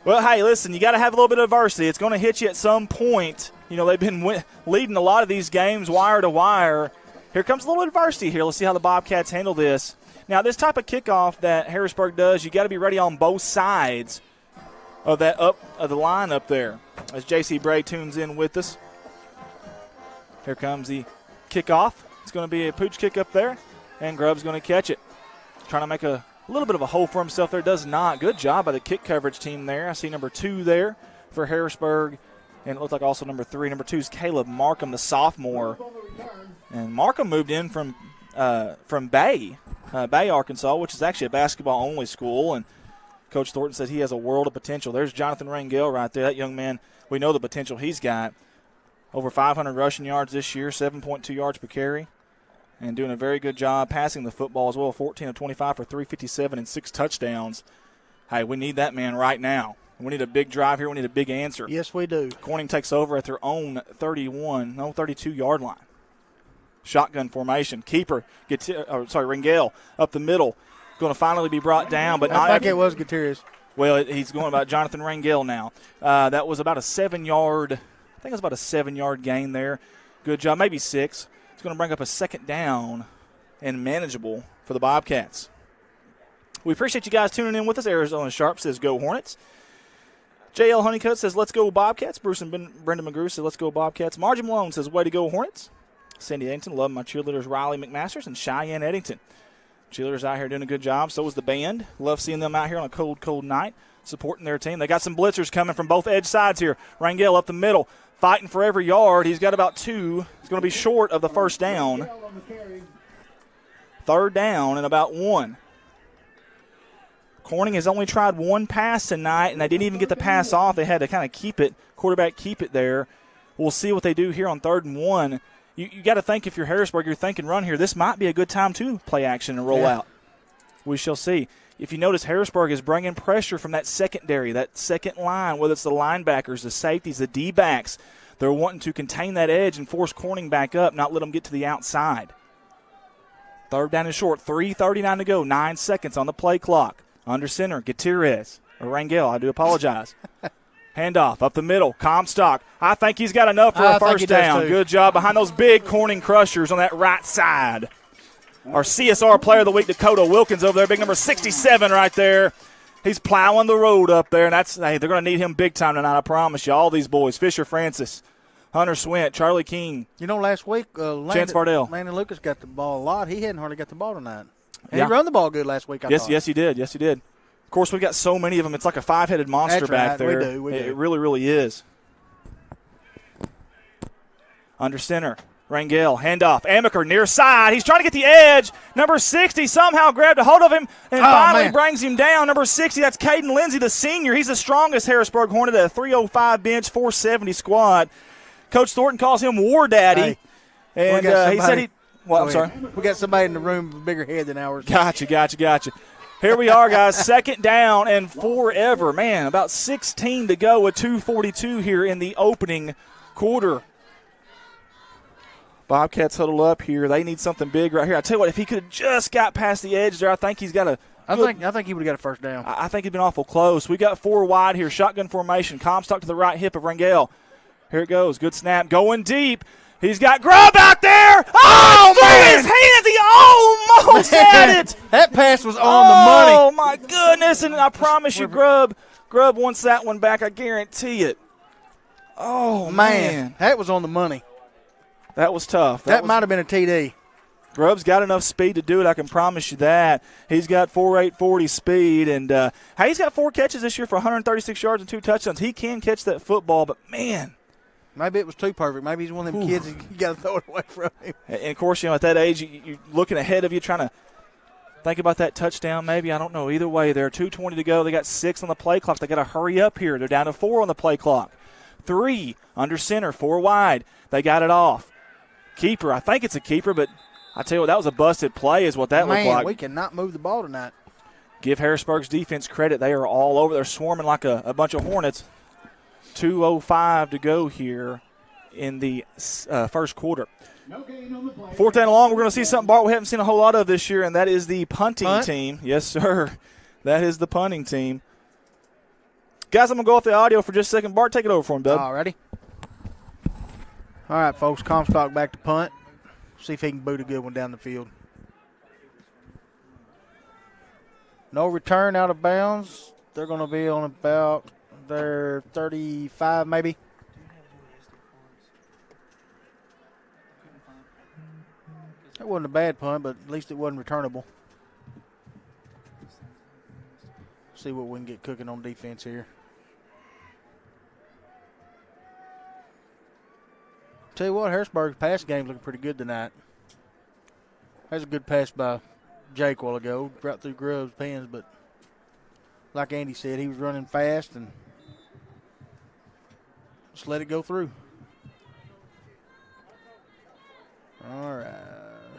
Speaker 3: Well, hey, listen, you got to have a little bit of adversity. It's going to hit you at some point. You know, they've been leading a lot of these games wire to wire. Here comes a little adversity here. Let's see how the Bobcats handle this. Now, this type of kickoff that Harrisburg does, you got to be ready on both sides of that of the line up there. As J.C. Bray tunes in with us. Here comes the kickoff. It's going to be a pooch kick up there, and Grubb's going to catch it. Trying to make a little bit of a hole for himself there. Does not. Good job by the kick coverage team there. I see number 2 there for Harrisburg, and it looks like also number 3. Number 2 is Caleb Markham, the sophomore. And Markham moved in from Bay, Arkansas, which is actually a basketball-only school, and Coach Thornton says he has a world of potential. There's Jonathan Rangel right there. That young man, we know the potential he's got. Over 500 rushing yards this year, 7.2 yards per carry, and doing a very good job passing the football as well, 14 of 25 for 357 and 6 touchdowns. Hey, we need that man right now. We need a big drive here. We need a big answer.
Speaker 6: Yes, we do.
Speaker 3: Corning takes over at their own 32-yard line. Shotgun formation. Keeper, Rangel up the middle. Going to finally be brought down, but
Speaker 6: I think it was Gutierrez.
Speaker 3: Well, he's going about Jonathan Rangel now. That was about a 7-yard. I think it was about a 7-yard gain there. Good job, maybe 6. It's going to bring up a second down and manageable for the Bobcats. We appreciate you guys tuning in with us. Arizona Sharp says, go Hornets. J.L. Honeycutt says, let's go Bobcats. Bruce and Brendan McGrew says, let's go Bobcats. Margie Malone says, way to go Hornets. Sandy Eddington, love my cheerleaders, Riley McMasters and Cheyenne Eddington. Cheerleaders out here doing a good job. So is the band. Love seeing them out here on a cold, cold night, supporting their team. They got some blitzers coming from both edge sides here. Rangel up the middle, fighting for every yard. He's got about 2. He's going to be short of the first down. 3rd down and about 1. Corning has only tried 1 pass tonight, and they didn't even get the pass off. They had to kind of keep it, quarterback keep it there. We'll see what they do here on 3rd and 1. You got to think if you're Harrisburg, you're thinking run here. This might be a good time to play action and roll out. We shall see. If you notice, Harrisburg is bringing pressure from that secondary, that second line, whether it's the linebackers, the safeties, the D-backs. They're wanting to contain that edge and force Corning back up, not let them get to the outside. 3rd down and short, 3:39 to go, 9 seconds on the play clock. Under center, Gutierrez, or Rangel, I do apologize. Handoff up the middle. Comstock. I think he's got enough for
Speaker 6: I
Speaker 3: a
Speaker 6: think he
Speaker 3: first
Speaker 6: does
Speaker 3: down.
Speaker 6: too.
Speaker 3: Good job behind those big Corning crushers on that right side. Our CSR Player of the Week, Dakota Wilkins, over there, big number 67 right there. He's plowing the road up there, and they're going to need him big time tonight, I promise you. All these boys, Fisher Francis, Hunter Swint, Charlie King.
Speaker 6: You know, last week,
Speaker 3: Chance Vardell.
Speaker 6: Landon Lucas got the ball a lot. He hadn't hardly got the ball tonight. And
Speaker 3: Yeah.
Speaker 6: he run the ball good last week, I thought.
Speaker 3: Yes, he did. Yes, he did. Of course, we've got so many of them. It's like a five-headed monster
Speaker 6: That's
Speaker 3: back
Speaker 6: right.
Speaker 3: there.
Speaker 6: We do.
Speaker 3: It really, really is. Under center, Rangel, handoff. Amaker near side. He's trying to get the edge. Number 60 somehow grabbed a hold of him and finally brings him down. Number 60, that's Caden Lindsay, the senior. He's the strongest Harrisburg Hornet at a 305 bench, 470 squad. Coach Thornton calls him War Daddy.
Speaker 6: Hey,
Speaker 3: and he said he – I'm sorry.
Speaker 6: We got somebody in the room with a bigger head than ours.
Speaker 3: Gotcha. Here we are, guys. Second down and forever. Man, about 16 to go with 2:42 here in the opening quarter. Bobcats huddle up here. They need something big right here. I tell you what, if he could have just got past the edge there, I think he's got a
Speaker 6: I think he would have got a first down.
Speaker 3: I think he's been awful close. We got 4 wide here. Shotgun formation. Comstock to the right hip of Rangel. Here it goes. Good snap. Going deep. He's got Grubb out there. Oh, man. His hands. He almost had it.
Speaker 6: That pass was on the money.
Speaker 3: Oh, my goodness. And I promise you, Grubb wants that one back. I guarantee it. Oh, man.
Speaker 6: That was on the money.
Speaker 3: That was tough.
Speaker 6: That might have been a TD.
Speaker 3: Grubb's got enough speed to do it, I can promise you that. He's got 4.840 speed, and he's got 4 catches this year for 136 yards and 2 touchdowns. He can catch that football, but, man.
Speaker 6: Maybe it was too perfect. Maybe he's one of them kids you got to throw it away from him.
Speaker 3: And, of course, at that age, you're looking ahead of you, trying to think about that touchdown maybe. I don't know. Either way, there are 2:20 to go. They got 6 on the play clock. They got to hurry up here. They're down to 4 on the play clock. 3 under center, 4 wide. They got it off. Keeper, I think it's a keeper, but I tell you what, that was a busted play is what that looked like.
Speaker 6: We cannot move the ball tonight.
Speaker 3: Give Harrisburg's defense credit. They are all over. They're swarming like a bunch of hornets. 2:05 to go here in the first quarter. Fourth down and long, we're going to see something, Bart, we haven't seen a whole lot of this year, and that is the punting team. Yes, sir. That is the punting team. Guys, I'm going to go off the audio for just a second. Bart, take it over for him, bud.
Speaker 6: All righty. All right, folks, Comstock back to punt. See if he can boot a good one down the field. No return out of bounds. They're going to be on about their 35 maybe. That wasn't a bad punt, but at least it wasn't returnable. See what we can get cooking on defense here. Tell you what, Harrisburg's pass game's looking pretty good tonight. That's a good pass by Jake a while ago, right through Grubb's pins, but like Andy said, he was running fast and just let it go through. All right,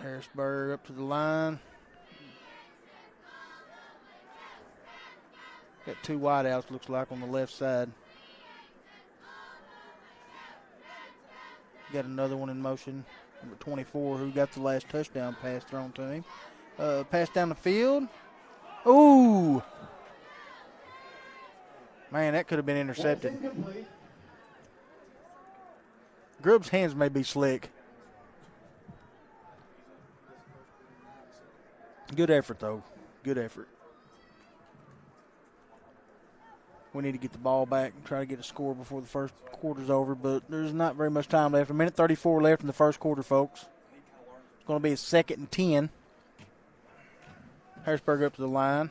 Speaker 6: Harrisburg up to the line. Got 2 wideouts, looks like, on the left side. Got another one in motion, number 24, who got the last touchdown pass thrown to him. Pass down the field. Ooh. Man, that could have been intercepted. Grubb's hands may be slick. Good effort, though. Good effort. We need to get the ball back and try to get a score before the first quarter's over, but there's not very much time left. 1:34 left in the first quarter, folks. It's going to be a 2nd and 10. Harrisburg up to the line.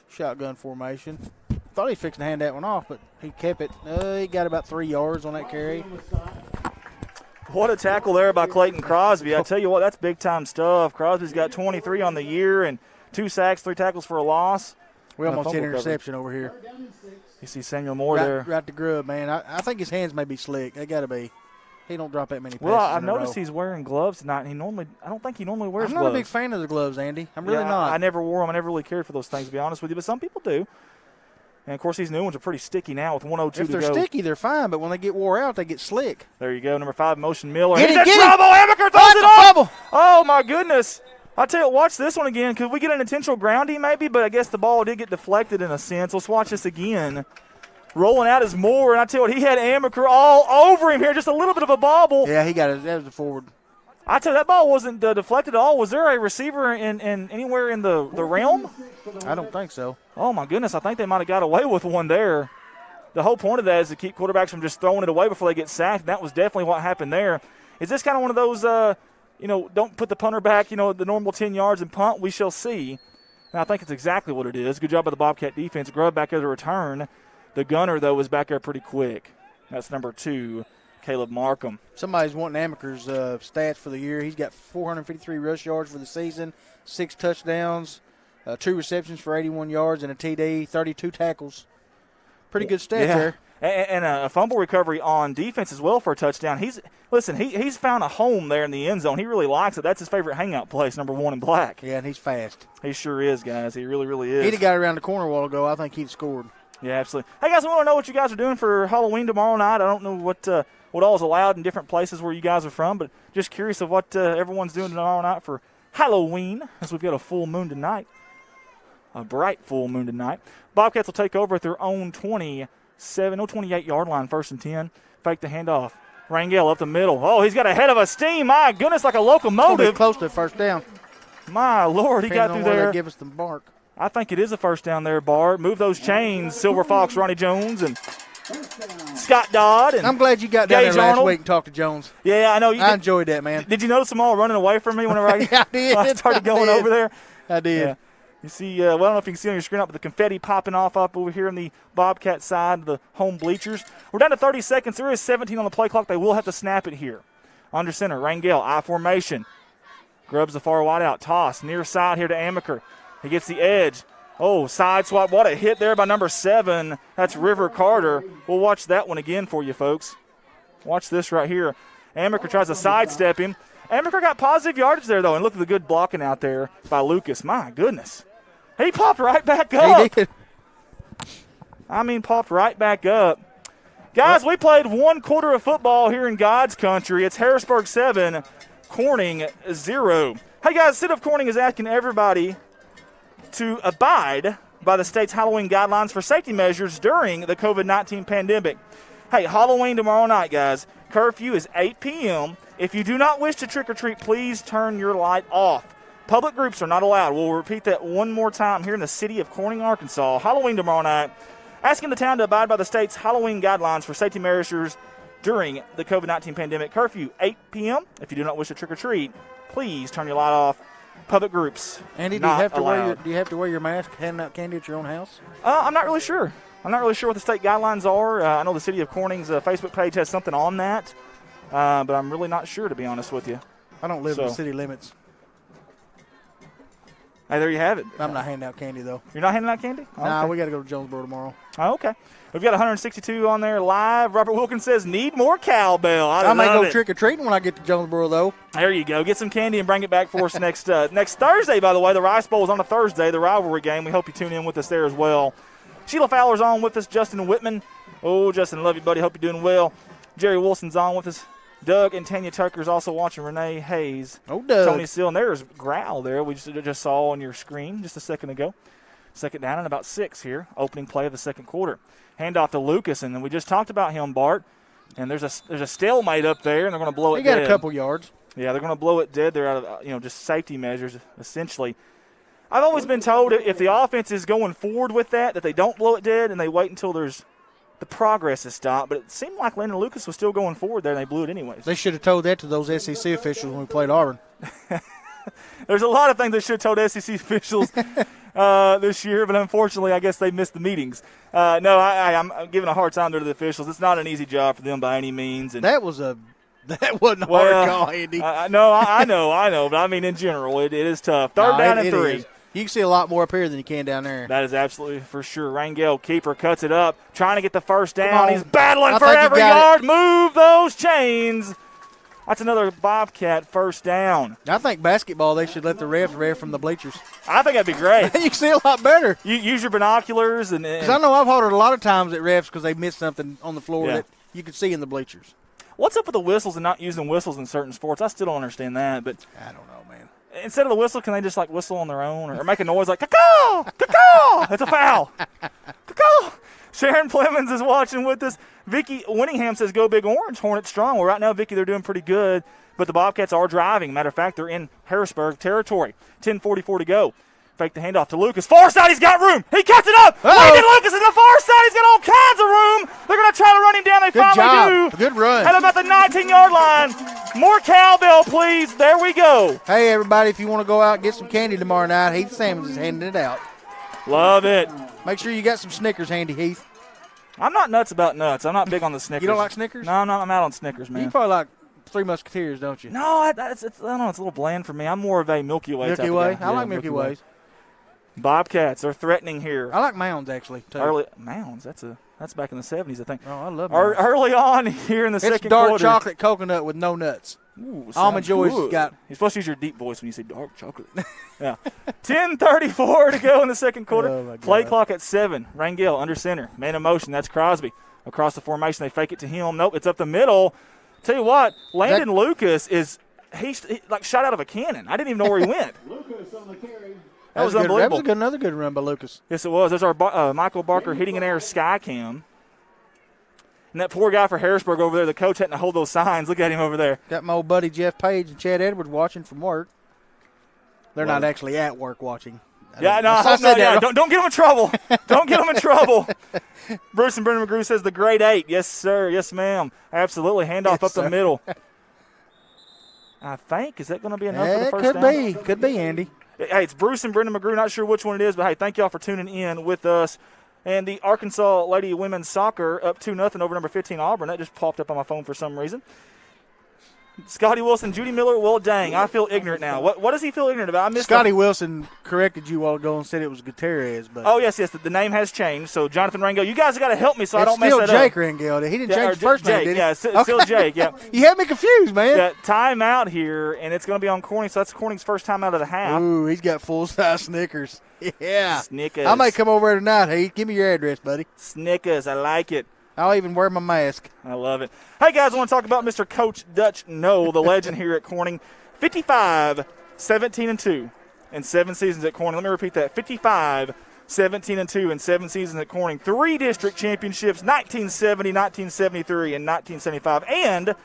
Speaker 6: Shotgun formation. Thought he fixed to hand that one off, but he kept it. He got about 3 yards on that carry.
Speaker 3: What a tackle there by Clayton Crosby. I tell you what, that's big-time stuff. Crosby's got 23 on the year and 2 sacks, 3 tackles for a loss.
Speaker 6: We almost hit an interception over here.
Speaker 3: You see Samuel Moore there.
Speaker 6: Right to Grubb, man. I think his hands may be slick. They got to be. He don't drop that many passes.
Speaker 3: Well, I've noticed he's wearing gloves tonight. I don't think he normally wears gloves.
Speaker 6: I'm not a big fan of the gloves, Andy. I'm really not.
Speaker 3: I never wore them. I never really cared for those things, to be honest with you. But some people do. And, of course, these new ones are pretty sticky now with 1:02 to go.
Speaker 6: If they're sticky, they're fine. But when they get wore out, they get slick.
Speaker 3: There you go. Number 5, Motion Miller.
Speaker 6: Get
Speaker 3: He's
Speaker 6: it,
Speaker 3: in trouble. Amaker throws it off.
Speaker 6: Trouble.
Speaker 3: Oh, my goodness.
Speaker 1: I'll tell you, watch this one again. Could we get an intentional grounding maybe? But I guess the ball did get deflected in a sense. Let's watch this again. Rolling out is Moore, and I tell you what, he had Amaker all over him here, just a little bit of a bobble.
Speaker 6: Yeah, he got it. That was a forward.
Speaker 1: I tell you, that ball wasn't deflected at all. Was there a receiver in anywhere in the realm?
Speaker 6: I don't think so.
Speaker 1: Oh, my goodness. I think they might have got away with one there. The whole point of that is to keep quarterbacks from just throwing it away before they get sacked, and that was definitely what happened there. Is this kind of one of those, don't put the punter back, the normal 10 yards and punt? We shall see. And I think it's exactly what it is. Good job by the Bobcat defense. Grubb back there to return. The gunner, though, was back there pretty quick. That's number 2. Caleb Markham.
Speaker 6: Somebody's wanting Amaker's stats for the year. He's got 453 rush yards for the season, 6 touchdowns, 2 receptions for 81 yards, and a TD, 32 tackles. Pretty good stats there.
Speaker 1: And a fumble recovery on defense as well for a touchdown. He's found a home there in the end zone. He really likes it. That's his favorite hangout place, number 1 in black.
Speaker 6: Yeah, and he's fast.
Speaker 1: He sure is, guys. He really, really is.
Speaker 6: He'd have got around the corner a while ago. I think he'd scored.
Speaker 1: Yeah, absolutely. Hey, guys, I want to know what you guys are doing for Halloween tomorrow night. I don't know what all is allowed in different places where you guys are from, but just curious of what everyone's doing tomorrow night for Halloween, as we've got a full moon tonight, a bright full moon tonight. Bobcats will take over at their own 28-yard line, 1st and 10. Fake the handoff. Rangel up the middle. Oh, he's got a head of a steam. My goodness, like a locomotive.
Speaker 6: Close to first down.
Speaker 1: My Lord, he got through there.
Speaker 6: They give us the mark.
Speaker 1: I think it is a first down there, Bart. Move those chains. Silver Fox, Ronnie Jones, and Scott Dodd. And
Speaker 6: I'm glad you got down
Speaker 1: Gage
Speaker 6: there last
Speaker 1: Arnold.
Speaker 6: week and talked to Jones.
Speaker 1: Yeah, I know.
Speaker 6: I enjoyed that, man.
Speaker 1: Did you notice them all running away from me whenever I,
Speaker 6: Yeah, I did.
Speaker 1: I started going over there?
Speaker 6: I did.
Speaker 1: Yeah. You see, well, I don't know if you can see on your screen, but the confetti popping off up over here in the Bobcat side of the home bleachers. We're down to 30 seconds. There is 17 on the play clock. They will have to snap it here. Under center, Rangel, I formation. Grubs the far wide out. Toss near side here to Amaker. He gets the edge. Oh, side swap. What a hit there by number 7. That's River Carter. We'll watch that one again for you, folks. Watch this right here. Amaker tries to sidestep him. Amaker got positive yardage there, though, and look at the good blocking out there by Lucas. My goodness. He popped right back up.
Speaker 6: He did.
Speaker 1: Popped right back up. Guys, we played 1 quarter of football here in God's country. It's Harrisburg 7, Corning 0. Hey, guys, City of Corning is asking everybody to abide by the state's Halloween guidelines for safety measures during the COVID-19 pandemic. Hey, Halloween tomorrow night, guys. Curfew is 8 p.m. If you do not wish to trick-or-treat, please turn your light off. Public groups are not allowed. We'll repeat that one more time here in the city of Corning, Arkansas. Halloween tomorrow night. Asking the town to abide by the state's Halloween guidelines for safety measures during the COVID-19 pandemic. Curfew, 8 p.m. If you do not wish to trick-or-treat, please turn your light off. Public groups,
Speaker 6: Andy, do
Speaker 1: not
Speaker 6: you have to
Speaker 1: allowed.
Speaker 6: wear your mask handing out candy at your own house?
Speaker 1: I'm not really sure. I'm not really sure what the state guidelines are. I know the City of Corning's Facebook page has something on that, but I'm really not sure, to be honest with you.
Speaker 6: I don't live in the city limits.
Speaker 1: Hey, there you have it.
Speaker 6: I'm not handing out candy, though.
Speaker 1: You're not handing out candy?
Speaker 6: Nah,
Speaker 1: Okay.
Speaker 6: we got to go to Jonesboro tomorrow.
Speaker 1: Oh, okay. We've got 162 on there live. Robert Wilkins says, need more cowbell.
Speaker 6: I may go trick-or-treating when I get to Jonesboro, though.
Speaker 1: There you go. Get some candy and bring it back for us next Thursday, by the way. The Rice Bowl is on a Thursday, the rivalry game. We hope you tune in with us there as well. Sheila Fowler's on with us. Justin Whitman. Oh, Justin, love you, buddy. Hope you're doing well. Jerry Wilson's on with us. Doug and Tanya Tucker's also watching. Renee Hayes.
Speaker 6: Oh, Doug.
Speaker 1: Tony Seal. And there's Growl there. We just saw on your screen just a second ago. 2nd down and about 6 here. Opening play of the second quarter. Handoff to Lucas, and then we just talked about him, Bart. And there's a stalemate up there, and they're going to blow it dead.
Speaker 6: He got a couple yards.
Speaker 1: Yeah, they're going to blow it dead. They're out of just safety measures, essentially. I've always been told if the offense is going forward with that they don't blow it dead and they wait until the progress is stopped. But it seemed like Landon Lucas was still going forward there, and they blew it anyways.
Speaker 6: They should have told that to those SEC officials when we played Auburn.
Speaker 1: There's a lot of things they should have told SEC officials this year, but unfortunately, I guess they missed the meetings. No, I'm giving a hard time to the officials. It's not an easy job for them by any means. And
Speaker 6: that wasn't a hard call, Andy.
Speaker 1: No, I know, but I mean in general, it is tough. Third down and 3.
Speaker 6: Is. You can see a lot more up here than you can down there.
Speaker 1: That is absolutely for sure. Rangel, keeper, cuts it up, trying to get the first down. He's battling for every yard. Move those chains. That's another Bobcat first down.
Speaker 6: I think basketball, they should let the refs ref from the bleachers.
Speaker 1: I think that'd be great.
Speaker 6: You can see a lot better.
Speaker 1: You use your binoculars.
Speaker 6: Because I know I've hollered a lot of times at refs because they missed something on the floor that you could see in the bleachers.
Speaker 1: What's up with the whistles and not using whistles in certain sports? I still don't understand that. But
Speaker 6: I don't know, man.
Speaker 3: Instead of the whistle, can they just, like, whistle on their own or make a noise like, caw, caw? That's a foul. Caw. Sharon Plemons is watching with us. Vicky Winningham says, go Big Orange, Hornet strong. Well, right now, Vicky, they're doing pretty good, but the Bobcats are driving. Matter of fact, they're in Harrisburg territory. 10:44 to go. Fake the handoff to Lucas. Far side, he's got room. He cuts it up. Landon Lucas is the far side. He's got all kinds of room. They're going to try to run him down. They finally do.
Speaker 6: Good run.
Speaker 3: At about the 19-yard line. More cowbell, please. There we go.
Speaker 6: Hey, everybody, if you want to go out and get some candy tomorrow night, Heath Sammons is handing it out.
Speaker 3: Love it.
Speaker 6: Make sure you got some Snickers handy, Heath.
Speaker 3: I'm not nuts about nuts. I'm not big on the Snickers.
Speaker 6: You don't like Snickers?
Speaker 3: No, I'm not. I'm out on Snickers, man.
Speaker 6: You probably like Three Musketeers, don't you?
Speaker 3: No, I don't know. It's a little bland for me. I'm more of a Milky Way type
Speaker 6: Milky
Speaker 3: of
Speaker 6: Way?
Speaker 3: guy.
Speaker 6: I like Milky Ways.
Speaker 3: Bobcats are threatening here.
Speaker 6: I like Mounds, actually, too.
Speaker 3: Early Mounds. That's back in the 70s, I think.
Speaker 6: Oh, I love Mounds.
Speaker 3: Early on here in the second quarter.
Speaker 6: It's dark chocolate coconut with no nuts.
Speaker 3: Ooh,
Speaker 6: Almond Joy's
Speaker 3: good.
Speaker 6: got.
Speaker 3: You're supposed to use your deep voice when you say dark chocolate. Yeah. 10:34 to go in the second quarter.
Speaker 6: Oh,
Speaker 3: Play clock at 7. Rangel under center. Man in motion. That's Crosby. Across the formation. They fake it to him. Nope, it's up the middle. Tell you what, Landon Lucas is he like shot out of a cannon. I didn't even know where he went.
Speaker 7: Lucas on the carry.
Speaker 3: That was unbelievable.
Speaker 6: That was another good run by Lucas.
Speaker 3: Yes, it was. There's our Michael Barker hitting an air sky cam. And that poor guy for Harrisburg over there, the coach had to hold those signs. Look at him over there.
Speaker 6: Got my old buddy Jeff Page and Chad Edwards watching from work. They're not actually at work watching.
Speaker 3: Yeah, no, I hope not. Yeah, don't get them in trouble. Don't get them in trouble. Bruce and Brendan McGrew says the grade 8. Yes, sir. Yes, ma'am. Absolutely. Handoff up the middle. I think. Is that going to be enough for the first down?
Speaker 6: Could be, Andy.
Speaker 3: Hey, it's Bruce and Brendan McGrew. Not sure which one it is, but, hey, thank y'all for tuning in with us. And the Arkansas Lady Women's Soccer up 2-0 over number 15 Auburn. That just popped up on my phone for some reason. Scotty Wilson, Judy Miller, well, dang, I feel ignorant now. What does he feel ignorant about? I missed
Speaker 6: Scotty Wilson corrected you a while ago and said it was Gutierrez. But
Speaker 3: oh, yes, the name has changed. So, Jonathan Rangel, you guys got to help me so I don't mess that up.
Speaker 6: It's still Jake Rangel. He didn't change his first name, did he?
Speaker 3: Yeah, it's still Jake, yeah.
Speaker 6: You had me confused, man.
Speaker 3: Yeah, time out here, and it's going to be on Corning, so that's Corning's first time out of the half.
Speaker 6: Ooh, he's got full-size Snickers. Yeah.
Speaker 3: Snickers.
Speaker 6: I may come over there tonight, Heath. Give me your address, buddy.
Speaker 3: Snickers, I like it.
Speaker 6: I'll even wear my mask.
Speaker 3: I love it. Hey, guys, I want to talk about Mr. Coach Dutch No, the legend here at Corning. 55, 17-2 in 7 seasons at Corning. Let me repeat that. 55, 17-2 in 7 seasons at Corning. 3 district championships, 1970, 1973, and 1975, and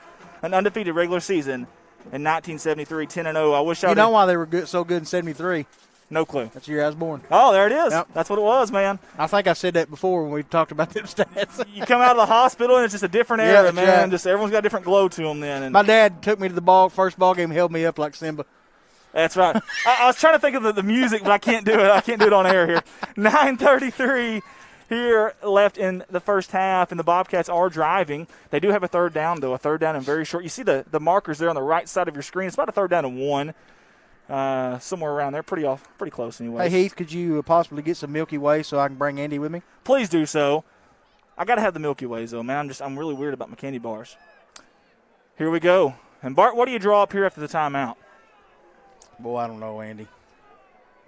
Speaker 3: an undefeated regular season in 1973, 10-0. I wish I
Speaker 6: You know why they were so good in 73?
Speaker 3: No clue.
Speaker 6: That's the year I was born.
Speaker 3: Oh, there it is.
Speaker 6: Yep.
Speaker 3: That's what it was, man.
Speaker 6: I think I said that before when we talked about them stats.
Speaker 3: You come out of the hospital, and it's just a different era,
Speaker 6: that's
Speaker 3: man.
Speaker 6: right.
Speaker 3: Just everyone's got a different glow to them then. And
Speaker 6: my dad took me to the first ball game, held me up like Simba.
Speaker 3: That's right. I was trying to think of the music, but I can't do it. I can't do it on air here. 9:33 here left in the first half, and the Bobcats are driving. They do have a third down, though, a third down and very short. You see the markers there on the right side of your screen. It's about a third down and 1. Somewhere around there, pretty close anyway.
Speaker 6: Hey, Heath, could you possibly get some Milky Way so I can bring Andy with me?
Speaker 3: Please do so. I got to have the Milky Ways, though, man. I'm really weird about my candy bars. Here we go. And, Bart, what do you draw up here after the timeout?
Speaker 6: Boy, I don't know, Andy.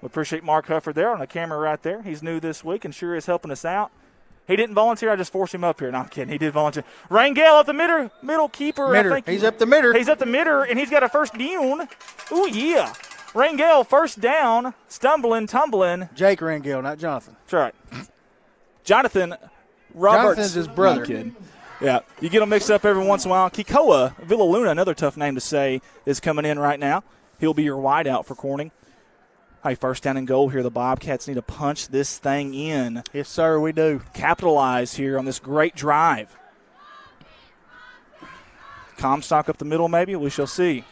Speaker 3: We appreciate Mark Hufford there on the camera right there. He's new this week and sure is helping us out. He didn't volunteer. I just forced him up here. No, I'm kidding. He did volunteer. Rangel up the middle keeper.
Speaker 6: Middle.
Speaker 3: I think
Speaker 6: He's up the middle.
Speaker 3: He's up the middle, and he's got a first down. Ooh, yeah. Rangel, first down, stumbling, tumbling.
Speaker 6: Jake Rangel, not Jonathan.
Speaker 3: That's right. Jonathan Roberts.
Speaker 6: Jonathan's his brother.
Speaker 3: I'm kidding. Yeah, you get them mixed up every once in a while. Kikoa Villaluna, another tough name to say, is coming in right now. He'll be your wideout for Corning. Hey, first down and goal here. The Bobcats need to punch this thing in.
Speaker 6: Yes, sir, we do.
Speaker 3: Capitalize here on this great drive. Comstock up the middle, maybe. We shall see.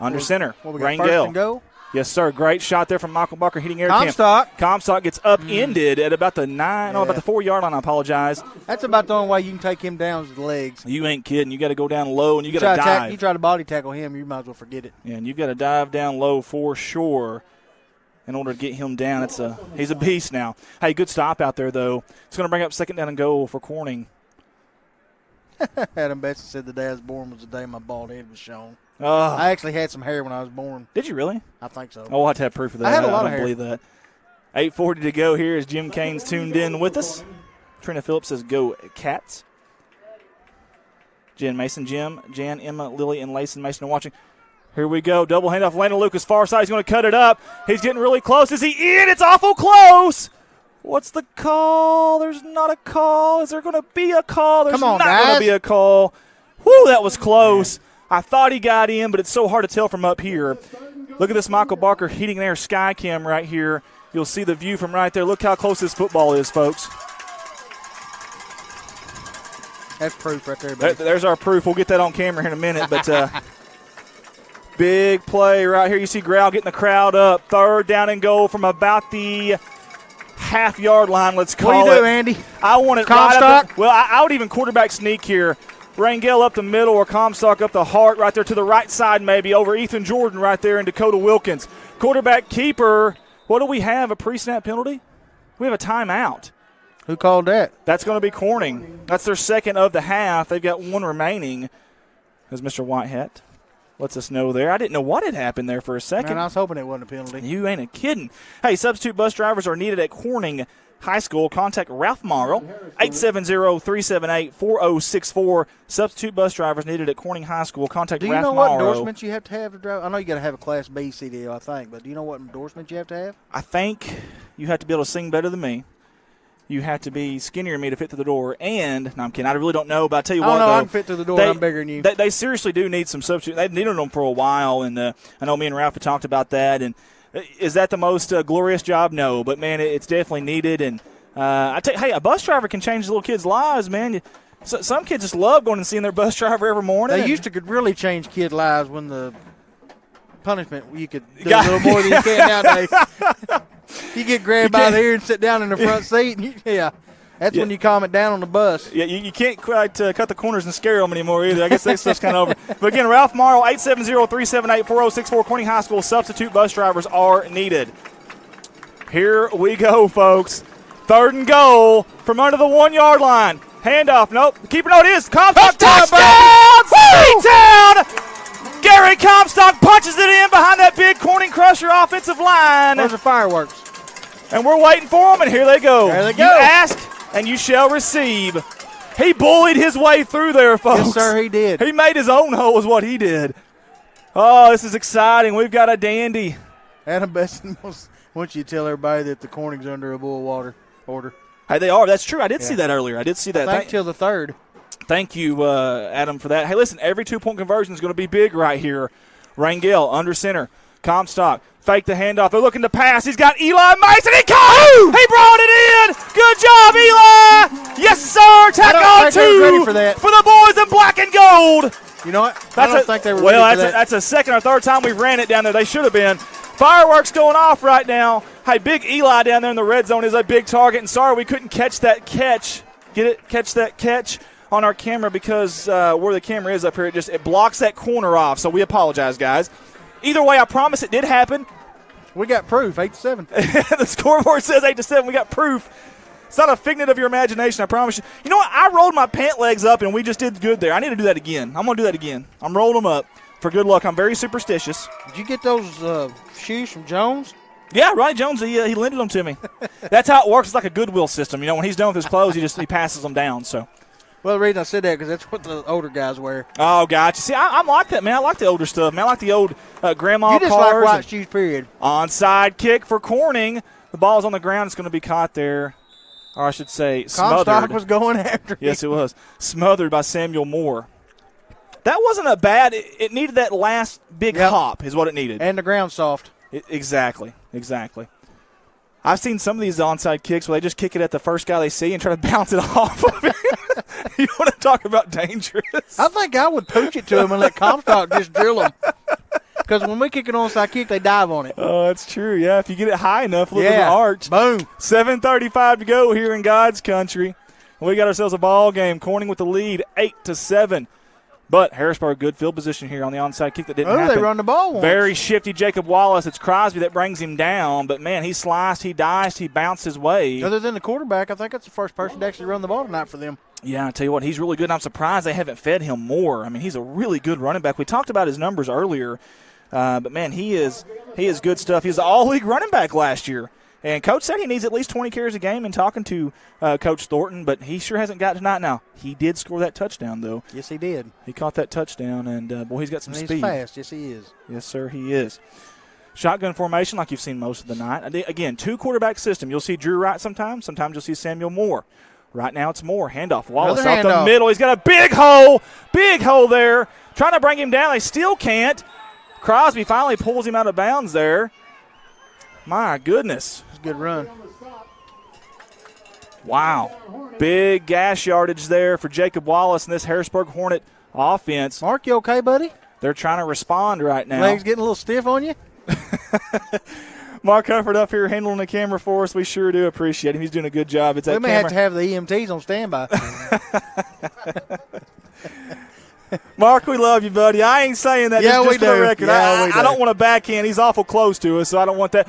Speaker 3: Under center,
Speaker 6: Rangel. First and go?
Speaker 3: Yes, sir. Great shot there from Michael Barker hitting air
Speaker 6: Comstock.
Speaker 3: Comstock gets upended at about the 4-yard line. I apologize.
Speaker 6: That's about the only way you can take him down is the legs.
Speaker 3: You ain't kidding. You got to go down low and you got to dive.
Speaker 6: You try to body tackle him, you might as well forget it.
Speaker 3: Yeah, and you got to dive down low for sure in order to get him down. He's a beast now. Hey, good stop out there though. It's going to bring up second down and goal for Corning.
Speaker 6: Adam Betsy said the day I was born was the day my bald head was shown.
Speaker 3: I
Speaker 6: actually had some hair when I was born.
Speaker 3: Did you really?
Speaker 6: I think so.
Speaker 3: Oh, we'll have to have proof of that.
Speaker 6: I had a lot
Speaker 3: I
Speaker 6: of hair.
Speaker 3: believe that. 8:40 to go here as Jim Kane's tuned in with us. Trina Phillips says, go Cats. Jen Mason, Jim, Jan, Emma, Lily, and Layson Mason are watching. Here we go. Double handoff. Landon Lucas, far side. He's going to cut it up. He's getting really close. Is he in? It's awful close. What's the call? There's not a call. Is there going to be a call? There's not going to be a call. Whew, that was close. I thought he got in, but it's so hard to tell from up here. Look at this Michael Barker heating and air sky cam right here. You'll see the view from right there. Look how close this football is, folks.
Speaker 6: That's proof right there, buddy.
Speaker 3: There's our proof. We'll get that on camera here in a minute. But big play right here. You see Grau getting the crowd up. 3rd down and goal from about the half-yard line, let's call it.
Speaker 6: What do you do, Andy?
Speaker 3: I want it
Speaker 6: Comstock?
Speaker 3: right up. Well, I would even quarterback sneak here. Rangel up the middle or Comstock up the heart right there to the right side maybe over Ethan Jordan right there and Dakota Wilkins. Quarterback keeper. What do we have? A pre-snap penalty? We have a timeout.
Speaker 6: Who called that?
Speaker 3: That's going to be Corning. That's their second of the half. They've got one remaining. As Mr. Whitehat lets us know there. I didn't know what had happened there for a second.
Speaker 6: Man, I was hoping it wasn't a penalty.
Speaker 3: You ain't a kidding. Hey, substitute bus drivers are needed at Corning High School. Contact Ralph Morrow, 870-378-4064. Substitute bus drivers needed at Corning High School. Contact Ralph Morrow.
Speaker 6: Do you know what endorsements you have to drive? I know you got to have a Class B CDL, I think, but do you know what endorsements you have to have?
Speaker 3: I think you have to be able to sing better than me. You have to be skinnier than me to fit through the door. And, no, I'm kidding, I really don't know, but I'll tell you what,
Speaker 6: though. I
Speaker 3: I
Speaker 6: can fit through the door. I'm bigger than you.
Speaker 3: They seriously do need some substitutes. They've needed them for a while, and I know me and Ralph have talked about that. And is that the most glorious job? No, but, man, it's definitely needed. And I tell you, hey, a bus driver can change little kids' lives, man. Some kids just love going and seeing their bus driver every morning.
Speaker 6: They used to could really change kids' lives when the punishment, you could do a little more than you can nowadays. You get grabbed by the ear and sit down in the front seat. And when you calm it down on the bus.
Speaker 3: Yeah, you can't quite cut the corners and scare them anymore either. I guess that stuff's kind of over. But again, Ralph Morrow, 870-378-4064. Corning High School substitute bus drivers are needed. Here we go, folks. 3rd and goal from under the 1-yard line. Handoff. Nope. The keeper, no, it is. Comstock touchdown! State-town! Gary Comstock punches it in behind that big Corning Crusher offensive line.
Speaker 6: Where's the fireworks?
Speaker 3: And we're waiting for them, and here they go.
Speaker 6: There they go.
Speaker 3: You ask, and you shall receive. He bullied his way through there, folks.
Speaker 6: Yes, sir, he did.
Speaker 3: He made his own hole is what he did. Oh, this is exciting. We've got a dandy.
Speaker 6: Adam Besson wants you to tell everybody that the Corning's under a boil water order.
Speaker 3: Hey, they are. That's true. I did see that earlier. I did see that.
Speaker 6: I think till the 3rd.
Speaker 3: Thank you, Adam, for that. Hey, listen, every 2-point conversion is going to be big right here. Rangel under center. Comstock, fake the handoff. They're looking to pass. He's got Eli Mason. He caught it! He brought it in! Good job, Eli! Yes, sir! Tack on 2
Speaker 6: for that.
Speaker 3: For the boys in black and gold.
Speaker 6: You know what? I don't think they were ready for that.
Speaker 3: That's a second or third time we ran it down there. They should have been. Fireworks going off right now. Hey, big Eli down there in the red zone is a big target. And sorry we couldn't catch that catch. Get it? Catch that catch on our camera because where the camera is up here, it blocks that corner off. So we apologize, guys. Either way, I promise it did happen.
Speaker 6: We got proof, 8-7.
Speaker 3: The scoreboard says 8-7. We got proof. It's not a figment of your imagination, I promise you. You know what? I rolled my pant legs up, and we just did good there. I need to do that again. I'm going to do that again. I'm rolling them up for good luck. I'm very superstitious.
Speaker 6: Did you get those shoes from Jones?
Speaker 3: Yeah, Ronnie Jones, he lended them to me. That's how it works. It's like a Goodwill system. You know, when he's done with his clothes, he passes them down. So.
Speaker 6: Well, the reason I said that because that's what the older guys wear.
Speaker 3: Oh, gotcha. See, I'm like that, man. I like the older stuff, man. I like the old grandma cars.
Speaker 6: You just like white shoes, period.
Speaker 3: Onside kick for Corning. The ball's on the ground. It's going to be caught there. Or I should say smothered.
Speaker 6: Comstock was going after him.
Speaker 3: Yes, it was. Smothered by Samuel Moore. That wasn't a bad – it needed that last big hop is what it needed.
Speaker 6: And the ground soft.
Speaker 3: Exactly. I've seen some of these onside kicks where they just kick it at the first guy they see and try to bounce it off of him. You want to talk about dangerous?
Speaker 6: I think I would pooch it to him and let Comstock just drill him. Because when we kick an onside kick, they dive on it.
Speaker 3: Oh, that's true. Yeah, if you get it high enough, look at the arch.
Speaker 6: Boom.
Speaker 3: 7:35 to go here in God's country. We got ourselves a ball game. Corning with the lead, 8-7. But Harrisburg, good field position here on the onside kick that didn't happen.
Speaker 6: They run the ball once.
Speaker 3: Very shifty Jacob Wallace. It's Crosby that brings him down. But, man, he sliced, he diced, he bounced his way.
Speaker 6: Other than the quarterback, I think that's the first person to actually run the ball tonight for them.
Speaker 3: Yeah, I tell you what, he's really good. I'm surprised they haven't fed him more. I mean, he's a really good running back. We talked about his numbers earlier. But, man, he is good stuff. He was the all-league running back last year. And Coach said he needs at least 20 carries a game in talking to Coach Thornton, but he sure hasn't got tonight. Now, he did score that touchdown, though.
Speaker 6: Yes, he did.
Speaker 3: He caught that touchdown, and, boy, he's got some speed.
Speaker 6: He's fast. Yes, he is.
Speaker 3: Yes, sir, he is. Shotgun formation like you've seen most of the night. Again, 2-quarterback system. You'll see Drew Wright sometimes. Sometimes you'll see Samuel Moore. Right now it's Moore. Handoff. Wallace out the middle. He's got a big hole. Big hole there. Trying to bring him down. They still can't. Crosby finally pulls him out of bounds there. My goodness.
Speaker 6: It's a good run.
Speaker 3: Wow. Big gas yardage there for Jacob Wallace and this Harrisburg Hornet offense.
Speaker 6: Mark, you okay, buddy?
Speaker 3: They're trying to respond right now.
Speaker 6: Legs getting a little stiff on you?
Speaker 3: Mark Hufford up here handling the camera for us. We sure do appreciate him. He's doing a good job.
Speaker 6: We may have to have the EMTs on standby.
Speaker 3: Mark, we love you, buddy. I ain't saying that.
Speaker 6: Yeah,
Speaker 3: just
Speaker 6: we
Speaker 3: for the
Speaker 6: do.
Speaker 3: record.
Speaker 6: Yeah,
Speaker 3: I don't want to backhand. He's awful close to us, so I don't want that.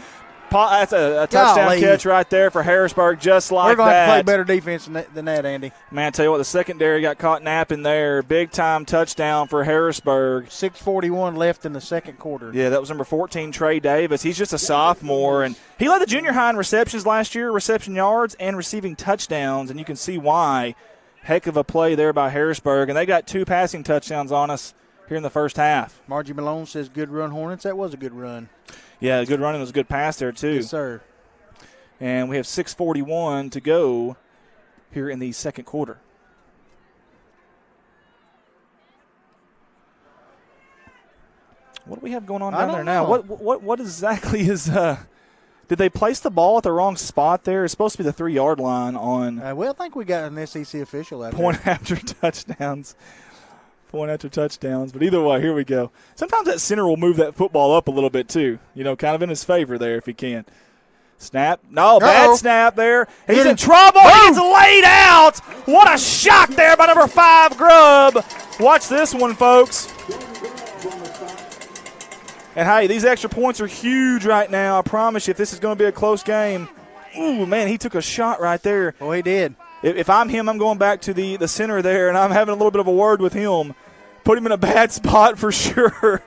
Speaker 3: That's a touchdown catch right there for Harrisburg, just like that.
Speaker 6: We're going to have to play better defense than that, Andy.
Speaker 3: Man, I tell you what, the secondary got caught napping there. Big-time touchdown for Harrisburg.
Speaker 6: 6:41 left in the second quarter.
Speaker 3: Yeah, that was number 14, Trey Davis. He's just a sophomore, and he led the junior high in receptions last year, reception yards, and receiving touchdowns, and you can see why. Heck of a play there by Harrisburg, and they got 2 passing touchdowns on us here in the first half.
Speaker 6: Margie Malone says good run, Hornets. That was a good run.
Speaker 3: Yeah, good running. Was a good pass there, too.
Speaker 6: Yes, sir.
Speaker 3: And we have 6:41 to go here in the second quarter. What do we have going on down there now? What exactly is did they place the ball at the wrong spot there? It's supposed to be the 3-yard line on
Speaker 6: well, I think we got an SEC official out
Speaker 3: point after touchdowns. Point after touchdowns. But either way, here we go. Sometimes that center will move that football up a little bit too. You know, kind of in his favor there if he can. Snap. No, bad snap there. He's in trouble. He's laid out. What a shock there by number 5, Grubb. Watch this one, folks. And, hey, these extra points are huge right now. I promise you, if this is going to be a close game. Ooh, man, he took a shot right there.
Speaker 6: Oh, he did.
Speaker 3: If I'm him, I'm going back to the center there, and I'm having a little bit of a word with him. Put him in a bad spot for sure.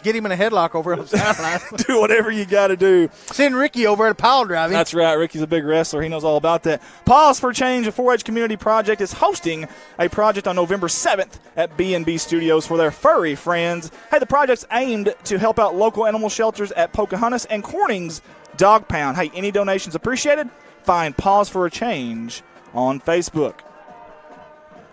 Speaker 6: Get him in a headlock over on the sideline.
Speaker 3: Do whatever you got to do.
Speaker 6: Send Ricky over to pile driving.
Speaker 3: That's right. Ricky's a big wrestler. He knows all about that. Pause for Change, a 4-H community project, is hosting a project on November 7th at B&B Studios for their furry friends. Hey, the project's aimed to help out local animal shelters at Pocahontas and Corning's Dog Pound. Hey, any donations appreciated? Find Pause for a Change on Facebook.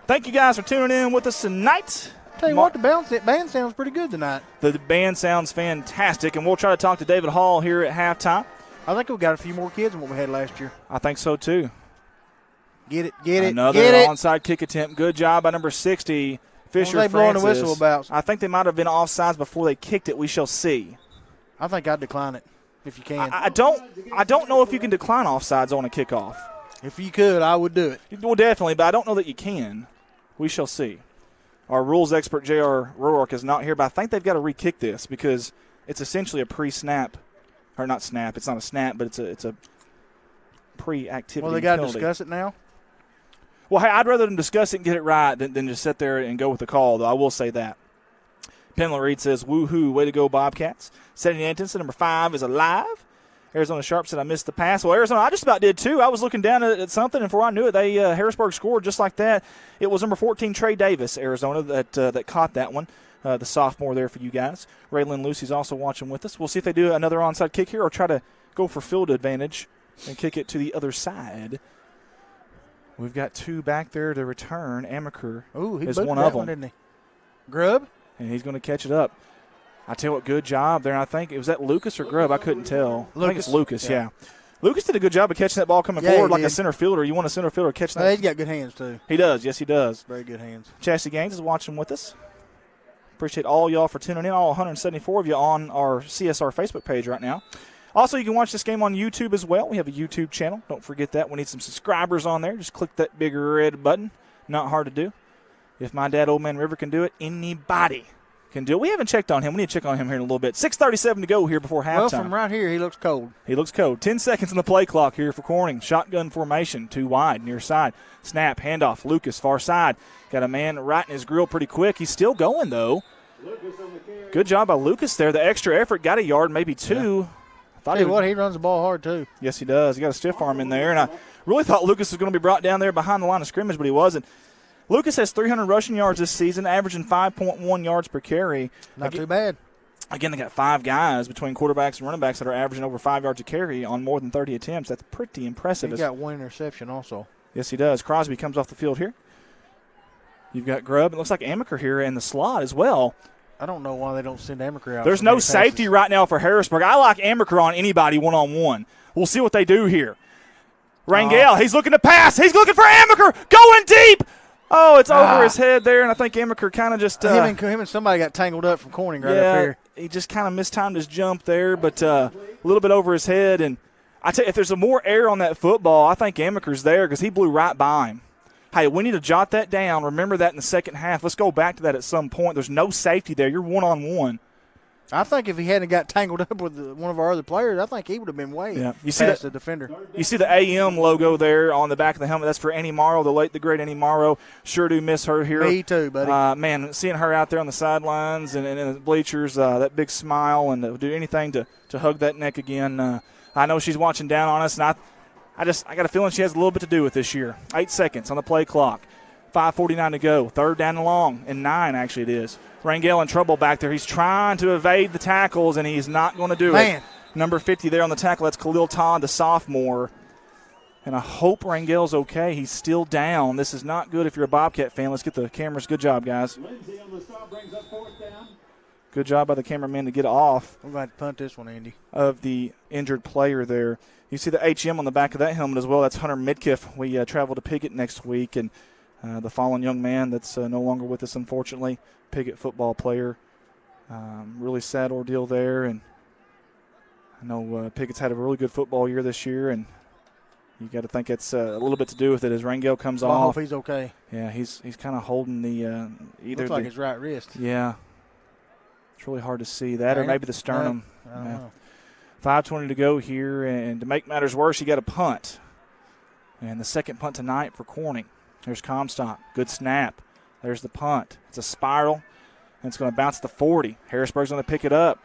Speaker 3: Thank you guys for tuning in with us tonight.
Speaker 6: Tell you what, the band sounds pretty good tonight.
Speaker 3: The band sounds fantastic, and we'll try to talk to David Hall here at halftime.
Speaker 6: I think we've got a few more kids than what we had last year.
Speaker 3: I think so, too.
Speaker 6: Get it.
Speaker 3: Another onside kick attempt. Good job by number 60, Fisher
Speaker 6: What were they blowing the whistle about?
Speaker 3: I think they might have been offsides before they kicked it. We shall see.
Speaker 6: I think I'd decline it if you can.
Speaker 3: I don't know if you can decline offsides on a kickoff.
Speaker 6: If you could, I would do it.
Speaker 3: Well, definitely, but I don't know that you can. We shall see. Our rules expert, J.R. Rourke, is not here, but I think they've got to re-kick this because it's essentially a pre-snap. Or not snap. It's not a snap, but it's a pre-activity
Speaker 6: Well, they got to
Speaker 3: penalty.
Speaker 6: discuss it now?
Speaker 3: Well, hey, I'd rather them discuss it and get it right than just sit there and go with the call, though. I will say that. Penland Reed says, woohoo, way to go, Bobcats. Setting Antonson, number 5, is alive. Arizona Sharp said, I missed the pass. Well, Arizona, I just about did, too. I was looking down at something, and before I knew it, Harrisburg scored just like that. It was number 14, Trey Davis, Arizona, that caught that one, the sophomore there for you guys. Raylan Lucy's also watching with us. We'll see if they do another onside kick here or try to go for field advantage and kick it to the other side. We've got 2 back there to return. Amaker is one of them.
Speaker 6: Didn't he? Grubb?
Speaker 3: And he's going to catch it up. I tell you what, good job there. I think, was that Lucas or Grubb? I couldn't tell. I think it's Lucas, yeah. Lucas did a good job of catching that ball coming forward like a center fielder. You want a center fielder catching that?
Speaker 6: He's got good hands, too.
Speaker 3: He does. Yes, he does.
Speaker 6: Very good hands.
Speaker 3: Chastity Gaines is watching with us. Appreciate all y'all for tuning in, all 174 of you on our CSR Facebook page right now. Also, you can watch this game on YouTube as well. We have a YouTube channel. Don't forget that. We need some subscribers on there. Just click that big red button. Not hard to do. If my dad, Old Man River, can do it, anybody can do it. We haven't checked on him. We need to check on him here in a little bit. 6:37 to go here before halftime.
Speaker 6: Well, from right here, he looks cold.
Speaker 3: He looks cold. 10 seconds on the play clock here for Corning. Shotgun formation, 2 wide, near side. Snap, handoff, Lucas, far side. Got a man right in his grill pretty quick. He's still going, though. Good job by Lucas there. The extra effort got a yard, maybe 2.
Speaker 6: Tell you what, he runs the ball hard too.
Speaker 3: Yes, he does. He got a stiff arm in there, and I really thought Lucas was going to be brought down there behind the line of scrimmage, but he wasn't. Lucas has 300 rushing yards this season, averaging 5.1 yards per carry.
Speaker 6: Not too bad.
Speaker 3: Again, they got 5 guys between quarterbacks and running backs that are averaging over 5 yards a carry on more than 30 attempts. That's pretty impressive.
Speaker 6: He got 1 interception also.
Speaker 3: Yes, he does. Crosby comes off the field here. You've got Grubb. It looks like Amaker here in the slot as well.
Speaker 6: I don't know why they don't send Amaker out.
Speaker 3: There's no safety right now for Harrisburg. I like Amaker on anybody one-on-one. We'll see what they do here. Rangel, he's looking to pass. He's looking for Amaker. Going deep. Oh, it's over his head there, and I think Amaker kind of just
Speaker 6: him and somebody got tangled up from Corning right up here.
Speaker 3: He just kind of mistimed his jump there, but a little bit over his head. And I tell you, if there's a more air on that football, I think Amaker's there because he blew right by him. Hey, we need to jot that down. Remember that in the second half. Let's go back to that at some point. There's no safety there. You're one-on-one.
Speaker 6: I think if he hadn't got tangled up with one of our other players, I think he would have been way past the defender.
Speaker 3: You see the AM logo there on the back of the helmet. That's for Annie Morrow, the great Annie Morrow. Sure do miss her here.
Speaker 6: Me too, buddy.
Speaker 3: Man, seeing her out there on the sidelines and in the bleachers, that big smile, and do anything to hug that neck again. I know she's watching down on us, and I got a feeling she has a little bit to do with this year. 8 seconds on the play clock. 5:49 to go. 3rd down and long, and 9 actually it is. Rangel in trouble back there. He's trying to evade the tackles, and he's not going to do it. Number 50 there on the tackle. That's Khalil Todd, the sophomore. And I hope Rangel's okay. He's still down. This is not good if you're a Bobcat fan. Let's get the cameras. Good job, guys. Good job by the cameraman to get off.
Speaker 6: We're going to punt this one, Andy.
Speaker 3: Of the injured player there. You see the HM on the back of that helmet as well. That's Hunter Midkiff. We travel to Piggott next week, and the fallen young man that's no longer with us, unfortunately. Piggott football player. Really sad ordeal there, and I know Piggott's had a really good football year this year, and you got to think it's a little bit to do with it as Rangel comes off.
Speaker 6: I hope he's okay.
Speaker 3: Yeah, he's kind of holding the
Speaker 6: looks like his right wrist.
Speaker 3: Yeah, it's really hard to see that, or maybe the sternum.
Speaker 6: I don't know.
Speaker 3: 5:20 to go here, and to make matters worse, you got a punt, and the second punt tonight for Corning. There's Comstock, good snap. There's the punt. It's a spiral, and it's going to bounce to 40. Harrisburg's going to pick it up.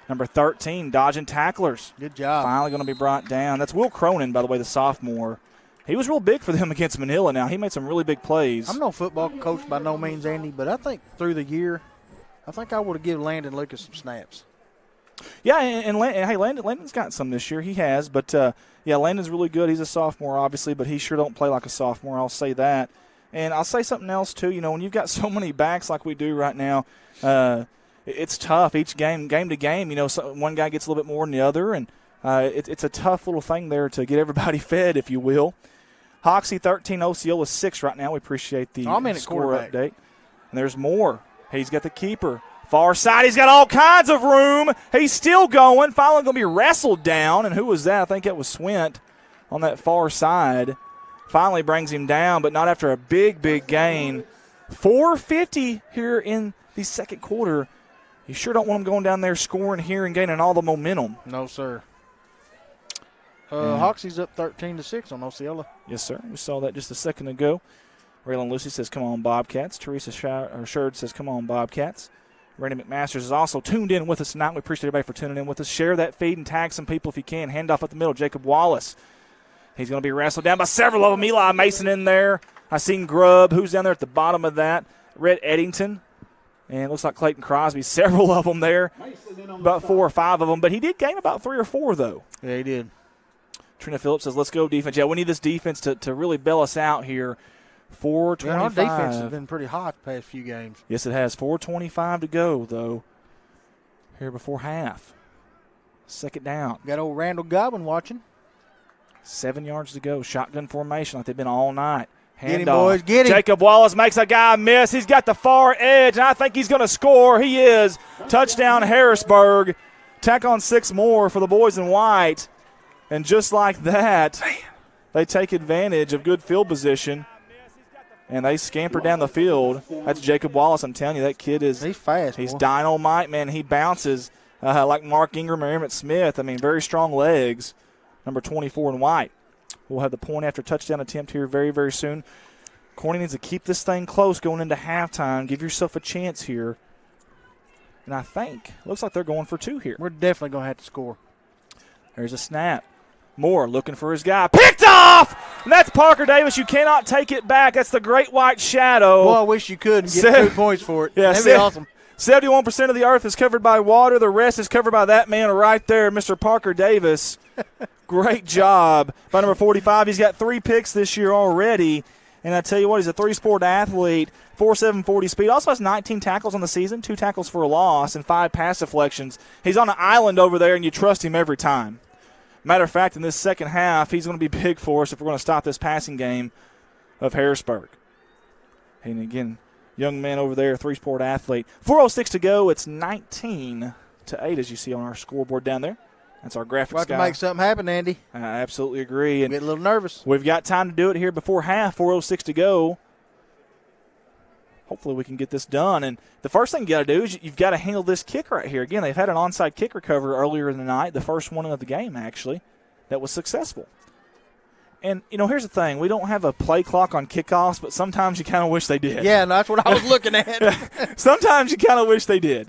Speaker 3: Number 13, dodging tacklers.
Speaker 6: Good job.
Speaker 3: Finally going to be brought down. That's Will Cronin, by the way, the sophomore. He was real big for them against Manila now. He made some really big plays.
Speaker 6: I'm no football coach by no means, Andy, but I think through the year, I think I would have given Landon Lucas some snaps.
Speaker 3: Yeah, and hey, Landon's got some this year. He has, but, Landon's really good. He's a sophomore, obviously, but he sure don't play like a sophomore. I'll say that. And I'll say something else, too. You know, when you've got so many backs like we do right now, it's tough each game to game. You know, one guy gets a little bit more than the other, and it's a tough little thing there to get everybody fed, if you will. Hoxie 13, Osceola 6 right now. We appreciate the score update. And there's more. He's got the keeper. Far side, he's got all kinds of room. He's still going. Finally going to be wrestled down. And who was that? I think that was Swint on that far side. Finally brings him down, but not after a big, big gain. 4:50 here in the second quarter. You sure don't want him going down there scoring here and gaining all the momentum.
Speaker 6: No, sir. Hoxie's up 13-6 on Osceola.
Speaker 3: Yes, sir. We saw that just a second ago. Raylan Lucy says, come on, Bobcats. Teresa Sherd says, come on, Bobcats. Randy McMasters is also tuned in with us tonight. We appreciate everybody for tuning in with us. Share that feed and tag some people if you can. Handoff up the middle, Jacob Wallace. He's going to be wrestled down by several of them. Eli Mason in there. I seen Grubb. Who's down there at the bottom of that? Rhett Eddington. And it looks like Clayton Crosby. Several of them there. About 4 or 5 of them. But he did gain about 3 or 4, though.
Speaker 6: Yeah, he did.
Speaker 3: Trina Phillips says, let's go defense. Yeah, we need this defense to really bail us out here. 4:25.
Speaker 6: Yeah, our defense has been pretty hot the past few games.
Speaker 3: Yes, it has. 4:25 to go, though, here before half. Second down.
Speaker 6: Got old Randall Godwin watching.
Speaker 3: 7 yards to go. Shotgun formation like they've been all night.
Speaker 6: Get him, boys. Get him.
Speaker 3: Jacob Wallace makes a guy miss. He's got the far edge, and I think he's going to score. He is. Touchdown, Harrisburg. Tack on 6 more for the boys in white. And just like that, they take advantage of good field position, and they scamper down the field. That's Jacob Wallace. I'm telling you, that kid is –
Speaker 6: he's fast.
Speaker 3: He's dynamite, man. He bounces like Mark Ingram or Emmett Smith. I mean, very strong legs. Number 24 in white. We'll have the point after touchdown attempt here very, very soon. Corning needs to keep this thing close going into halftime. Give yourself a chance here. And I think – looks like they're going for 2 here.
Speaker 6: We're definitely going to have to score.
Speaker 3: There's a snap. Moore looking for his guy. Picked off! And that's Parker Davis. You cannot take it back. That's the Great White Shadow.
Speaker 6: Well, I wish you could and get 2 points for it.
Speaker 3: Yeah,
Speaker 6: that'd be awesome.
Speaker 3: 71% of the earth is covered by water. The rest is covered by that man right there, Mr. Parker Davis. Great job by number 45. He's got 3 picks this year already. And I tell you what, he's a 3-sport athlete, 4.7 40 speed. Also has 19 tackles on the season, 2 tackles for a loss, and 5 pass deflections. He's on an island over there, and you trust him every time. Matter of fact, in this second half, he's going to be big for us if we're going to stop this passing game of Harrisburg. And again, young man over there, 3-sport athlete. 4:06 to go. It's 19-8 as you see on our scoreboard down there. That's our graphics guy.
Speaker 6: We'll have to make something happen, Andy.
Speaker 3: I absolutely agree. And
Speaker 6: get a little nervous.
Speaker 3: We've got time to do it here before half. 4:06 to go. Hopefully we can get this done. And the first thing you got to do is you've got to handle this kick right here. Again, they've had an onside kick recovery earlier in the night, the first one of the game, actually, that was successful. And, here's the thing. We don't have a play clock on kickoffs, but sometimes you kind of wish they did.
Speaker 6: Yeah, no, that's what I was looking at.
Speaker 3: Sometimes you kind of wish they did.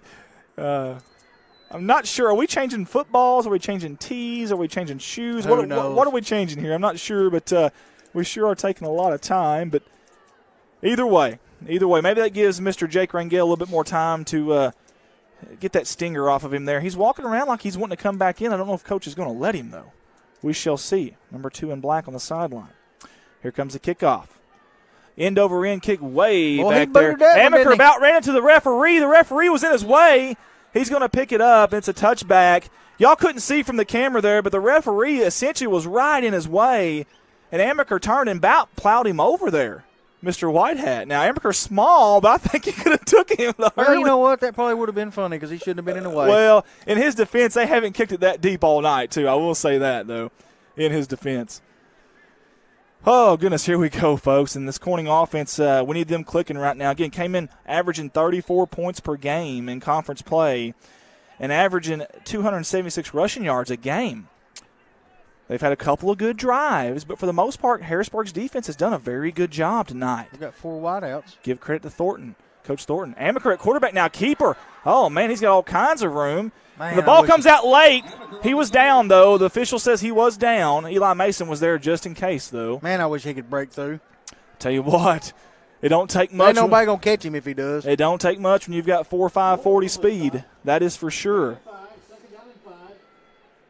Speaker 3: I'm not sure. Are we changing footballs? Are we changing tees? Are we changing shoes?
Speaker 6: Who knows?
Speaker 3: What are we changing here? I'm not sure, but we sure are taking a lot of time. But either way, maybe that gives Mr. Jake Rangel a little bit more time to get that stinger off of him there. He's walking around like he's wanting to come back in. I don't know if Coach is going to let him, though. We shall see. Number 2 in black on the sideline. Here comes the kickoff. End over end kick way back there. Amaker about ran into the referee. The referee was in his way. He's going to pick it up. It's a touchback. Y'all couldn't see from the camera there, but the referee essentially was right in his way, and Amaker turned and about plowed him over there, Mr. Whitehat. Now, Amaker's small, but I think he could have took him.
Speaker 6: Well, you know what? That probably would have been funny because he shouldn't have been in the way.
Speaker 3: Well, in his defense, they haven't kicked it that deep all night, too. I will say that, though, in his defense. Oh, goodness, here we go, folks. And this Corning offense, we need them clicking right now. Again, came in averaging 34 points per game in conference play and averaging 276 rushing yards a game. They've had a couple of good drives, but for the most part, Harrisburg's defense has done a very good job tonight.
Speaker 6: We've got 4 wideouts.
Speaker 3: Give credit to Thornton, Coach Thornton. Amaker at quarterback now, keeper. Oh, man, he's got all kinds of room.
Speaker 6: Man,
Speaker 3: the ball comes out late. He was down, though. The official says he was down. Eli Mason was there just in case, though.
Speaker 6: Man, I wish he could break through.
Speaker 3: Tell you what, it don't take much.
Speaker 6: Ain't nobody going to catch him if he does.
Speaker 3: It don't take much when you've got 4.5 40 speed. That is for sure.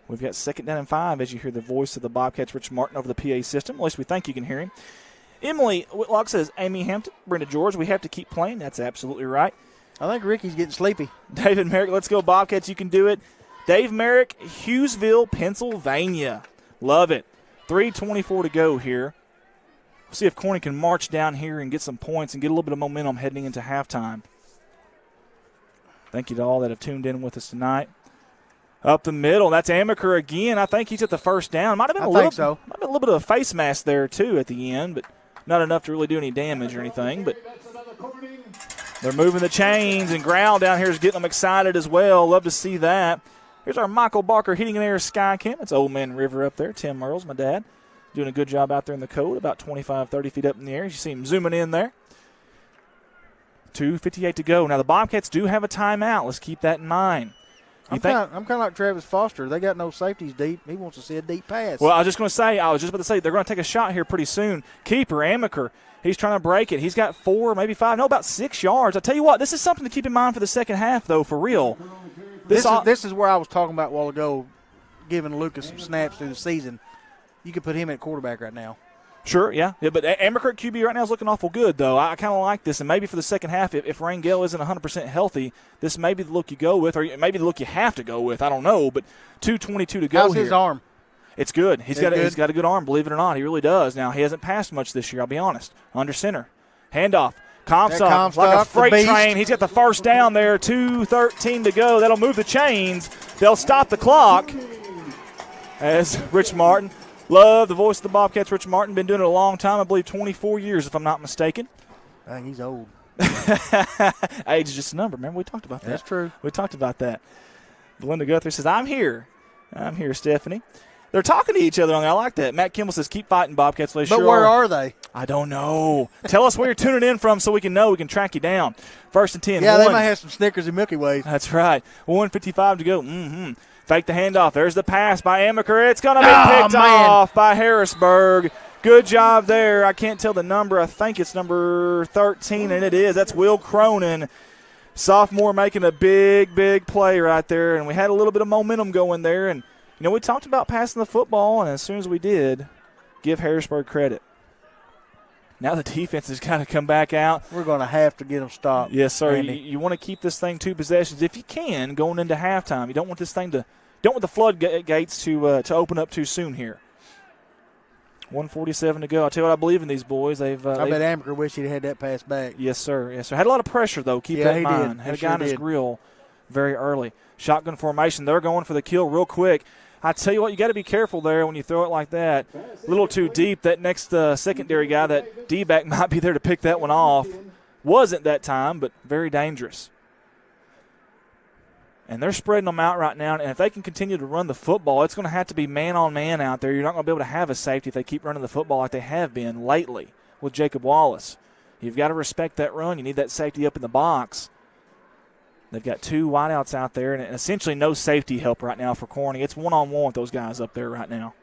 Speaker 3: We've got 2nd down and 5 as you hear the voice of the Bobcats, Rich Martin, over the PA system. At least we think you can hear him. Emily Whitlock says, Amy Hampton, Brenda George, we have to keep playing. That's absolutely right.
Speaker 6: I think Ricky's getting sleepy.
Speaker 3: David Merrick, let's go Bobcats, you can do it. Dave Merrick, Hughesville, Pennsylvania. Love it. 3:24 to go here. We'll see if Corning can march down here and get some points and get a little bit of momentum heading into halftime. Thank you to all that have tuned in with us tonight. Up the middle, that's Amaker again. I think he's at the first down. Might have been a little bit of a face mask there, too, at the end, but not enough to really do any damage or anything. But they're moving the chains, and Growl down here is getting them excited as well. Love to see that. Here's our Michael Barker Heating and Air Sky Cam. It's Old Man River up there. Tim Earls, my dad, doing a good job out there in the code, about 25, 30 feet up in the air. You see him zooming in there. 2:58 to go. Now, the Bobcats do have a timeout. Let's keep that in mind.
Speaker 6: I'm kind of like Travis Foster. They got no safeties deep. He wants to see a deep pass.
Speaker 3: Well, I was just about to say, they're going to take a shot here pretty soon. Keeper, Amaker, he's trying to break it. He's got 4, maybe 5, about 6 yards. I tell you what, this is something to keep in mind for the second half, though, for real.
Speaker 6: This is where I was talking about a while ago, giving Lucas some snaps through the season. You could put him at quarterback right now.
Speaker 3: Sure, yeah. But Amaker at QB right now is looking awful good, though. I kind of like this, and maybe for the second half, if Rangel isn't 100% healthy, this may be the look you go with, or maybe the look you have to go with. I don't know, but 2:22 to go.
Speaker 6: How's his arm?
Speaker 3: It's good. He's got a good arm, believe it or not. He really does. Now, he hasn't passed much this year, I'll be honest. Under center. Handoff. Comstock like a freight train. He's got the first down there. 2:13 to go. That'll move the chains. They'll stop the clock. As Rich Martin. Love the voice of the Bobcats, Rich Martin. Been doing it a long time. I believe 24 years, if I'm not mistaken.
Speaker 6: I think he's old.
Speaker 3: Age is just a number. Remember, we talked about that.
Speaker 6: That's true.
Speaker 3: We talked about that. Belinda Guthrie says, I'm here. I'm here, Stephanie. They're talking to each other on there. I like that. Matt Kimball says, keep fighting, Bobcats. But
Speaker 6: where are they?
Speaker 3: I don't know. Tell us where you're tuning in from so we can know. We can track you down. 1st and 10.
Speaker 6: Yeah, they might have some Snickers and Milky Ways.
Speaker 3: That's right. 1:55 to go. Fake the handoff. There's the pass by Amaker. It's going to be picked off by Harrisburg. Good job there. I can't tell the number. I think it's number 13, and it is. That's Will Cronin, sophomore, making a big, big play right there. And we had a little bit of momentum going there. And, you know, we talked about passing the football, and as soon as we did, give Harrisburg credit. Now the defense has got to come back out.
Speaker 6: We're going to have to get them stopped.
Speaker 3: Yes, sir. You want to keep this thing 2 possessions if you can going into halftime. You don't want this thing to – don't want the floodgates to open up too soon here. 1:47 to go. I tell you what, I believe in these boys. I bet
Speaker 6: Amaker wish he'd had that pass back.
Speaker 3: Yes, sir. Yes, sir. Had a lot of pressure, though. Keep that in mind. Had a guy in his grill very early. Shotgun formation. They're going for the kill real quick. I tell you what, you got to be careful there when you throw it like that. A little too deep. That next secondary guy, that D-back, might be there to pick that one off. Wasn't that time, but very dangerous. And they're spreading them out right now, and if they can continue to run the football, it's going to have to be man-on-man out there. You're not going to be able to have a safety if they keep running the football like they have been lately with Jacob Wallace. You've got to respect that run. You need that safety up in the box. They've got 2 wideouts out there, and essentially no safety help right now for Corning. It's one-on-one with those guys up there right now.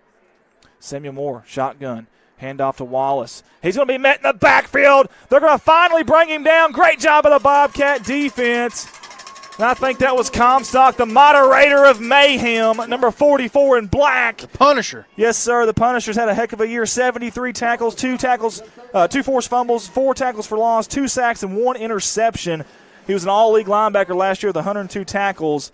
Speaker 3: Samuel Moore, shotgun. Handoff to Wallace. He's going to be met in the backfield. They're going to finally bring him down. Great job of the Bobcat defense. And I think that was Comstock, the moderator of mayhem, number 44 in black.
Speaker 6: The Punisher.
Speaker 3: Yes, sir. The Punisher's had a heck of a year. 73 tackles, 2 forced fumbles, 4 tackles for loss, 2 sacks, and 1 interception. He was an all-league linebacker last year with 102 tackles.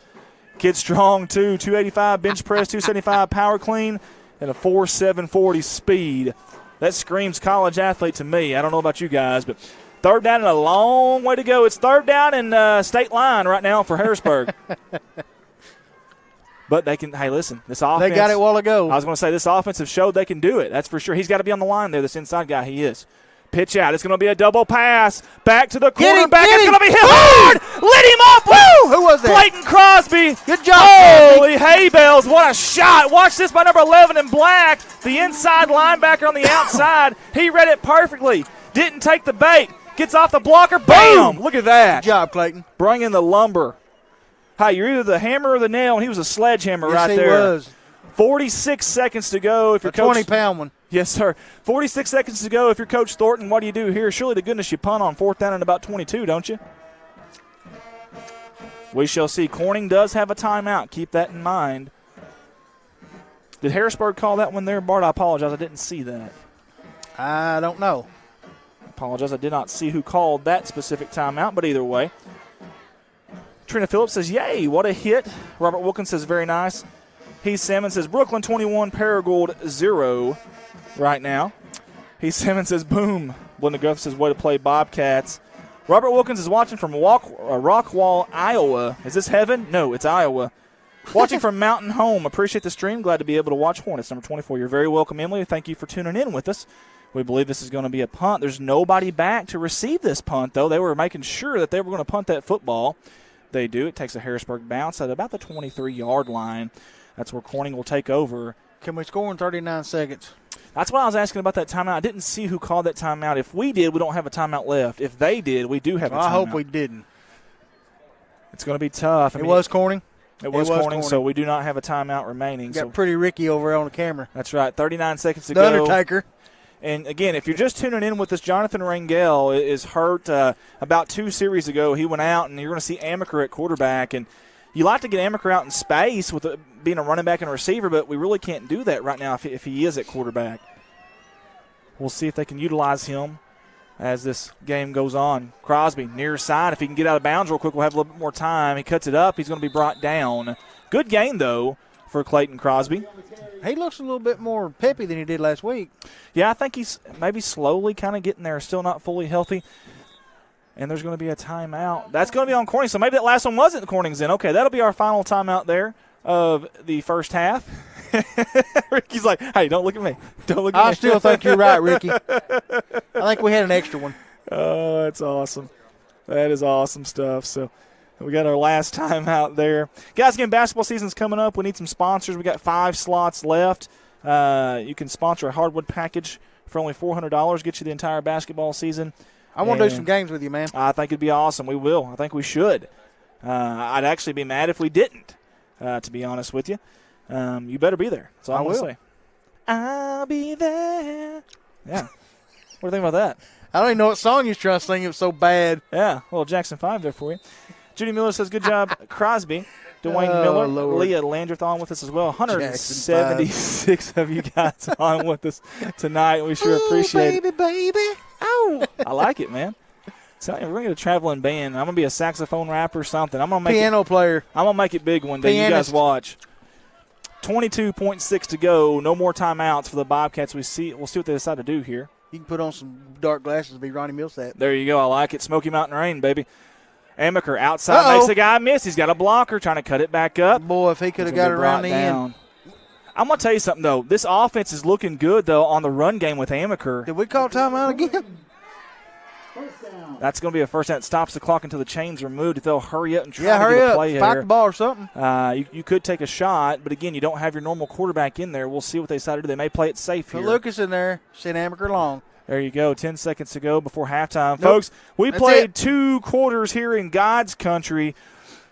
Speaker 3: Kid strong, too. 285 bench press, 275 power clean, and a 4.7 40 speed. That screams college athlete to me. I don't know about you guys, but third down and a long way to go. It's third down and state line right now for Harrisburg. But they can – hey, listen, this offense –
Speaker 6: they got it a while ago.
Speaker 3: I was going to say this offense have showed they can do it. That's for sure. He's got to be on the line there, this inside guy. He is. Pitch out. It's going to be a double pass. Back to the quarterback. It's going to be hit hard. Lit him off. Woo!
Speaker 6: Who was that?
Speaker 3: Clayton Crosby.
Speaker 6: Good job,
Speaker 3: holy hay bales. What a shot. Watch this by number 11 in black. The inside linebacker on the outside. He read it perfectly. Didn't take the bait. Gets off the blocker. Bam! Look at that.
Speaker 6: Good job, Clayton.
Speaker 3: Bring in the lumber. Hey, you're either the hammer or the nail, and he was a sledgehammer right there.
Speaker 6: Yes, he was.
Speaker 3: 46 seconds to go. If you're
Speaker 6: a 20-pound one.
Speaker 3: Yes, sir. 46 seconds to go. If you're Coach Thornton, what do you do here? Surely to goodness you punt on 4th down and about 22, don't you? We shall see. Corning does have a timeout. Keep that in mind. Did Harrisburg call that one there, Bart? I apologize. I didn't see that.
Speaker 6: I don't know.
Speaker 3: Apologize. I did not see who called that specific timeout, but either way. Trina Phillips says, yay, what a hit. Robert Wilkins says, very nice. Heath Simmons says, Brooklyn 21, Paragould 0 right now. Heath Simmons says, boom. Belinda Guff says, way to play Bobcats. Robert Wilkins is watching from Rockwall, Iowa. Is this heaven? No, it's Iowa. Watching from Mountain Home. Appreciate the stream. Glad to be able to watch Hornets, number 24. You're very welcome, Emily. Thank you for tuning in with us. We believe this is going to be a punt. There's nobody back to receive this punt, though. They were making sure that they were going to punt that football. They do. It takes a Harrisburg bounce at about the 23-yard line. That's where Corning will take over.
Speaker 6: Can we score in 39 seconds?
Speaker 3: That's what I was asking about that timeout. I didn't see who called that timeout. If we did, we don't have a timeout left. If they did, we do have a timeout.
Speaker 6: I hope we didn't.
Speaker 3: It's going to be tough.
Speaker 6: It was Corning?
Speaker 3: It was Corning, so we do not have a timeout remaining.
Speaker 6: Got Pretty Ricky over there on the camera.
Speaker 3: That's right. 39 seconds to go.
Speaker 6: The Undertaker.
Speaker 3: And, again, if you're just tuning in with us, Jonathan Rangel is hurt about 2 series ago. He went out, and you're going to see Amaker at quarterback. And you like to get Amaker out in space with being a running back and a receiver, but we really can't do that right now if he is at quarterback. We'll see if they can utilize him as this game goes on. Crosby, near side. If he can get out of bounds real quick, we'll have a little bit more time. He cuts it up. He's going to be brought down. Good game, though, for Clayton Crosby.
Speaker 6: He looks a little bit more peppy than he did last week.
Speaker 3: Yeah, I think he's maybe slowly kind of getting there, still not fully healthy. And there's going to be a timeout. That's going to be on Corning, so maybe that last one wasn't Corning's in. Okay, that'll be our final timeout there of the first half. Ricky's like, hey, don't look at me. Don't look at me.
Speaker 6: I still think you're right, Ricky. I think we had an extra one.
Speaker 3: Oh, that's awesome. That is awesome stuff. So we got our last time out there. Guys, again, basketball season's coming up. We need some sponsors. We got 5 slots left. You can sponsor a hardwood package for only $400. Get you the entire basketball season.
Speaker 6: I want to do some games with you, man.
Speaker 3: I think it'd be awesome. We will. I think we should. I'd actually be mad if we didn't. to be honest with you. You better be there. That's all I'm going to say. I'll be there. Yeah. What do you think about that?
Speaker 6: I don't even know what song you was trying to sing. It was so bad.
Speaker 3: Yeah. Well, Jackson 5 there for you. Judy Miller says, good job, Crosby. Dwayne Miller,
Speaker 6: Lord.
Speaker 3: Leah Landreth on with us as well. 176 of you guys on with us tonight. We sure appreciate it.
Speaker 6: Baby. Oh.
Speaker 3: I like it, man. Tell you, we're going to get a traveling band. I'm going to be a saxophone rapper or something. I'm going to make
Speaker 6: Piano player.
Speaker 3: I'm going to make it big one day.
Speaker 6: Pianist.
Speaker 3: You guys watch. 22.6 to go. No more timeouts for the Bobcats. We'll see what they decide to do here.
Speaker 6: You can put on some dark glasses to be Ronnie Millsap.
Speaker 3: There you go. I like it. Smoky Mountain Rain, baby. Amaker outside makes the guy miss. He's got a blocker trying to cut it back up.
Speaker 6: Boy, if he could have got it around the end.
Speaker 3: I'm going to tell you something, though. This offense is looking good, though, on the run game with Amaker.
Speaker 6: Did we call timeout again?
Speaker 3: That's going to be a first down. It stops the clock until the chain's removed. If they'll hurry up and try to
Speaker 6: hurry
Speaker 3: get a
Speaker 6: up.
Speaker 3: play
Speaker 6: Spike
Speaker 3: here.
Speaker 6: the ball or something.
Speaker 3: You could take a shot, but, again, you don't have your normal quarterback in there. We'll see what they decide to do. They may play it safe
Speaker 6: Put
Speaker 3: here.
Speaker 6: Lucas in there. Send Amaker long.
Speaker 3: There you go. 10 seconds to go before halftime. Folks, we played 2 quarters here in God's country.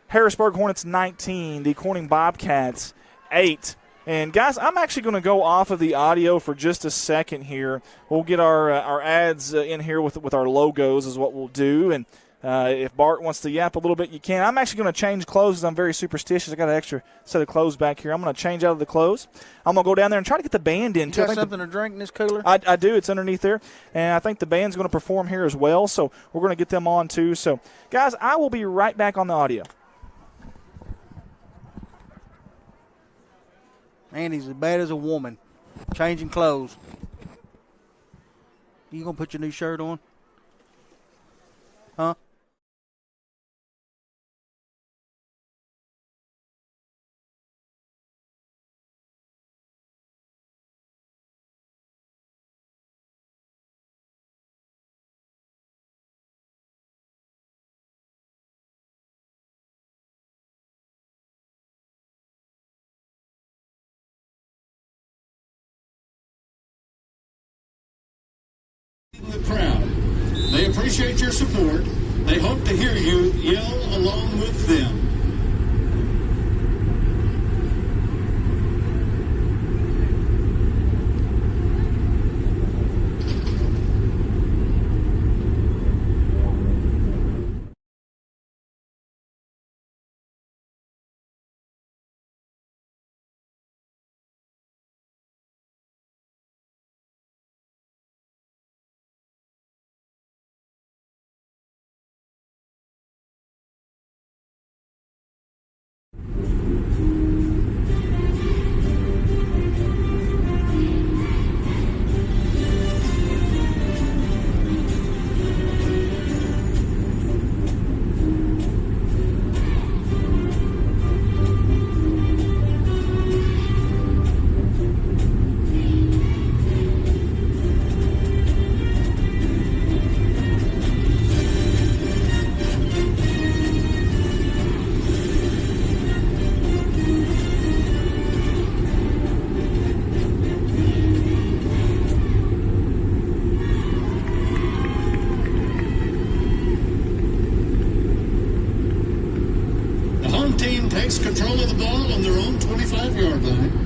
Speaker 3: Harrisburg Hornets 19, the Corning Bobcats 8. And, guys, I'm actually going to go off of the audio for just a second here. We'll get our ads in here with our logos is what we'll do. And if Bart wants to yap a little bit, you can. I'm actually going to change clothes because I'm very superstitious. I got an extra set of clothes back here. I'm going to change out of the clothes. I'm going to go down there and try to get the band in.
Speaker 6: You got something to drink in this cooler?
Speaker 3: I do. It's underneath there. And I think the band's going to perform here as well. So we're going to get them on too. So, guys, I will be right back on the audio.
Speaker 6: Man, he's as bad as a woman. Changing clothes. You going to put your new shirt on? Huh?
Speaker 7: The crowd. They appreciate your support. They hope to hear you yell along with them. Takes control of the ball on their own 25-yard line.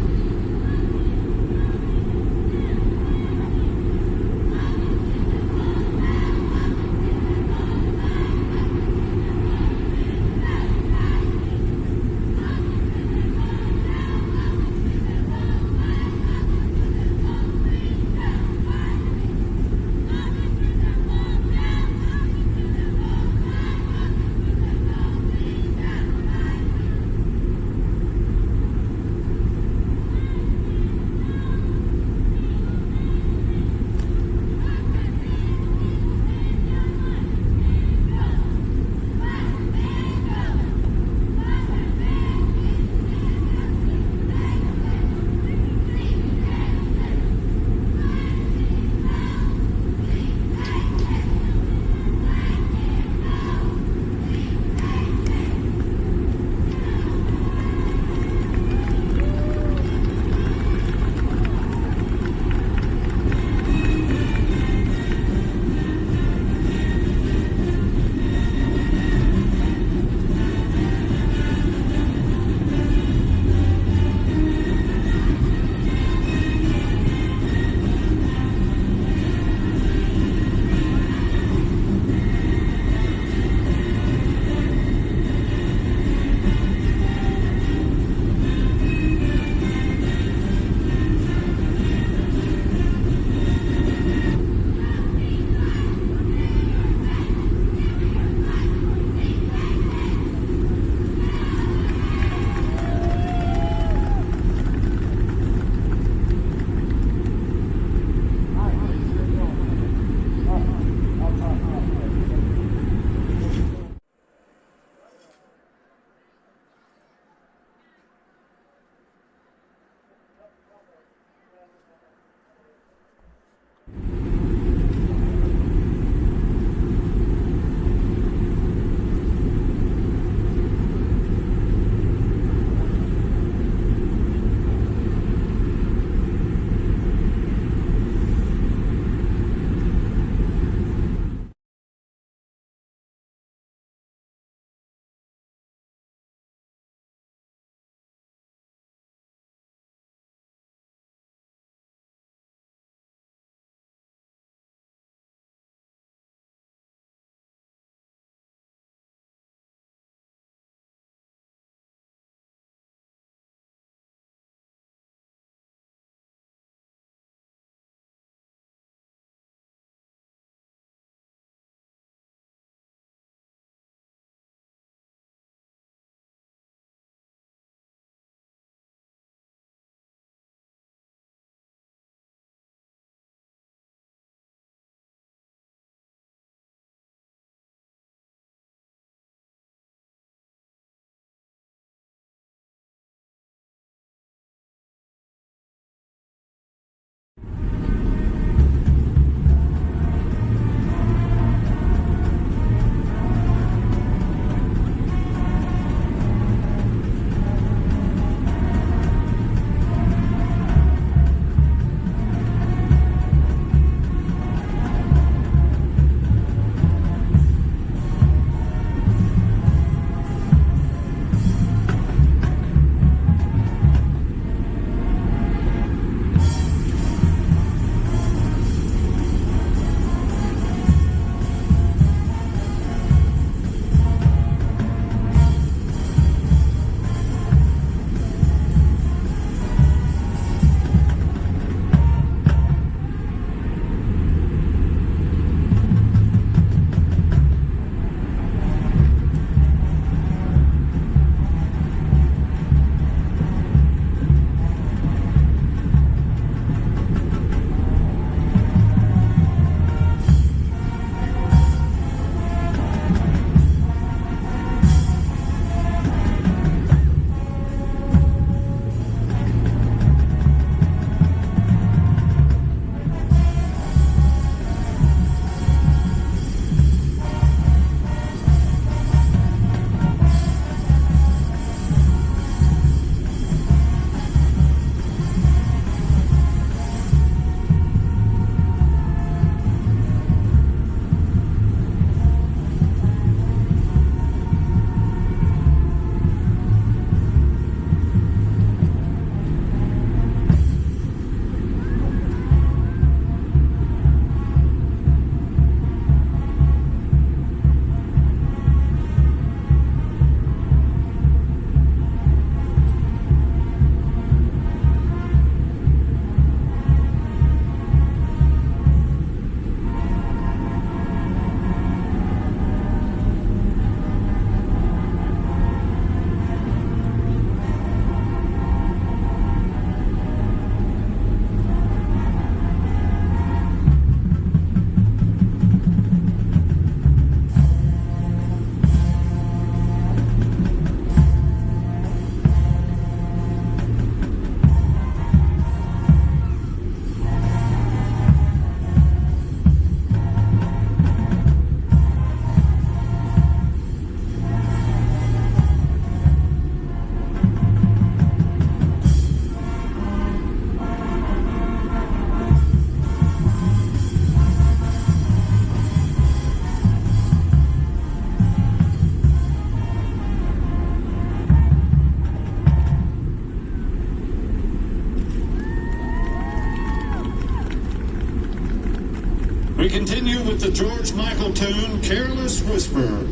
Speaker 7: with the George Michael tune, Careless Whisper.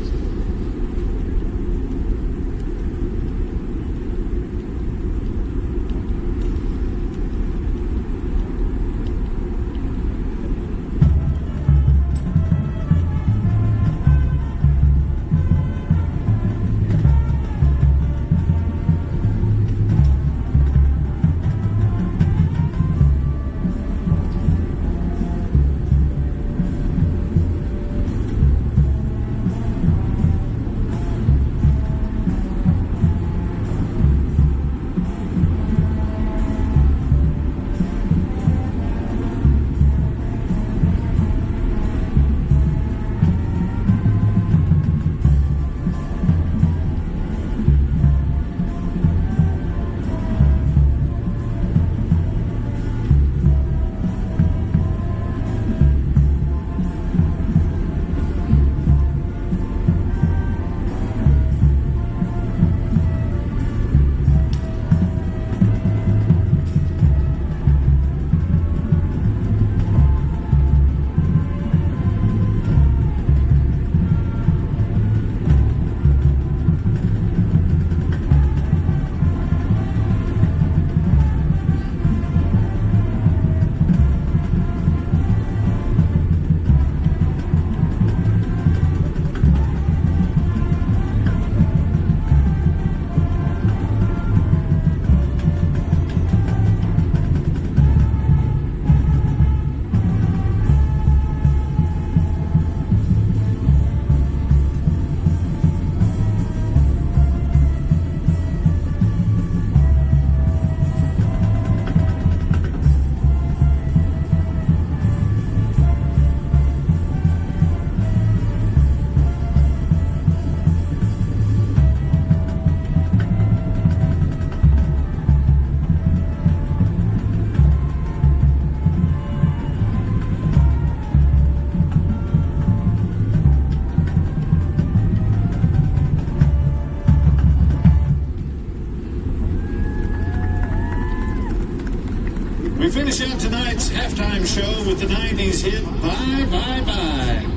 Speaker 7: We finish out tonight's halftime show with the 90s hit, Bye, Bye, Bye.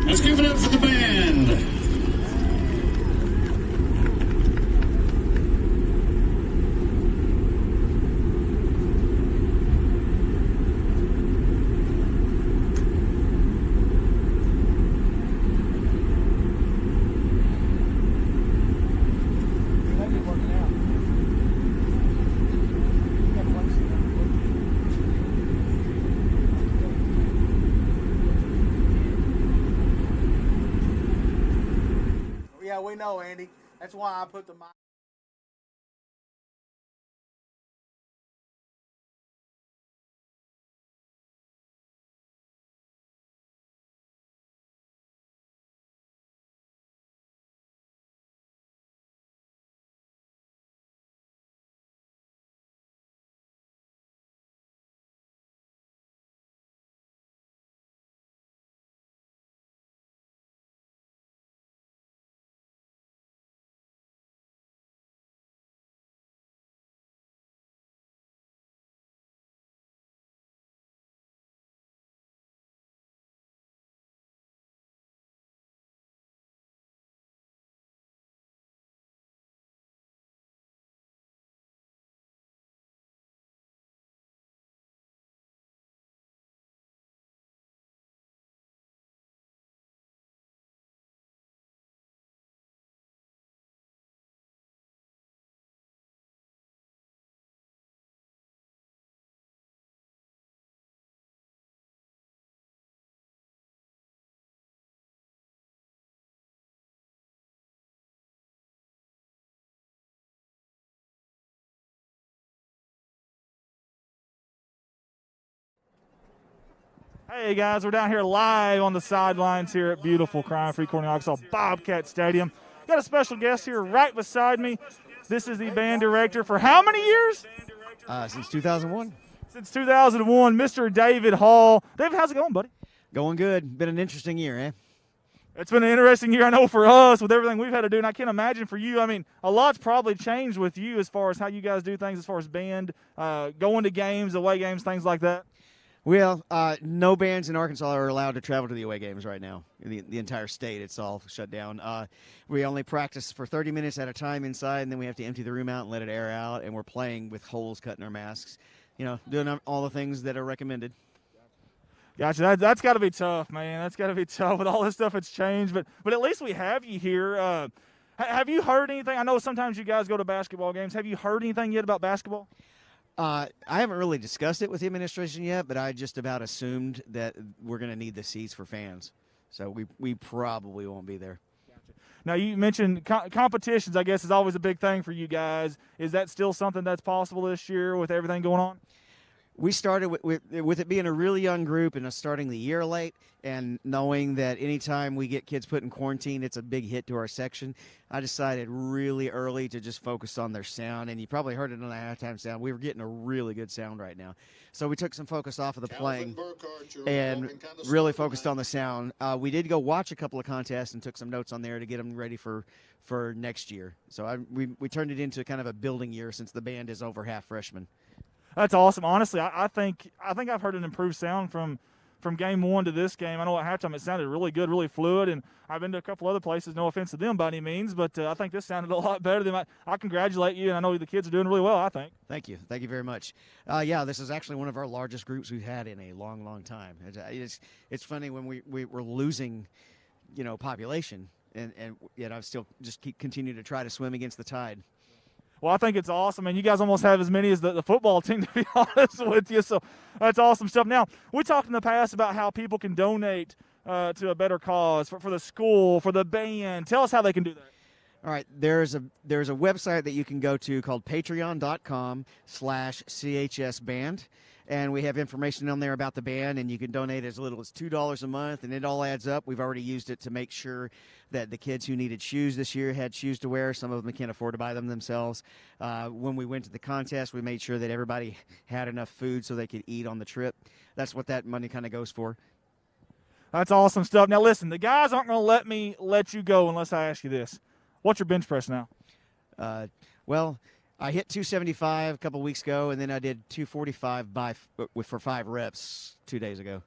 Speaker 7: Let's give it up for the band.
Speaker 6: Yeah, we know, Andy. That's why I put the mic.
Speaker 1: Hey guys, we're down here live on the sidelines here at beautiful crime-free Corning, Arkansas Bobcat Stadium. Got a special guest here right beside me. This is the band director for how many years?
Speaker 9: Since 2001.
Speaker 1: Since 2001, Mr. David Hall. David, how's it going, buddy?
Speaker 9: Going good. Been an interesting year, eh?
Speaker 1: It's been an interesting year, I know, for us with everything we've had to do, and I can't imagine for you. I mean, a lot's probably changed with you as far as how you guys do things, as far as band, going to games, away games, things like that.
Speaker 9: Well, no bands in Arkansas are allowed to travel to the away games right now. The entire state, it's all shut down. We only practice for 30 minutes at a time inside, and then we have to empty the room out and let it air out, and we're playing with holes cut in our masks, doing all the things that are recommended.
Speaker 1: Gotcha. That's got to be tough, man. That's got to be tough with all this stuff. It's changed, but at least we have you here. Have you heard anything? I know sometimes you guys go to basketball games. Have you heard anything yet about basketball?
Speaker 9: I haven't really discussed it with the administration yet, but I just about assumed that we're going to need the seats for fans. So we probably won't be there.
Speaker 1: Gotcha. Now, you mentioned competitions, I guess, is always a big thing for you guys. Is that still something that's possible this year with everything going on?
Speaker 9: We started with it being a really young group and us starting the year late and knowing that anytime we get kids put in quarantine, it's a big hit to our section. I decided really early to just focus on their sound, and you probably heard it on the halftime sound. We were getting a really good sound right now. So we took some focus off of the playing and really focused on the sound. We did go watch a couple of contests and took some notes on there to get them ready for next year. So we turned it into kind of a building year since the band is over half freshmen.
Speaker 1: That's awesome. Honestly, I think I've heard an improved sound from game one to this game. I know at halftime it sounded really good, really fluid, and I've been to a couple other places. No offense to them by any means, but I think this sounded a lot better than I congratulate you, and I know the kids are doing really well, I think.
Speaker 9: Thank you. Thank you very much. Yeah, this is actually one of our largest groups we've had in a long, long time. It's funny when we're losing, population, and yet I still just continue to try to swim against the tide.
Speaker 1: Well, I think it's awesome, and you guys almost have as many as the football team, to be honest with you, so that's awesome stuff. Now, we talked in the past about how people can donate to a better cause, for the school, for the band. Tell us how they can do that.
Speaker 9: All right, there's a website that you can go to called patreon.com/CHSband, and we have information on there about the band, and you can donate as little as $2 a month, and it all adds up. We've already used it to make sure that the kids who needed shoes this year had shoes to wear. Some of them can't afford to buy them themselves. When we went to the contest, we made sure that everybody had enough food so they could eat on the trip. That's what that money kind of goes for.
Speaker 1: That's awesome stuff. Now, listen, the guys aren't going to let you go unless I ask you this. What's your bench press now?
Speaker 9: Well, I hit 275 a couple weeks ago, and then I did 245 for 5 reps 2 days ago.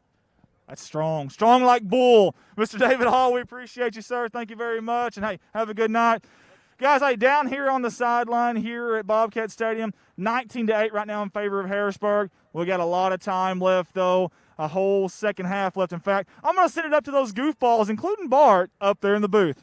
Speaker 1: That's strong. Strong like bull. Mr. David Hall, we appreciate you, sir. Thank you very much. And, hey, have a good night. Guys, hey, down here on the sideline here at Bobcat Stadium, 19-8 right now in favor of Harrisburg. We got a lot of time left, though. A whole second half left. In fact, I'm going to send it up to those goofballs, including Bart, up there in the booth.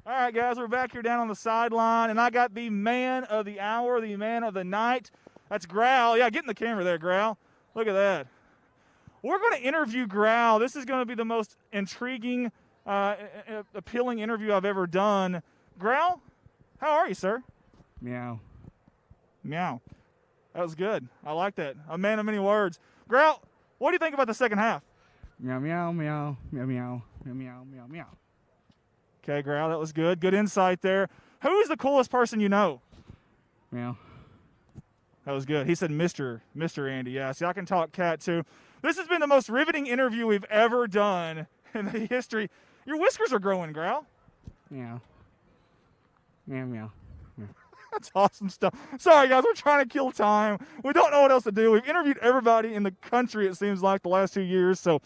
Speaker 1: All right, guys, we're back here down on the sideline, and I got the man of the hour, the man of the night. That's Growl. Yeah, get in the camera there, Growl. Look at that. We're going to interview Growl. This is going to be the most intriguing, appealing interview I've ever done. Growl, how are you, sir?
Speaker 4: Meow.
Speaker 1: Meow. That was good. I like that. A man of many words. Growl, what do you think about the second half?
Speaker 4: Meow, meow, meow, meow, meow, meow, meow, meow, meow.
Speaker 1: Okay, Growl, that was good. Good insight there. Who is the coolest person you know?
Speaker 4: Meow.
Speaker 1: That was good. He said Mr. Andy. Yeah, see, I can talk cat, too. This has been the most riveting interview we've ever done in the history. Your whiskers are growing, Growl.
Speaker 4: Meow. Meow, meow.
Speaker 1: That's awesome stuff. Sorry, guys, we're trying to kill time. We don't know what else to do. We've interviewed everybody in the country, it seems like, the last 2 years. So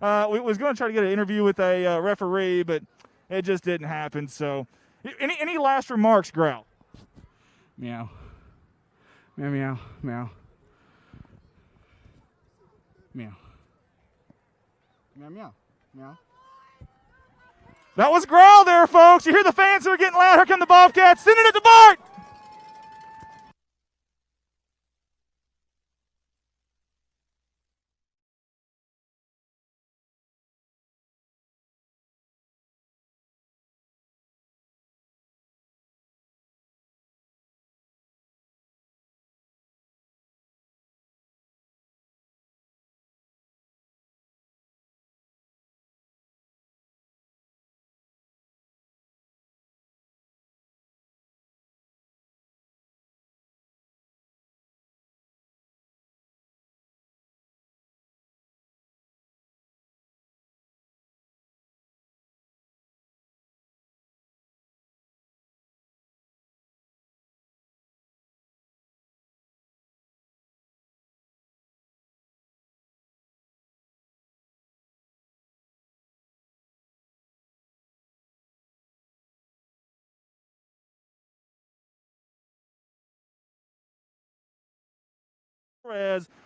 Speaker 1: we was going to try to get an interview with a referee, but it just didn't happen. So any last remarks, Growl?
Speaker 4: Meow. Meow, meow, meow. Meow. Meow, meow, meow.
Speaker 1: That was Growl there, folks. You hear the fans who are getting loud. Here come the Bobcats. Sending it to Bart.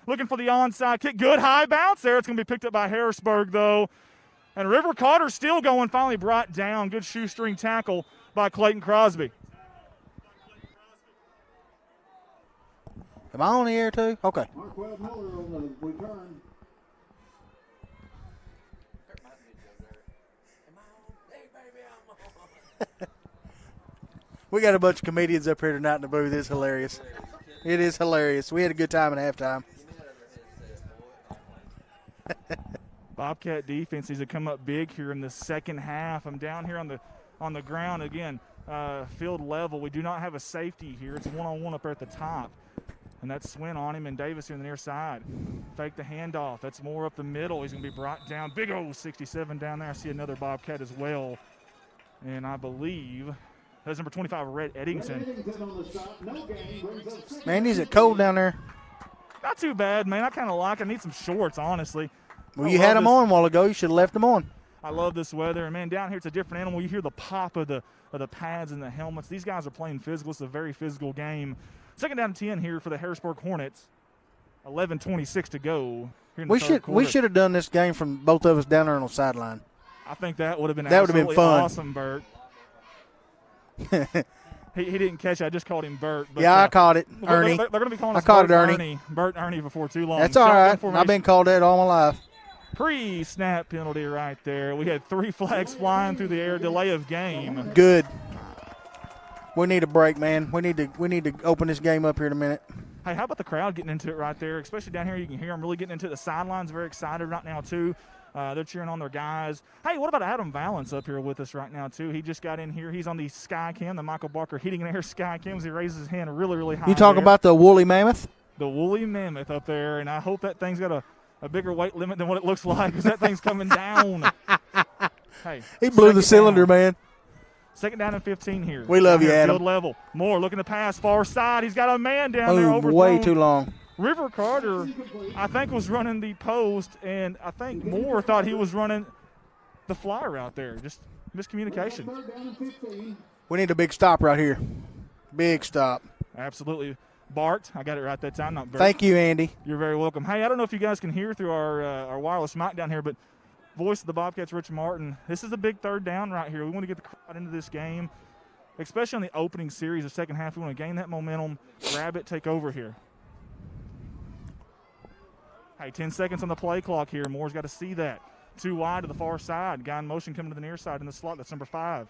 Speaker 1: Looking for the onside kick. Good high bounce there. It's going to be picked up by Harrisburg, though. And River Carter's still going, finally brought down. Good shoestring tackle by Clayton Crosby.
Speaker 6: Am I on the air, too? Okay.
Speaker 7: Marquette Miller on the return.
Speaker 6: We got a bunch of comedians up here tonight in the booth. It's hilarious. It is hilarious. We had a good time at halftime.
Speaker 1: Bobcat defense needs to come up big here in the second half. I'm down here on the ground again, field level. We do not have a safety here. It's one-on-one up there at the top. And that's Swin on him and Davis here on the near side. Fake the handoff. That's more up the middle. He's going to be brought down. Big old 67 down there. I see another Bobcat as well. And I believe that's number 25, Red Eddington.
Speaker 6: Man, is it cold down there?
Speaker 1: Not too bad, man. I kind of like it. I need some shorts, honestly.
Speaker 6: Well, you had them on a while ago. You should have left them on.
Speaker 1: I love this weather. And, man, down here it's a different animal. You hear the pop of the pads and the helmets. These guys are playing physical. It's a very physical game. Second down and 10 here for the Harrisburg Hornets. 11:26 to go. Here in the third quarter.
Speaker 6: We should have done this game from both of us down there on the sideline.
Speaker 1: I think that would have been
Speaker 6: fun.
Speaker 1: Awesome, Bert. he didn't catch it. I just called him Bert. But,
Speaker 6: yeah, I caught it, Ernie.
Speaker 1: They're going to be calling us
Speaker 6: Bert
Speaker 1: Ernie before too long.
Speaker 6: That's all right. I've been called that all my life.
Speaker 1: Pre-snap penalty right there. We had 3 flags flying through the air. Delay of game.
Speaker 6: Good. We need a break, man. We need to open this game up here in a minute.
Speaker 1: Hey, how about the crowd getting into it right there? Especially down here, you can hear them really getting into it. The sidelines very excited right now too. They're cheering on their guys. Hey, what about Adam Valance up here with us right now too? He just got in here. He's on the sky cam, the Michael Barker heating and air sky cams. He raises his hand really, really high.
Speaker 6: You talking about the woolly mammoth?
Speaker 1: The woolly mammoth up there, and I hope that thing's got a bigger weight limit than what it looks like because that thing's coming down. Hey,
Speaker 6: he blew the cylinder, man.
Speaker 1: Second down and 15 here.
Speaker 6: We love you, Adam.
Speaker 1: Field level. Moore looking to pass far side. He's got a man down there overthrown.
Speaker 6: Way too long.
Speaker 1: River Carter, I think, was running the post, and I think Moore thought he was running the fly route there. Just miscommunication.
Speaker 6: We need a big stop right here. Big stop.
Speaker 1: Absolutely. Bart, I got it right that time, not Bert.
Speaker 6: Thank you, Andy.
Speaker 1: You're very welcome. Hey, I don't know if you guys can hear through our wireless mic down here, but voice of the Bobcats, Rich Martin. This is a big third down right here. We want to get the crowd into this game, especially in the opening series, the second half. We want to gain that momentum, grab it, take over here. Hey, 10 seconds on the play clock here. Moore's got to see that. 2 wide to the far side. Guy in motion coming to the near side in the slot. That's number 5.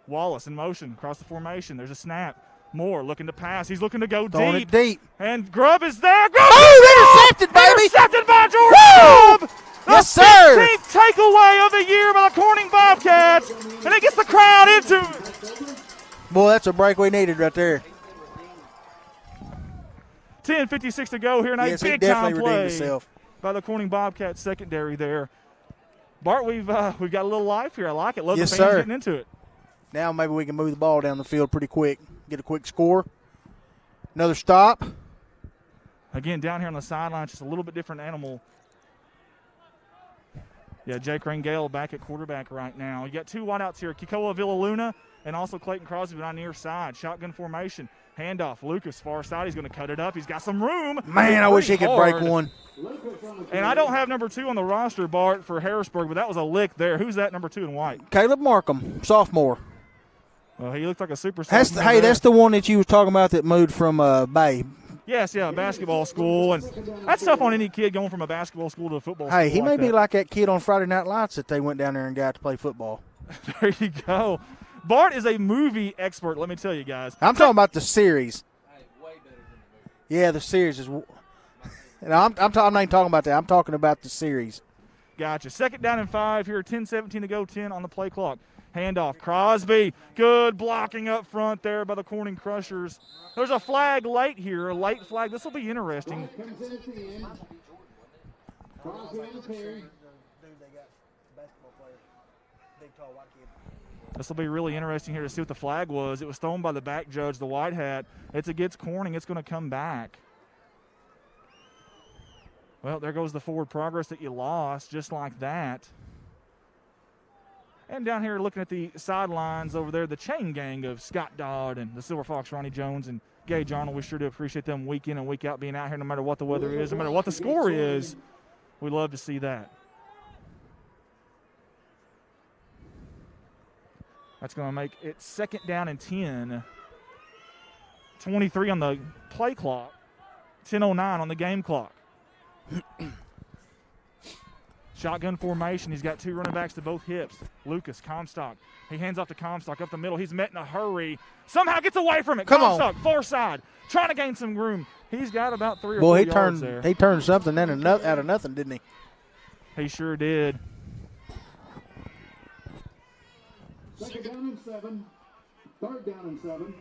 Speaker 1: Wallace in motion across the formation. There's a snap. Moore looking to pass. He's looking to go
Speaker 6: Throwing
Speaker 1: deep.
Speaker 6: it deep.
Speaker 1: And Grubb is there. Grubb
Speaker 6: Intercepted, baby!
Speaker 1: Intercepted by George Grubb!
Speaker 6: Yes,
Speaker 1: the
Speaker 6: sir!
Speaker 1: 15th takeaway of the year by the Corning Bobcats. And it gets the crowd into it.
Speaker 6: Boy, that's a break we needed right there.
Speaker 1: 10:56 to go here, and
Speaker 6: Yes,
Speaker 1: a
Speaker 6: he
Speaker 1: big
Speaker 6: definitely
Speaker 1: time
Speaker 6: redeemed
Speaker 1: play
Speaker 6: himself.
Speaker 1: by the Corning Bobcats secondary there. Bart, we've got a little life here. I like it. Love
Speaker 6: Yes,
Speaker 1: the fans
Speaker 6: sir.
Speaker 1: getting into it.
Speaker 6: Now maybe we can move the ball down the field pretty quick, get a quick score. Another stop.
Speaker 1: Again, down here on the sideline, just a little bit different animal. Yeah, Jake Rangel back at quarterback right now. You got 2 wideouts here, Kikoa Villaluna and also Clayton Crosby on the near side. Shotgun formation. Handoff. Lucas, far side. He's going to cut it up. He's got some room.
Speaker 6: Man, I wish he could break one.
Speaker 1: And I don't have number 2 on the roster, Bart, for Harrisburg, but that was a lick there. Who's that number 2 in white?
Speaker 6: Caleb Markham, sophomore.
Speaker 1: Well, he looked like a superstar.
Speaker 6: That's the one that you was talking about that moved from Bay.
Speaker 1: Yes, yeah, basketball school. And that's tough on any kid going from a basketball school to a football school.
Speaker 6: Hey, he may
Speaker 1: like
Speaker 6: be
Speaker 1: that.
Speaker 6: like that kid on Friday Night Lights that they went down there and got to play football.
Speaker 1: There you go. Bart is a movie expert, let me tell you guys.
Speaker 6: I'm talking about the series. Yeah, the series is. And I'm not even talking about that. I'm talking about the series.
Speaker 1: Gotcha. 2nd down and 5 here. 10:17 to go. 10 on the play clock. Handoff. Crosby. Good blocking up front there by the Corning Crushers. There's a flag late here. A late flag. This will be interesting. This will be really interesting here to see what the flag was. It was thrown by the back judge, the white hat. It's against Corning. It's going to come back. Well, there goes the forward progress that you lost, just like that. And down here looking at the sidelines over there, the chain gang of Scott Dodd and the Silver Fox, Ronnie Jones, and Gage Arnold. We sure do appreciate them week in and week out being out here no matter what the weather is, no matter what the score is. We love to see that. That's going to make it 2nd down and 10. 23 on the play clock. 10:09 on the game clock. Shotgun formation. He's got 2 running backs to both hips. Lucas, Comstock. He hands off to Comstock up the middle. He's met in a hurry. Somehow gets away from it.
Speaker 6: Come
Speaker 1: Comstock,
Speaker 6: on.
Speaker 1: far side. Trying to gain some room. He's got about 3 or 4 yards there.
Speaker 6: He turned something out of nothing, didn't he?
Speaker 1: He sure did.
Speaker 7: 2nd down and 7. 3rd down and 7.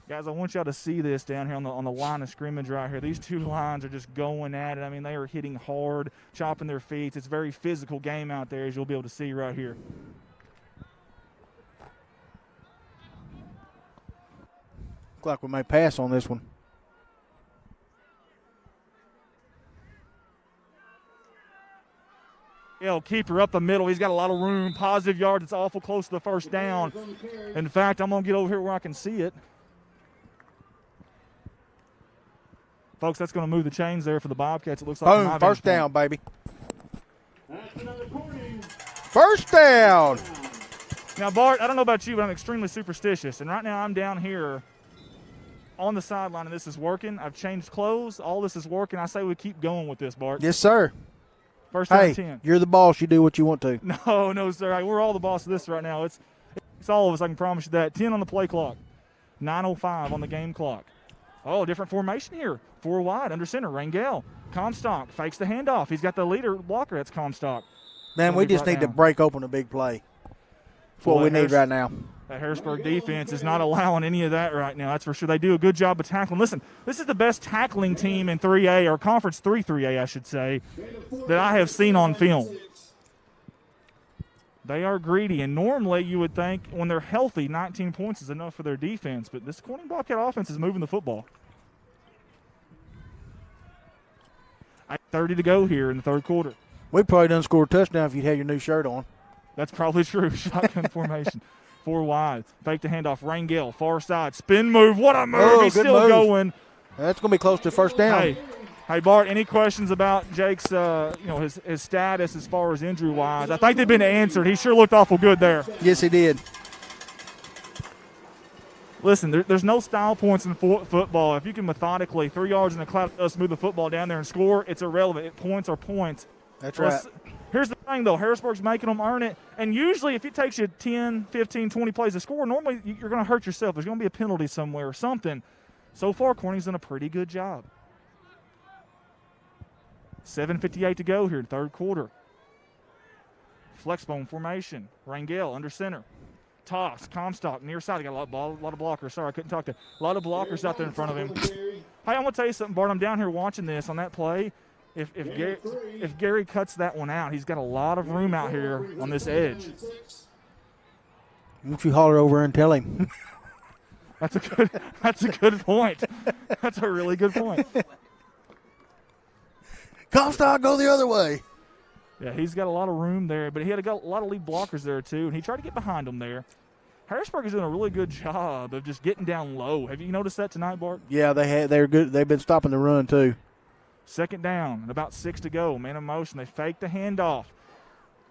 Speaker 1: Guys, I want y'all to see this down here on the line of scrimmage right here. These 2 lines are just going at it. I mean, they are hitting hard, chopping their feet. It's a very physical game out there, as you'll be able to see right here.
Speaker 6: Look like we may pass on this one.
Speaker 1: Keeper up the middle. He's got a lot of room, positive yards. It's awful close to the 1st down. In fact, I'm going to get over here where I can see it. Folks, that's going to move the chains there for the Bobcats. It looks like
Speaker 6: Boom, 1st down, baby. 1st down.
Speaker 1: Now, Bart, I don't know about you, but I'm extremely superstitious. And right now I'm down here on the sideline, and this is working. I've changed clothes. All this is working. I say we keep going with this, Bart.
Speaker 6: Yes, sir.
Speaker 1: 1st down
Speaker 6: Hey,
Speaker 1: and 10.
Speaker 6: you're the boss. You do what you want to.
Speaker 1: No, sir. We're all the boss of this right now. It's all of us, I can promise you that. 10 on the play clock. 9:05 on the game clock. Oh, different formation here. 4 wide, under center, Rangel. Comstock fakes the handoff. He's got the leader blocker. That's Comstock.
Speaker 6: Man, we just need to break open a big play. That's what we need right now.
Speaker 1: That Harrisburg defense is not allowing any of that right now. That's for sure. They do a good job of tackling. Listen, this is the best tackling team in 3A, or Conference 3A, I should say, that I have seen on film. They are greedy, and normally you would think when they're healthy, 19 points is enough for their defense, but this Corning Bobcat offense is moving the football. 30 to go here in the 3rd quarter.
Speaker 6: We probably done score a touchdown if you'd had your new shirt on.
Speaker 1: That's probably true. Shotgun formation. 4 wide. Fake the handoff. Rangel, far side. Spin move. What a move. He's still going.
Speaker 6: That's going to be close to 1st down.
Speaker 1: Hey, Hey, Bart, any questions about Jake's, his status as far as injury-wise? I think they've been answered. He sure looked awful good there.
Speaker 6: Yes, he did.
Speaker 1: Listen, there's no style points in football. If you can methodically 3 yards in the cloud of dust move the football down there and score, it's irrelevant. Points are points.
Speaker 6: That's right.
Speaker 1: Here's the thing, though. Harrisburg's making them earn it. And usually if it takes you 10, 15, 20 plays to score, normally you're going to hurt yourself. There's going to be a penalty somewhere or something. So far, Corning's done a pretty good job. 7:58 to go here in third quarter. Flexbone formation. Rangel under center. Toss, Comstock, near side. He got a lot of blockers. Sorry, I couldn't talk to a lot of blockers out there in front of him. Hey, I'm going to tell you something, Bart. I'm down here watching this on that play. If Gary cuts that one out, he's got a lot of room out here on this edge.
Speaker 6: Why don't you holler over and tell him?
Speaker 1: That's a good point. That's a really good point.
Speaker 6: Comstock, go the other way.
Speaker 1: Yeah, he's got a lot of room there, but he had a lot of lead blockers there too, and he tried to get behind them there. Harrisburg is doing a really good job of just getting down low. Have you noticed that tonight, Bart?
Speaker 6: Yeah, they're good. They've been stopping the run too.
Speaker 1: Second down, and about 6 to go. Man in motion. They fake the handoff.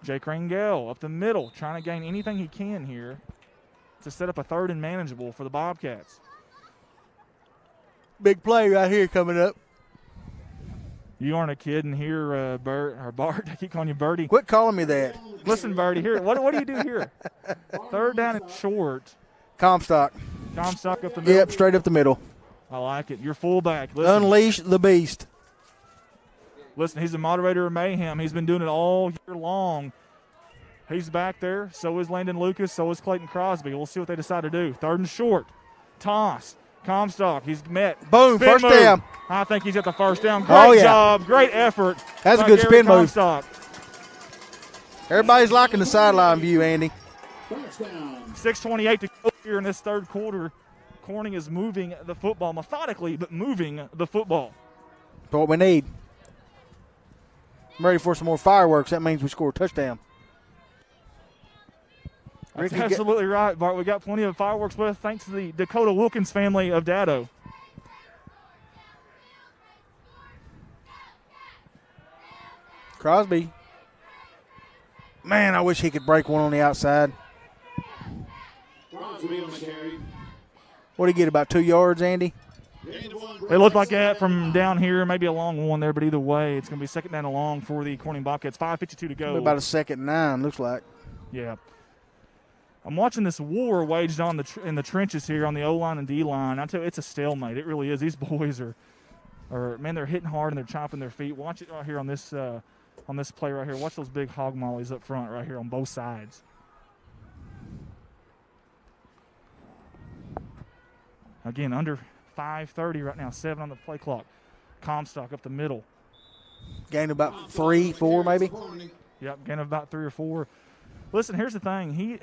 Speaker 1: Jake Rangel up the middle, trying to gain anything he can here to set up a third and manageable for the Bobcats.
Speaker 6: Big play right here coming up.
Speaker 1: You aren't a kid in here, Bert or Bart. I keep calling you Bertie.
Speaker 6: Quit calling me that.
Speaker 1: Listen, Bertie, here. What do you do here? Third down and short.
Speaker 6: Comstock.
Speaker 1: Comstock up the middle.
Speaker 6: Yep, straight up the middle.
Speaker 1: I like it. You're fullback. Listen.
Speaker 6: Unleash the beast.
Speaker 1: Listen, he's a moderator of mayhem. He's been doing it all year long. He's back there. So is Landon Lucas. So is Clayton Crosby. We'll see what they decide to do. Third and short. Toss. Comstock. He's met.
Speaker 6: Boom.
Speaker 1: Spin
Speaker 6: First
Speaker 1: move.
Speaker 6: down.
Speaker 1: I think he's at the first down. Great job. Great effort.
Speaker 6: That's a good
Speaker 1: Gary
Speaker 6: spin move.
Speaker 1: Comstock.
Speaker 6: Everybody's liking the sideline view, Andy.
Speaker 1: 6:28 to go here in this third quarter. Corning is moving the football methodically, but moving the football.
Speaker 6: That's what we need. I'm ready for some more fireworks. That means we score a touchdown.
Speaker 1: That's absolutely right, Bart. We got plenty of fireworks with us thanks to the Dakota Wilkins family of Dado.
Speaker 6: Crosby. Man, I wish he could break one on the outside. What did he get, about 2 yards, Andy?
Speaker 1: It looked like that from down here, maybe a long one there, but either way, it's going to be second down and long for the Corning Bobcats. 5:52 to go.
Speaker 6: About a 2nd and 9, looks like.
Speaker 1: Yeah. I'm watching this war waged on in the trenches here on the O-line and D-line. I tell you, it's a stalemate. It really is. These boys are man, they're hitting hard and they're chopping their feet. Watch it right here on this play right here. Watch those big hog mollies up front right here on both sides. Again, under 5:30 right now, 7 on the play clock. Comstock up the middle.
Speaker 6: Gained about 3, 4 maybe?
Speaker 1: Yep, gained about 3 or 4. Listen, here's the thing.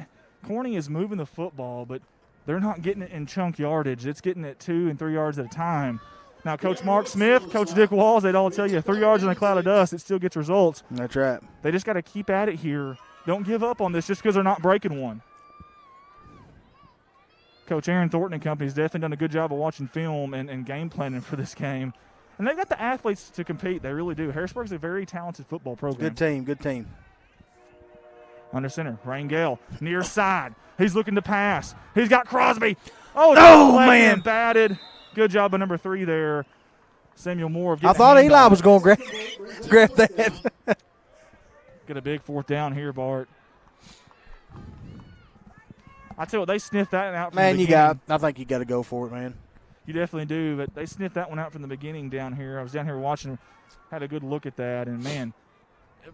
Speaker 1: Corning is moving the football, but they're not getting it in chunk yardage. It's getting it 2 and 3 yards at a time. Now, Coach Mark Smith, Coach Dick Walls, they'd all tell you 3 yards in a cloud of dust, it still gets results.
Speaker 6: That's right.
Speaker 1: They just got to keep at it here. Don't give up on this just because they're not breaking one. Coach Aaron Thornton and company has definitely done a good job of watching film and game planning for this game. And they've got the athletes to compete. They really do. Harrisburg's a very talented football program.
Speaker 6: Good team.
Speaker 1: Under center, Rangel, near side. He's looking to pass. He's got Crosby. Oh, man. Batted. Good job by number 3 there. Samuel Moore.
Speaker 6: I thought Eli was going to grab that.
Speaker 1: Get a big 4th down here, Bart. I tell you what, they sniffed that out from the beginning.
Speaker 6: I think you got to go for it, man.
Speaker 1: You definitely do, but they sniffed that one out from the beginning down here. I was down here watching, had a good look at that, and, man,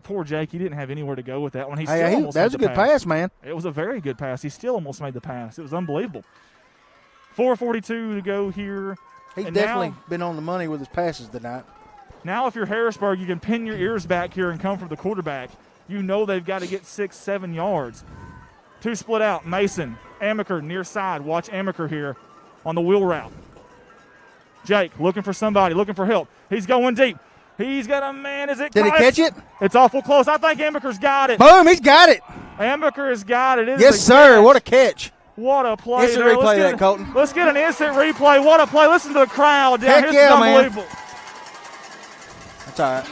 Speaker 1: poor Jake, he didn't have anywhere to go with that one. That
Speaker 6: was a good pass, man.
Speaker 1: It was a very good pass. He still almost made the pass. It was unbelievable. 4:42 to go here.
Speaker 6: He's definitely been on the money with his passes tonight.
Speaker 1: Now if you're Harrisburg, you can pin your ears back here and come for the quarterback. You know they've got to get 6-7 yards. 2 split out. Mason, Amaker near side. Watch Amaker here on the wheel route. Jake looking for somebody, looking for help. He's going deep. He's got a man. Is it?
Speaker 6: Did he catch it?
Speaker 1: It's awful close. I think Amaker's got it.
Speaker 6: Boom, he's got it.
Speaker 1: Amaker has got it.
Speaker 6: Yes, sir. What a catch.
Speaker 1: What a play.
Speaker 6: Instant replay that, Colton.
Speaker 1: Let's get an instant replay. What a play. Listen to the crowd down here.
Speaker 6: Heck yeah,
Speaker 1: unbelievable.
Speaker 6: That's all right.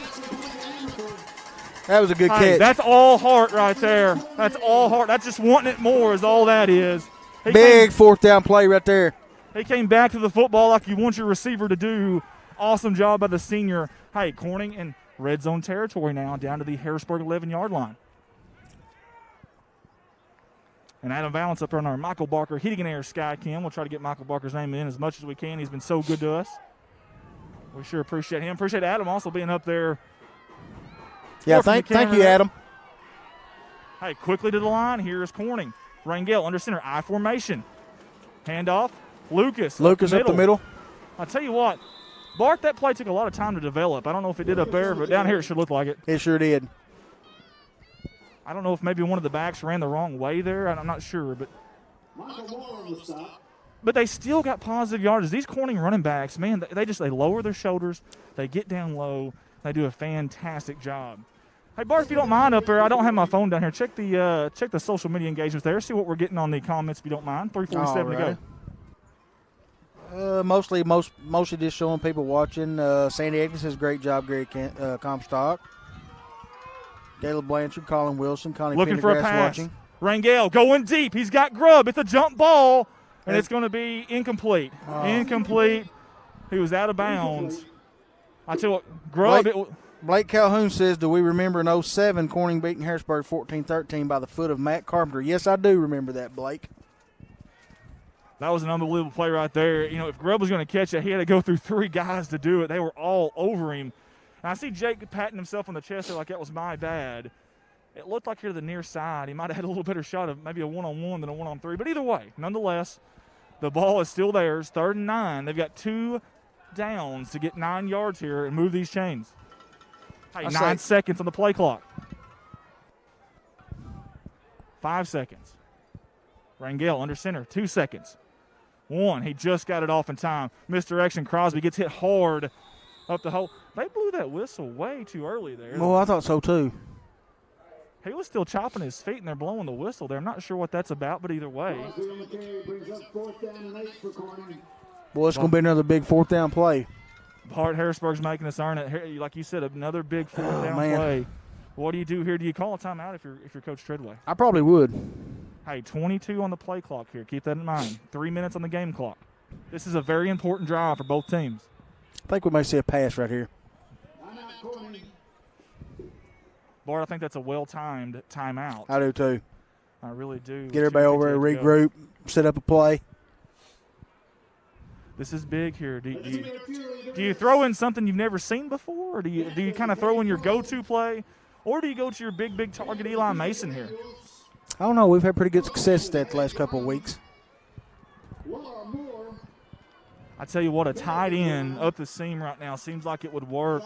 Speaker 6: That was a good
Speaker 1: Hey,
Speaker 6: catch.
Speaker 1: that's all heart right there. That's all heart. That's just wanting it more is all that is.
Speaker 6: Big fourth down play right there.
Speaker 1: He came back to the football like you want your receiver to do. Awesome job by the senior. Hey, Corning in red zone territory now, down to the Harrisburg 11-yard line. And Adam Valance up there on our Michael Barker Heating and Air Sky Cam. We'll try to get Michael Barker's name in as much as we can. He's been so good to us. We sure appreciate him. Appreciate Adam also being up there.
Speaker 6: Yeah, thank you, Adam.
Speaker 1: Hey, quickly to the line. Here's Corning. Rangel under center, I formation. Handoff. Lucas
Speaker 6: up the middle.
Speaker 1: I'll tell you what, Bart, that play took a lot of time to develop. I don't know if it did up there, but down here it should look like it.
Speaker 6: It sure did.
Speaker 1: I don't know if maybe one of the backs ran the wrong way there. I'm not sure, but they still got positive yardage. These Corning running backs, man, they lower their shoulders, they get down low, they do a fantastic job. Hey, Bart, if you don't mind up there, I don't have my phone down here. Check the social media engagements there. See what we're getting on the comments if you don't mind. 3:47 to go.
Speaker 6: Mostly just showing people watching. Sandy Agnes says great job, Gary Comstock. Caleb Blanchard, Colin Wilson, Connie
Speaker 1: looking for a pass.
Speaker 6: Watching.
Speaker 1: Rangel going deep. He's got Grubb. It's a jump ball, and it's going to be incomplete. Incomplete. He was out of bounds. I tell you what, Grubb.
Speaker 6: Blake Calhoun says, do we remember in 07 Corning beating Harrisburg 14-13 by the foot of Matt Carpenter? Yes, I do remember that, Blake.
Speaker 1: That was an unbelievable play right there. You know, if Grubb was going to catch it, he had to go through 3 guys to do it. They were all over him. And I see Jake patting himself on the chest there like that was my bad. It looked like here to the near side. He might have had a little better shot of maybe a one-on-one than a one-on-3. But either way, nonetheless, the ball is still theirs. 3rd and 9. They've got 2 downs to get 9 yards here and move these chains. Hey, 9 seconds on the play clock. 5 seconds. Rangel under center, 2 seconds. 1, he just got it off in time. Misdirection, Crosby gets hit hard up the hole. They blew that whistle way too early there.
Speaker 6: Well, I thought so too.
Speaker 1: He was still chopping his feet, and they're blowing the whistle there. I'm not sure what that's about, but either way.
Speaker 6: Boy, it's going to be another big 4th down play.
Speaker 1: Bart Harrisburg's making us earn it. Like you said, another big 4th down play. What do you do here? Do you call a timeout if you're Coach Treadway?
Speaker 6: I probably would.
Speaker 1: Hey, 22 on the play clock here. Keep that in mind. 3 minutes on the game clock. This is a very important drive for both teams.
Speaker 6: I think we may see a pass right here.
Speaker 1: Bart, I think that's a well-timed timeout.
Speaker 6: I do too.
Speaker 1: I really do.
Speaker 6: Get everybody over there, regroup, set up a play.
Speaker 1: This is big here. Do you throw in something you've never seen before, or do you kind of throw in your go-to play, or do you go to your big target Eli Mason here?
Speaker 6: I don't know. We've had pretty good success the last couple of weeks.
Speaker 1: I tell you what, a tight end up the seam right now seems like it would work.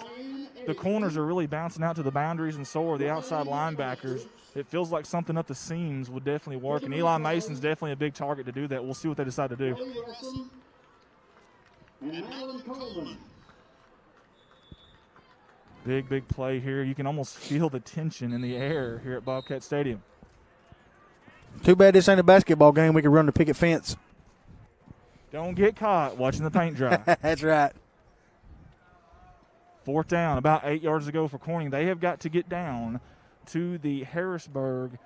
Speaker 1: The corners are really bouncing out to the boundaries, and so are the outside linebackers. It feels like something up the seams would definitely work, and Eli Mason's definitely a big target to do that. We'll see what they decide to do. Big play here. You can almost feel the tension in the air here at Bobcat Stadium.
Speaker 6: Too bad this ain't a basketball game. We can run the picket fence.
Speaker 1: Don't get caught watching the paint dry.
Speaker 6: That's right.
Speaker 1: 4th down, about 8 yards to go for Corning. They have got to get down to the Harrisburg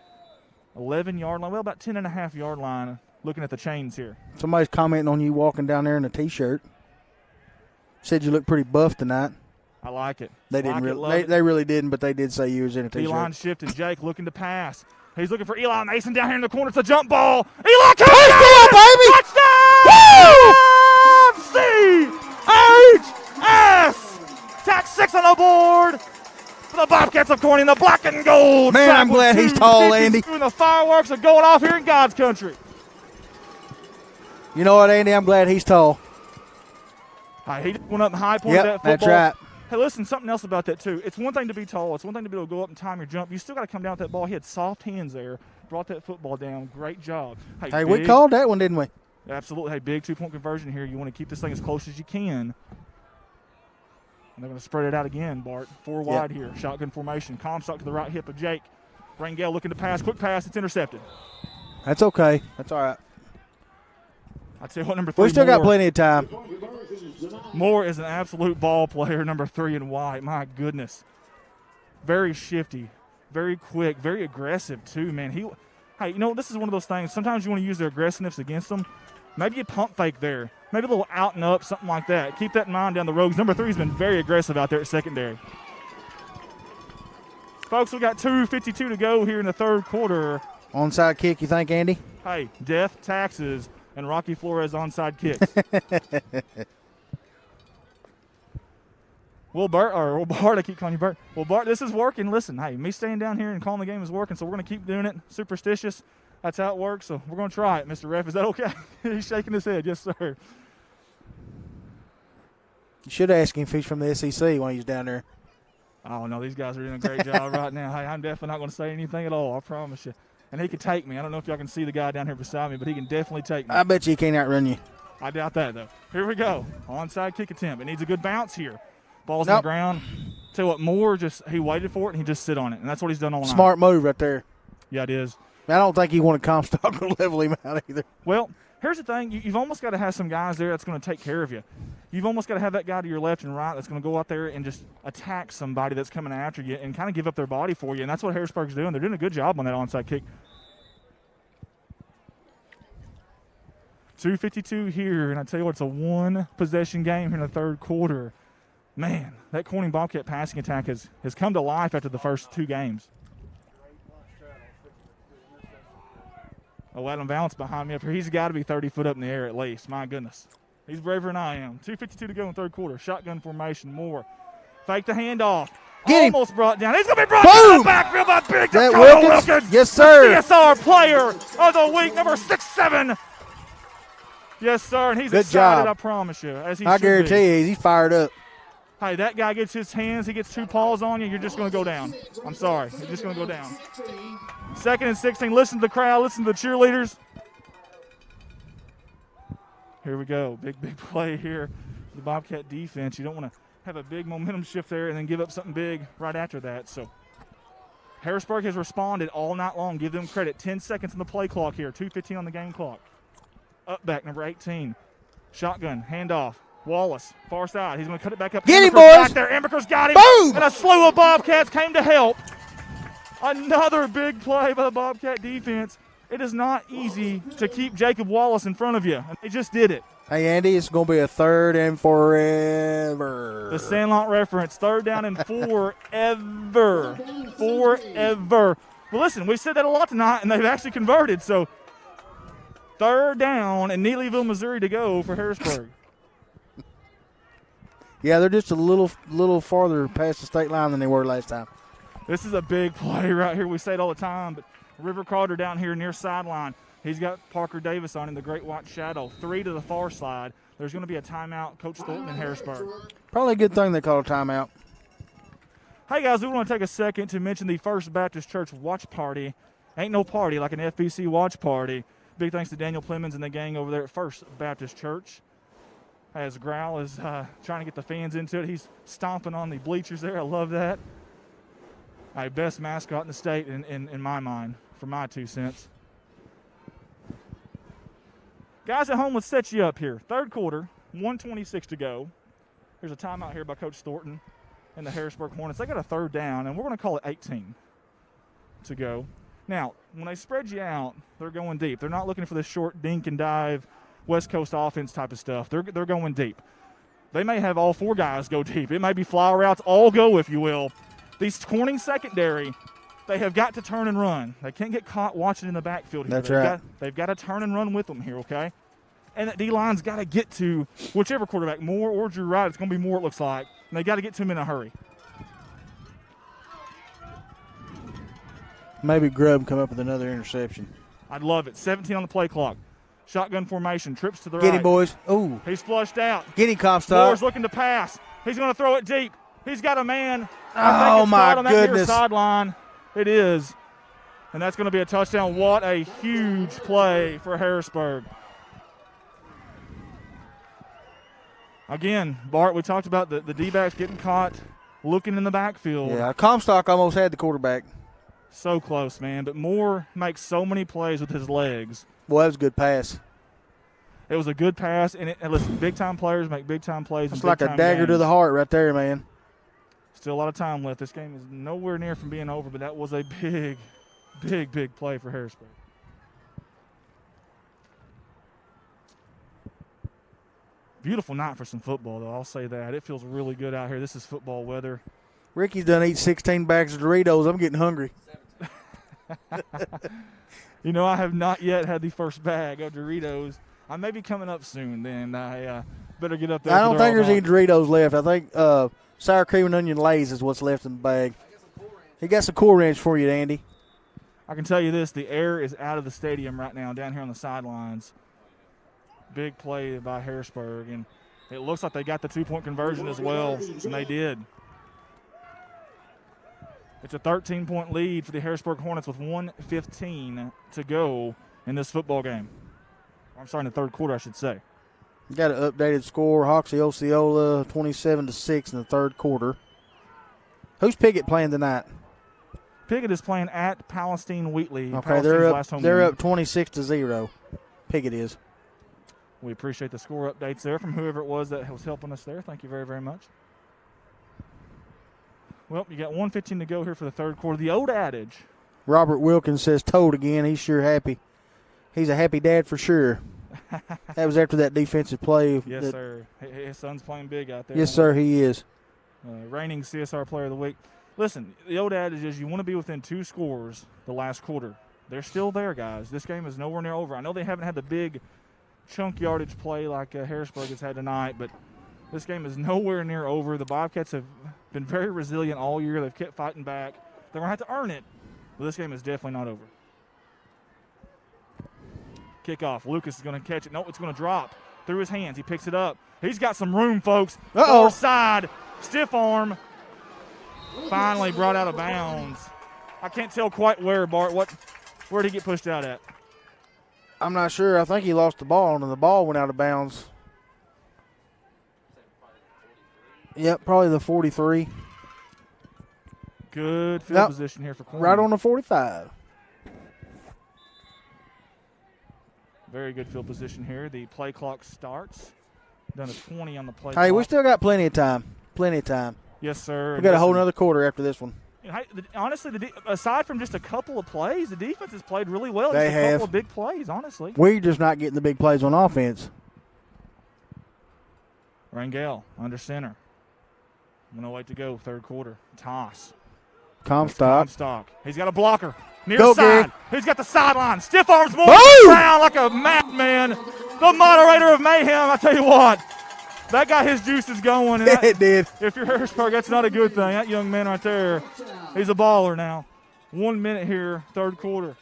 Speaker 1: 11-yard line, well, about 10.5-yard line, looking at the chains here.
Speaker 6: Somebody's commenting on you walking down there in a T-shirt. Said you look pretty buff tonight.
Speaker 1: I like it.
Speaker 6: They didn't really. They really didn't, but they did say you was in a T-shirt.
Speaker 1: D-line shifted. Jake looking to pass. He's looking for Eli Mason down here in the corner. It's a jump ball. Eli touchdown,
Speaker 6: baby!
Speaker 1: Touchdown! C-H-S! Tack 6 on the board for the Bobcats of Corning, the black and gold.
Speaker 6: Man, I'm glad he's tall, Andy.
Speaker 1: The fireworks are going off here in God's country.
Speaker 6: You know what, Andy? I'm glad he's tall.
Speaker 1: He went up and high pointed that football.
Speaker 6: That's right.
Speaker 1: Hey, listen, something else about that, too. It's one thing to be tall. It's one thing to be able to go up and time your jump. You still got to come down with that ball. He had soft hands there, brought that football down. Great job.
Speaker 6: Hey, we called that one, didn't we?
Speaker 1: Absolutely. Hey, big 2-point conversion here. You want to keep this thing as close as you can. And they're going to spread it out again, Bart. 4 wide here. Shotgun formation. Comstock to the right hip of Jake. Rangel looking to pass. Quick pass. It's intercepted.
Speaker 6: That's okay. That's all right.
Speaker 1: I tell you what, number 3.
Speaker 6: We still got plenty of time.
Speaker 1: Moore is an absolute ball player, number 3 in white. My goodness. Very shifty, very quick, very aggressive too, man. Hey, this is one of those things. Sometimes you want to use their aggressiveness against them. Maybe you pump fake there. Maybe a little out and up, something like that. Keep that in mind down the road. Number 3 has been very aggressive out there at secondary. Folks, we got 2:52 to go here in the third quarter.
Speaker 6: Onside kick, you think, Andy?
Speaker 1: Hey, death, taxes, and Rocky Flores onside kicks. Bart, I keep calling you Bart. Well, Bart, this is working. Listen, hey, me staying down here and calling the game is working, so we're going to keep doing it. Superstitious. That's how it works, so we're going to try it, Mr. Ref. Is that okay? He's shaking his head. Yes, sir.
Speaker 6: You should ask him if he's from the SEC when he's down there.
Speaker 1: Oh, no, these guys are doing a great job right now. Hey, I'm definitely not going to say anything at all, I promise you. And he can take me. I don't know if y'all can see the guy down here beside me, but he can definitely take me.
Speaker 6: I bet you he can't outrun you.
Speaker 1: I doubt that, though. Here we go. Onside kick attempt. It needs a good bounce here. Ball's on the ground. Tell you what, Moore he waited for it, and he just sit on it. And that's what he's done all night.
Speaker 6: Smart move right there.
Speaker 1: Yeah, it is.
Speaker 6: I don't think he wanted Comstock to level him out either.
Speaker 1: Well, here's the thing. You've almost got to have some guys there that's going to take care of you. You've almost got to have that guy to your left and right that's going to go out there and just attack somebody that's coming after you and kind of give up their body for you. And that's what Harrisburg's doing. They're doing a good job on that onside kick. 2:52 here, and I tell you what, it's a one-possession game here in the third quarter. Man, that Corning Bobcat passing attack has come to life after the first 2 games. Oh, Adam Valance behind me up here. He's got to be 30 foot up in the air at least. My goodness. He's braver than I am. 2:52 to go in third quarter. Shotgun formation. Moore. Fake the handoff. Almost brought down. He's going to be brought down in the backfield by Big Dakota Wilkins.
Speaker 6: Yes, sir.
Speaker 1: The CSR player of the week, number 6'7". Yes, sir. And he's
Speaker 6: good
Speaker 1: excited,
Speaker 6: job.
Speaker 1: I promise you. As he
Speaker 6: I guarantee you, he's fired up.
Speaker 1: Hey, that guy gets his hands, he gets 2 paws on you, you're just going to go down. I'm sorry. You're just going to go down. 2nd and 16. Listen to the crowd. Listen to the cheerleaders. Here we go. Big play here. The Bobcat defense. You don't want to have a big momentum shift there and then give up something big right after that. So Harrisburg has responded all night long. Give them credit. 10 seconds on the play clock here. 2:15 on the game clock. Up back, number 18. Shotgun, handoff. Wallace, far side. He's going to cut it back up.
Speaker 6: Get him,
Speaker 1: Amberker's
Speaker 6: boys.
Speaker 1: back there. Amberker's got him.
Speaker 6: Boom.
Speaker 1: And a slew of Bobcats came to help. Another big play by the Bobcat defense. It is not easy to keep Jacob Wallace in front of you. And they just did it.
Speaker 6: Hey, Andy, it's going to be a 3rd and forever.
Speaker 1: The Sandlot reference, 3rd down and forever. Forever. Well, listen, we've said that a lot tonight, and they've actually converted. So 3rd down and Neelyville, Missouri to go for Harrisburg.
Speaker 6: Yeah, they're just a little farther past the state line than they were last time.
Speaker 1: This is a big play right here. We say it all the time, but River Carter down here near sideline. He's got Parker Davis on in the great white shadow. 3 to the far side. There's going to be a timeout. Coach Thornton in Harrisburg.
Speaker 6: Probably a good thing they called a timeout.
Speaker 1: Hey, guys, we want to take a second to mention the First Baptist Church watch party. Ain't no party like an FBC watch party. Big thanks to Daniel Plemons and the gang over there at First Baptist Church. As Growl is trying to get the fans into it. He's stomping on the bleachers there. I love that. Best mascot in the state in my mind, for my 2 cents. Guys at home, let's set you up here. Third quarter, 1:26 to go. There's a timeout here by Coach Thornton and the Harrisburg Hornets. They got a 3rd down, and we're going to call it 18 to go. Now, when they spread you out, they're going deep. They're not looking for this short dink and dive West Coast offense type of stuff. They're going deep. They may have all 4 guys go deep. It may be fly routes, all go, if you will. These Corning secondary, they have got to turn and run. They can't get caught watching in the backfield here.
Speaker 6: That's right.
Speaker 1: They've got to turn and run with them here, okay? And that D-line's got to get to whichever quarterback, Moore or Drew Wright. It's going to be Moore, it looks like. And they got to get to him in a hurry.
Speaker 6: Maybe Grubb come up with another interception.
Speaker 1: I'd love it. 17 on the play clock. Shotgun formation, trips to the right.
Speaker 6: Get him, boys. Ooh.
Speaker 1: He's flushed out.
Speaker 6: Get him, Comstock.
Speaker 1: Moore's looking to pass. He's going to throw it deep. He's got a man.
Speaker 6: Oh, my
Speaker 1: on that
Speaker 6: goodness.
Speaker 1: near sideline. It is. And that's going to be a touchdown. What a huge play for Harrisburg. Again, Bart, we talked about the D-backs getting caught looking in the backfield.
Speaker 6: Yeah, Comstock almost had the quarterback.
Speaker 1: So close, man. But Moore makes so many plays with his legs.
Speaker 6: Well, that was a good pass.
Speaker 1: It was a good pass, and listen, big-time players make big-time plays.
Speaker 6: It's like a dagger to the heart right there, man.
Speaker 1: Still a lot of time left. This game is nowhere near from being over, but that was a big, big play for Harrisburg. Beautiful night for some football, though. I'll say that. It feels really good out here. This is football weather.
Speaker 6: Ricky's done eat 16 bags of Doritos. I'm getting hungry.
Speaker 1: You know, I have not yet had the first bag of Doritos. I may be coming up soon, then I better get up there.
Speaker 6: I don't think there's any Doritos left. I think sour cream and onion Lay's is what's left in the bag. He got some Cool Ranch for you, Andy.
Speaker 1: I can tell you this, the air is out of the stadium right now down here on the sidelines. Big play by Harrisburg, and it looks like they got the two-point conversion as well, and they did. It's a 13-point lead for the Harrisburg Hornets with 1:15 to go in this football game. I'm sorry, in the third quarter, I should say.
Speaker 6: Got an updated score. Hoxie Osceola 27-6 in the third quarter. Who's Piggott playing tonight?
Speaker 1: Piggott is playing at Palestine Wheatley.
Speaker 6: Okay, they're up 26-0. Piggott is.
Speaker 1: We appreciate the score updates there from whoever it was that was helping us there. Thank you very, very much. Well, you got 1:15 to go here for the third quarter. The old adage.
Speaker 6: Robert Wilkins says toad again. He's sure happy. He's a happy dad for sure. That was after that defensive play.
Speaker 1: Yes, sir. His son's playing big out there.
Speaker 6: Yes, sir, he is.
Speaker 1: Reigning CSR Player of the Week. Listen, the old adage is you want to be within 2 scores the last quarter. They're still there, guys. This game is nowhere near over. I know they haven't had the big chunk yardage play like Harrisburg has had tonight, but this game is nowhere near over. The Bobcats have been very resilient all year. They've kept fighting back. They're going to have to earn it, but this game is definitely not over. Kickoff. Lucas is going to catch it. No, it's going to drop through his hands. He picks it up. He's got some room, folks. Far side. Stiff arm. Finally brought out of bounds. I can't tell quite where, Bart. Where did he get pushed out at?
Speaker 6: I'm not sure. I think he lost the ball, and the ball went out of bounds. Yep, probably the 43.
Speaker 1: Good field position here for Corning.
Speaker 6: Right on the 45.
Speaker 1: Very good field position here. The play clock starts. Done a 20 on the play
Speaker 6: clock. Hey, we still got plenty of time. Plenty of time.
Speaker 1: Yes, sir.
Speaker 6: We got a whole nother quarter after this one.
Speaker 1: Honestly, aside from just a couple of plays, the defense has played really well.
Speaker 6: They
Speaker 1: just
Speaker 6: have.
Speaker 1: A couple of big plays, honestly.
Speaker 6: We're just not getting the big plays on offense.
Speaker 1: Rangel under center. 1:08 to go, third quarter. Toss.
Speaker 6: Comstock.
Speaker 1: He's got a blocker. Near
Speaker 6: Go,
Speaker 1: side.
Speaker 6: Gary.
Speaker 1: He's got the sideline. Stiff arms more
Speaker 6: Boom!
Speaker 1: around like a madman. The moderator of mayhem, I tell you what. That got his juices going. And
Speaker 6: It did.
Speaker 1: If you're Harrisburg, that's not a good thing. That young man right there, he's a baller now. 1 minute here, third quarter.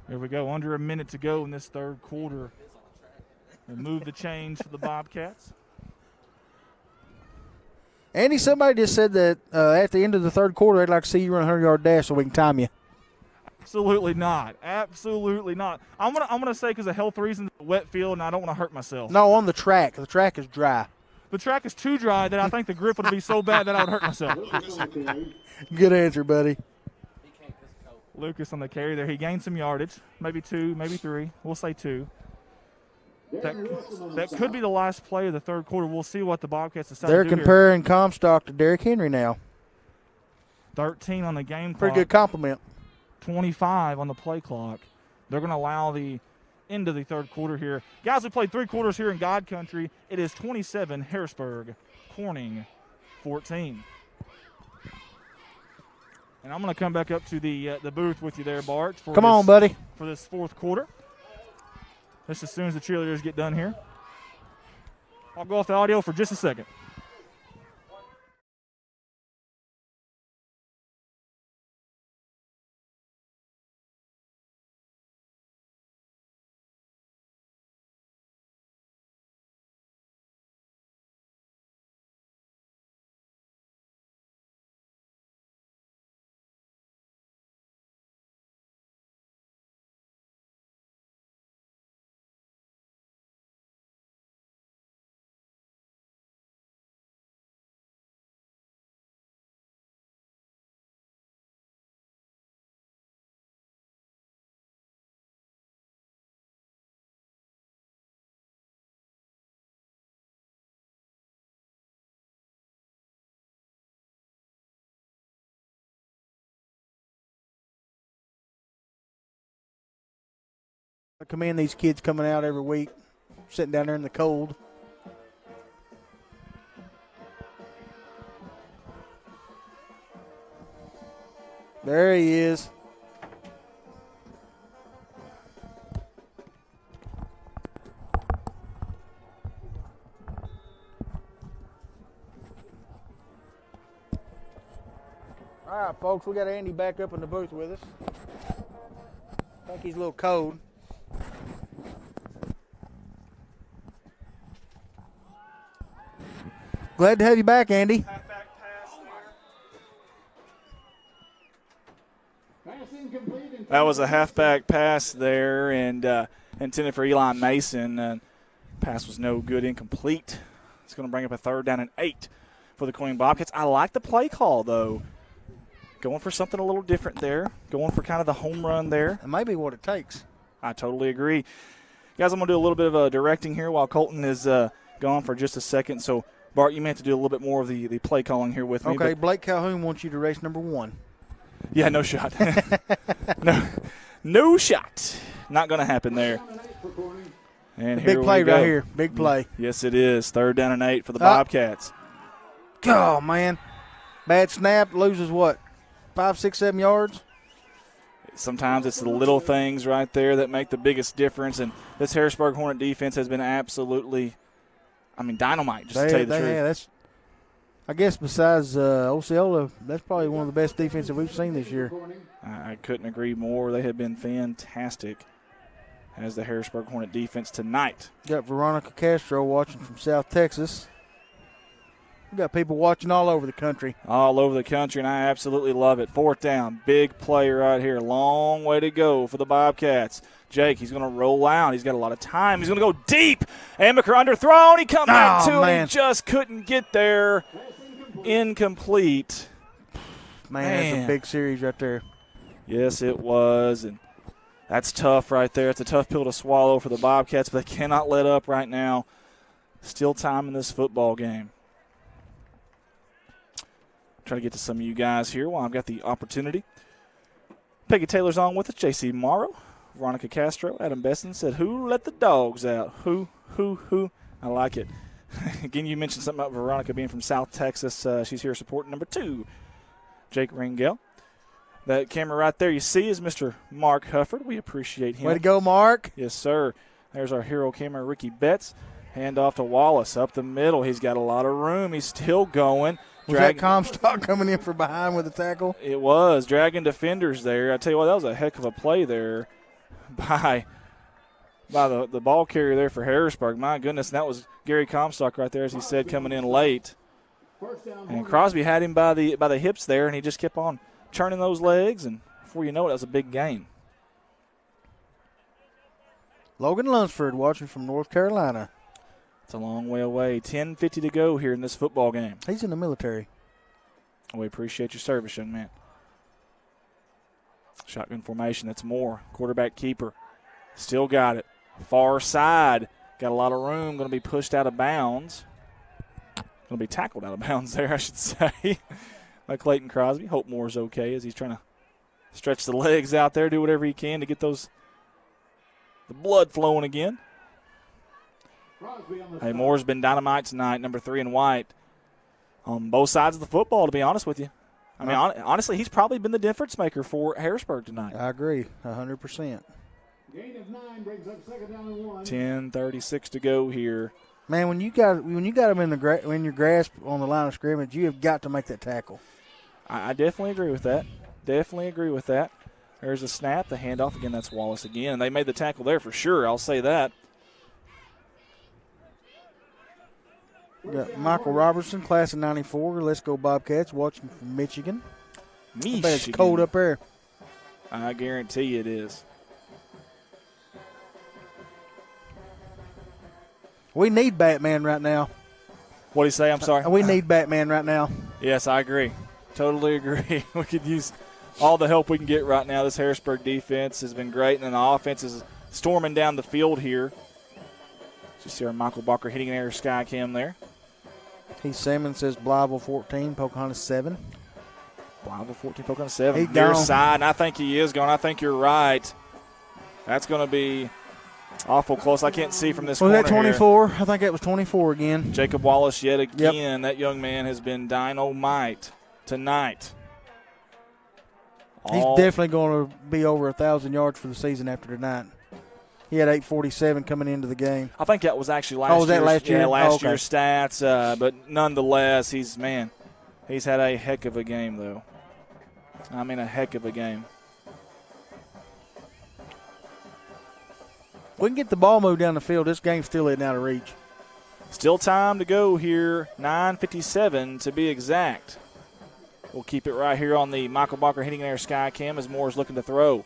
Speaker 1: Here we go. Under a minute to go in this third quarter. Remove the chains for the Bobcats.
Speaker 6: Andy, somebody just said that at the end of the third quarter, they'd like to see you run a 100-yard dash so we can time you.
Speaker 1: Absolutely not. Absolutely not. I'm gonna say because of health reasons, wet field, and I don't want to hurt myself.
Speaker 6: No, on the track. The track is dry.
Speaker 1: The track is too dry that I think the grip would be so bad that I would hurt myself.
Speaker 6: Good answer, buddy.
Speaker 1: Lucas on the carry there. He gained some yardage. Maybe 2, maybe 3. We'll say 2. That could be the last play of the third quarter. We'll see what the Bobcats decide
Speaker 6: They're
Speaker 1: to do
Speaker 6: comparing Comstock to Derrick Henry now.
Speaker 1: 13 on the game clock.
Speaker 6: Pretty good compliment.
Speaker 1: 25 on the play clock. They're going to allow the end of the third quarter here. Guys, we played 3 quarters here in God Country. It is 27, Harrisburg, Corning, 14. And I'm going to come back up to the booth with you there, Bart.
Speaker 6: Come on, buddy.
Speaker 1: For this fourth quarter. Just as soon as the cheerleaders get done here. I'll go off the audio for just a second.
Speaker 6: I commend these kids coming out every week, sitting down there in the cold. There he is. All right, folks, we got Andy back up in the booth with us. I think he's a little cold. Glad to have you back, Andy.
Speaker 3: That was a halfback pass there, and intended for Eli Mason. Pass was no good, incomplete. It's going to bring up a 3rd down and 8 for the Corning Bobcats. I like the play call, though. Going for something a little different there. Going for kind of the home run there.
Speaker 6: It might be what it takes.
Speaker 3: I totally agree. Guys, I'm going to do a little bit of directing here while Colton is gone for just a second. So, Bart, you may have to do a little bit more of the play calling here with me.
Speaker 6: Okay, Blake Calhoun wants you to race number 1.
Speaker 3: Yeah, no shot. No shot. Not going to happen there. And
Speaker 6: big play right here. Big play.
Speaker 3: Yes, it is. 3rd down and 8 for the Bobcats.
Speaker 6: Oh, man. Bad snap. Loses what? 5, 6, 7 yards?
Speaker 3: Sometimes it's the little things right there that make the biggest difference. And this Harrisburg Hornet defense has been absolutely, dynamite, just to tell you the truth.
Speaker 6: Yeah, I guess besides Osceola, that's probably one of the best defenses we've seen this year.
Speaker 3: I couldn't agree more. They have been fantastic as the Harrisburg Hornet defense tonight.
Speaker 6: Got Veronica Castro watching from South Texas. We got people watching all over the country.
Speaker 3: All over the country, and I absolutely love it. 4th down, big play right here. Long way to go for the Bobcats. Jake, he's going to roll out. He's got a lot of time. He's going to go deep. Amaker underthrown. He come back to it. He just couldn't get there. Incomplete.
Speaker 6: Man, that's a big series right there.
Speaker 3: Yes, it was, and that's tough right there. It's a tough pill to swallow for the Bobcats, but they cannot let up right now. Still time in this football game. Try to get to some of you guys here while I've got the opportunity. Peggy Taylor's on with us. J.C. Morrow, Veronica Castro, Adam Besson said, "Who let the dogs out?" Who? I like it. Again, you mentioned something about Veronica being from South Texas. She's here supporting number 2, Jake Rangel. That camera right there you see is Mr. Mark Hufford. We appreciate him.
Speaker 6: Way to go, Mark.
Speaker 3: Yes, sir. There's our hero camera, Ricky Betts. Hand off to Wallace up the middle. He's got a lot of room. He's still going.
Speaker 6: Was that Comstock coming in from behind with a tackle?
Speaker 3: It was. Dragging defenders there. I tell you what, that was a heck of a play there by the ball carrier there for Harrisburg. My goodness, and that was Gary Comstock right there, as he said, coming in late. And Crosby had him by the hips there, and he just kept on churning those legs, and before you know it, that was a big gain.
Speaker 6: Logan Lunsford watching from North Carolina.
Speaker 3: It's a long way away. 10:50 to go here in this football game.
Speaker 6: He's in the military.
Speaker 3: We appreciate your service, young man. Shotgun formation, that's Moore. Quarterback keeper. Still got it. Far side. Got a lot of room. Going to be pushed out of bounds. Going to be tackled out of bounds there, I should say, by Clayton Crosby. Hope Moore's okay as he's trying to stretch the legs out there, do whatever he can to get the blood flowing again. Hey, Moore's been dynamite tonight, number 3 in white. On both sides of the football, to be honest with you. I mean, honestly, he's probably been the difference maker for Harrisburg tonight.
Speaker 6: I agree, 100%.
Speaker 7: Gain of 9 brings up 2nd down and 1.
Speaker 3: 10:36 to go here.
Speaker 6: Man, when you got him in your grasp on the line of scrimmage, you have got to make that tackle.
Speaker 3: I definitely agree with that. Definitely agree with that. There's a snap, the handoff again. That's Wallace again, and they made the tackle there for sure. I'll say that.
Speaker 6: We got Michael Robertson, class of '94. Let's go Bobcats, watching from Michigan. I bet it's cold up there.
Speaker 3: I guarantee you it is.
Speaker 6: We need Batman right now.
Speaker 3: What do you say? I'm sorry.
Speaker 6: We need Batman right now.
Speaker 3: Yes, I agree. Totally agree. We could use all the help we can get right now. This Harrisburg defense has been great, and then the offense is storming down the field here. You see our Michael Barker hitting an air sky cam there.
Speaker 6: Heath Simmons says Blyville 14, Pocahontas 7.
Speaker 3: Blyville 14, Pocahontas 7.
Speaker 6: He's
Speaker 3: Near
Speaker 6: gone.
Speaker 3: side, and I think he is going. I think you're right. That's going to be Awful close. I can't see from this
Speaker 6: Was
Speaker 3: corner
Speaker 6: that 24? I think that was 24 again.
Speaker 3: here. Jacob Wallace yet again. That young man has been dynamite tonight.
Speaker 6: He's definitely going to be over 1,000 yards for the season after tonight. He had 847 coming into the game.
Speaker 3: I think that was actually last year.
Speaker 6: Was that last year?
Speaker 3: Yeah, last year's stats. But nonetheless, he's had a heck of a game, though. I mean, a heck of a game.
Speaker 6: We can get the ball moved down the field. This game's still isn't out of reach.
Speaker 3: Still time to go here. 9:57 to be exact. We'll keep it right here on the Michael Barker Heating and Air Sky Cam as Moore's looking to throw.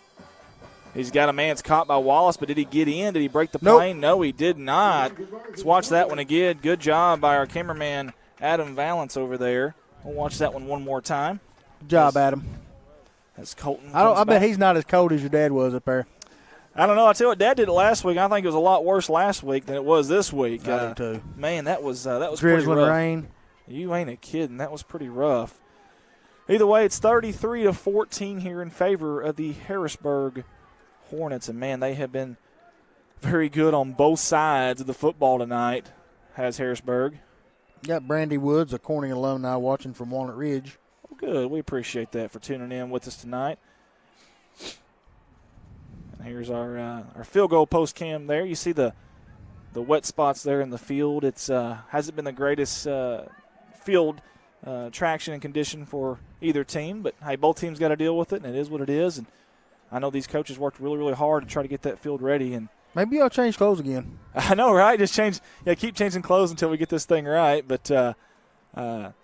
Speaker 3: He's got a man's caught by Wallace, but did he get in? Did he break the plane? No, he did not. Let's watch that one again. Good job by our cameraman, Adam Valance, over there. We'll watch that one more time.
Speaker 6: Good job, Adam.
Speaker 3: As Colton
Speaker 6: I bet he's not as cold as your dad was up there.
Speaker 3: I don't know. I tell you what, Dad did it last week. I think it was a lot worse last week than it was this week.
Speaker 6: I do too.
Speaker 3: Man, that was pretty
Speaker 6: drizzling
Speaker 3: rough.
Speaker 6: rain.
Speaker 3: You ain't a kidding. That was pretty rough. Either way, it's 33-14 here in favor of the Harrisburg Hornets. And, man, they have been very good on both sides of the football tonight, has Harrisburg.
Speaker 6: Got Brandy Woods, a Corning alumni, watching from Walnut Ridge.
Speaker 3: Well, good. We appreciate that for tuning in with us tonight. And here's our field goal post cam there. You see the wet spots there in the field. It's hasn't been the greatest field traction and condition for either team, but hey, both teams got to deal with it, and it is what it is. And I know these coaches worked really, really hard to try to get that field ready. And
Speaker 6: maybe y'all change clothes again.
Speaker 3: I know, right? Just keep changing clothes until we get this thing right. But again,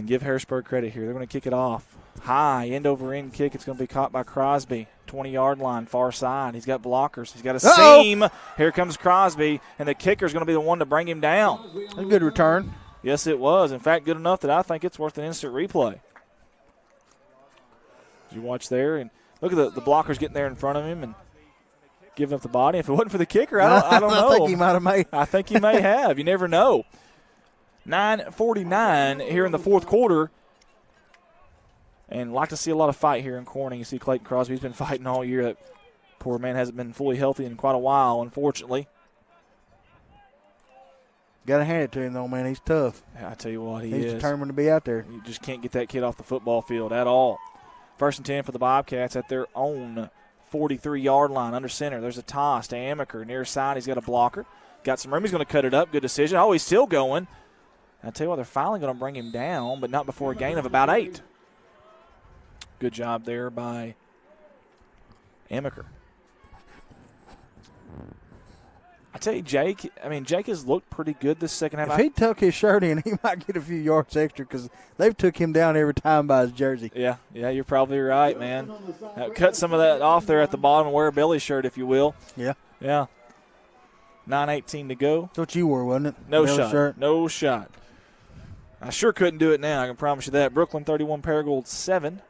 Speaker 3: give Harrisburg credit here. They're going to kick it off high, end over end kick. It's going to be caught by Crosby. 20-yard line, far side. He's got blockers. He's got a seam. Here comes Crosby, and the kicker is going to be the one to bring him down.
Speaker 6: A good return.
Speaker 3: Yes, it was. In fact, good enough that I think it's worth an instant replay. You watch there, and look at the blockers getting there in front of him and giving up the body. If it wasn't for the kicker, I don't know.
Speaker 6: I think he might have made.
Speaker 3: I think he may have. You never know. 9:49 here in the fourth quarter. And like to see a lot of fight here in Corning. You see Clayton Crosby's been fighting all year. That poor man hasn't been fully healthy in quite a while, unfortunately.
Speaker 6: Got to hand it to him, though, man. He's tough.
Speaker 3: I tell you what,
Speaker 6: He's determined to be out there.
Speaker 3: You just can't get that kid off the football field at all. 1st and 10 for the Bobcats at their own 43-yard line under center. There's a toss to Amaker. Near side, he's got a blocker. Got some room. He's going to cut it up. Good decision. Oh, he's still going. I tell you what, they're finally going to bring him down, but not before a gain of about 8. Good job there by Amaker. I tell you, Jake has looked pretty good this second half.
Speaker 6: If he tuck his shirt in, he might get a few yards extra because they've took him down every time by his jersey.
Speaker 3: Yeah, you're probably right, man. Cut some of that off there at the bottom and wear a belly shirt, if you will.
Speaker 6: Yeah.
Speaker 3: 9:18 to go.
Speaker 6: That's what you wore, wasn't it?
Speaker 3: No
Speaker 6: belly
Speaker 3: shot.
Speaker 6: Shirt.
Speaker 3: No shot. I sure couldn't do it now, I can promise you that. Brooklyn 31, Paragould 7.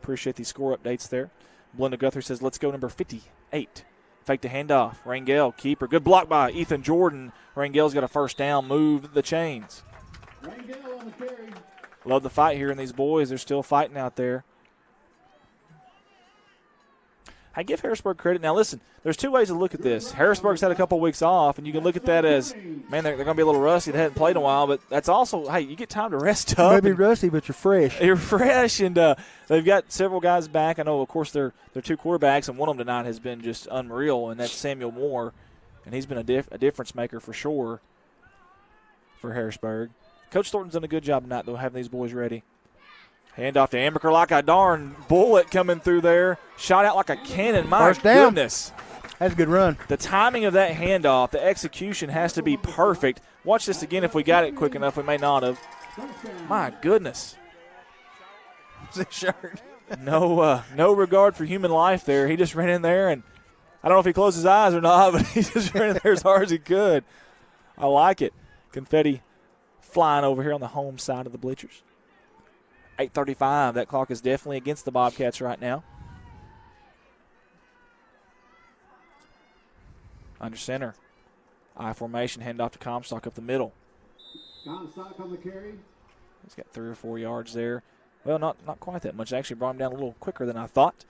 Speaker 3: Appreciate these score updates there. Belinda Guthrie says, let's go number 58. Fake the handoff. Rangel, keeper. Good block by Ethan Jordan. Rangel's got a first down. Move the chains. Love the fight here in these boys. They're still fighting out there. I give Harrisburg credit. Now, listen, there's two ways to look at this. Harrisburg's had a couple weeks off, and you can look at that as, man, they're going to be a little rusty. They hadn't played in a while, but that's also, hey, you get time to rest up.
Speaker 6: You may be rusty, but you're fresh.
Speaker 3: You're fresh, and they've got several guys back. I know, of course, they're two quarterbacks, and one of them tonight has been just unreal, and that's Samuel Moore, and he's been a difference maker for sure for Harrisburg. Coach Thornton's done a good job tonight, though, having these boys ready. Hand off to Amaker like a darn bullet coming through there. Shot out like a cannon. My goodness.
Speaker 6: That's a good run.
Speaker 3: The timing of that handoff, the execution has to be perfect. Watch this again if we got it quick enough. We may not have. My goodness. No regard for human life there. He just ran in there, and I don't know if he closed his eyes or not, but he just ran in there as hard as he could. I like it. Confetti flying over here on the home side of the bleachers. 8:35. That clock is definitely against the Bobcats right now. Under center. I formation, handoff to Comstock up the middle.
Speaker 7: Comstock on the carry.
Speaker 3: He's got 3 or 4 yards there. Well, not quite that much. Actually brought him down a little quicker than I thought.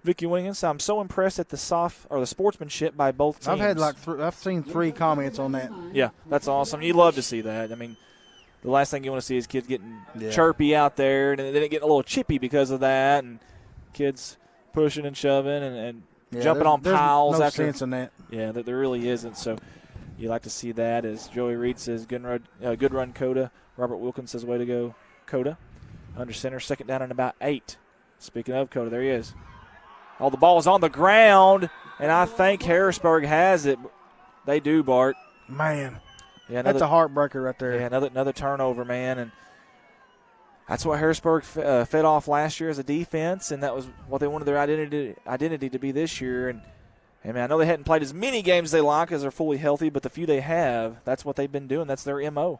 Speaker 3: Vicky Wingens, I'm so impressed at the sportsmanship by both teams.
Speaker 6: I've had I've seen 3 comments on that.
Speaker 3: Yeah, that's awesome. You love to see that. I mean, the last thing you want to see is kids getting chirpy out there and then it getting a little chippy because of that, and kids pushing and shoving and jumping on piles.
Speaker 6: There's no sense in that.
Speaker 3: Yeah, there really isn't. So you like to see that. As Joey Reed says, good run, Coda. Robert Wilkins says, way to go, Coda. Under center, second down and about 8. Speaking of Coda, there he is. Oh, the ball is on the ground, and I think Harrisburg has it. They do, Bart.
Speaker 6: Man,
Speaker 3: yeah,
Speaker 6: that's a heartbreaker right there.
Speaker 3: Yeah, another turnover, man, and that's what Harrisburg fed off last year as a defense, and that was what they wanted their identity to be this year. And man, I know they hadn't played as many games as they like as they're fully healthy, but the few they have, that's what they've been doing. That's their MO.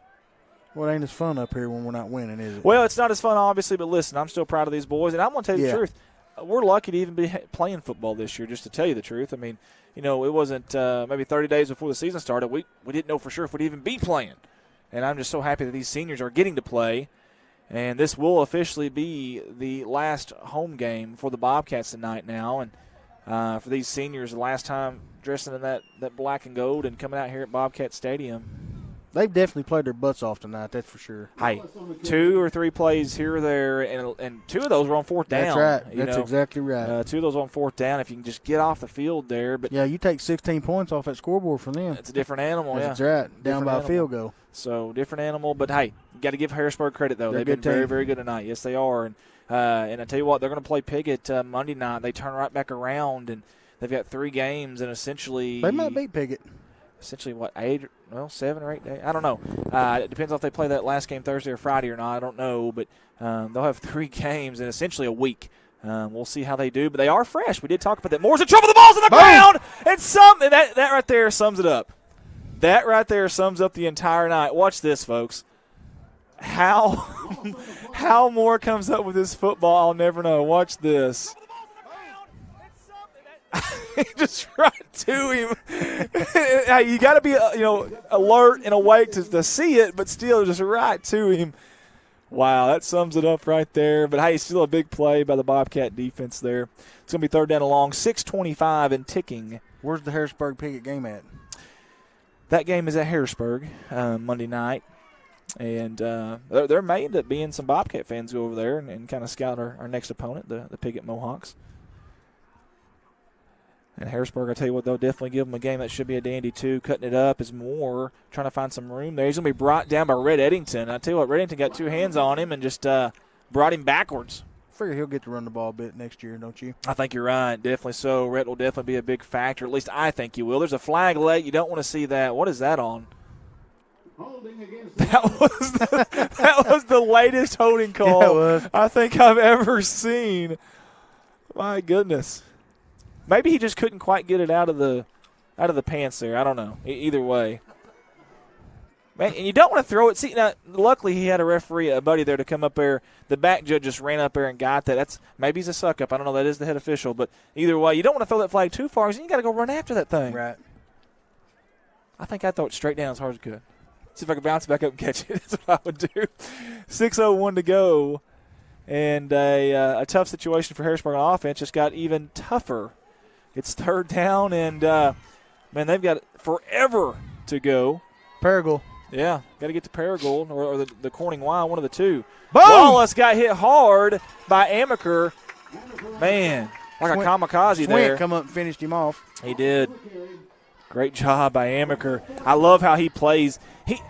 Speaker 6: Well, it ain't as fun up here when we're not winning, is it?
Speaker 3: Well, it's not as fun, obviously, but listen, I'm still proud of these boys, and I'm going to tell you the truth. We're lucky to even be playing football this year, just to tell you the truth. I mean, it wasn't maybe 30 days before the season started. We didn't know for sure if we'd even be playing. And I'm just so happy that these seniors are getting to play. And this will officially be the last home game for the Bobcats tonight now. And for these seniors, the last time dressing in that black and gold and coming out here at Bobcat Stadium.
Speaker 6: They've definitely played their butts off tonight, that's for sure.
Speaker 3: Hey, 2 or 3 plays here or there, and 2 of those were on 4th down.
Speaker 6: That's right. That's exactly right.
Speaker 3: 2 of those on 4th down, if you can just get off the field there. But
Speaker 6: yeah, you take 16 points off that scoreboard from them.
Speaker 3: It's a different animal,
Speaker 6: That's right. Down by a field goal.
Speaker 3: So, different animal. But, hey, you got to give Harrisburg credit, though. They've been very, very good tonight. Yes, they are. And I tell you what, they're going to play Piggott Monday night. They turn right back around, and they've got 3 games, and essentially –
Speaker 6: they might beat Piggott.
Speaker 3: Essentially, 7 or 8 days? I don't know. It depends on if they play that last game Thursday or Friday or not. I don't know. But they'll have 3 games in essentially a week. We'll see how they do. But they are fresh. We did talk about that. Moore's in trouble. The ball's on the ground. And that right there sums it up. That right there sums up the entire night. Watch this, folks. How Moore comes up with this football, I'll never know. Watch this. Just right to him. You got to be alert and awake to see it, but still just right to him. Wow, that sums it up right there. But, hey, still a big play by the Bobcat defense there. It's going to be 3rd down and long, 6:25 and ticking.
Speaker 6: Where's the Harrisburg-Piggott game at?
Speaker 3: That game is at Harrisburg Monday night. And there may end up being some Bobcat fans go over there and kind of scout our next opponent, the Piggott Mohawks. And Harrisburg, I tell you what, they'll definitely give them a game that should be a dandy, too. Cutting it up is Moore, trying to find some room there. He's going to be brought down by Red Eddington. I tell you what, Red Eddington got 2 hands on him and just brought him backwards.
Speaker 6: I figure he'll get to run the ball a bit next year, don't you?
Speaker 3: I think you're right. Definitely so. Rhett will definitely be a big factor. At least I think he will. There's a flag late. You don't want to see that. What is that on? That was the latest holding call I think I've ever seen. My goodness. Maybe he just couldn't quite get it out of the pants there. I don't know. Either way. Man, and you don't want to throw it. See, now, luckily he had a buddy there to come up there. The back judge just ran up there and got that. Maybe he's a suck-up. I don't know. That is the head official. But either way, you don't want to throw that flag too far because you got to go run after that thing.
Speaker 6: Right.
Speaker 3: I think I throw it straight down as hard as I could. See if I could bounce back up and catch it. That's what I would do. 6:01 to go. And a tough situation for Harrisburg on offense just got even tougher. It's 3rd down, and, man, they've got forever to go.
Speaker 6: Paragould.
Speaker 3: Yeah, got to get to Paragould or the Corning Y, one of the 2.
Speaker 6: Boom!
Speaker 3: Wallace got hit hard by Amaker. Man, like a kamikaze there.
Speaker 6: Swint come up and finished him off.
Speaker 3: He did. Great job by Amaker. I love how he plays.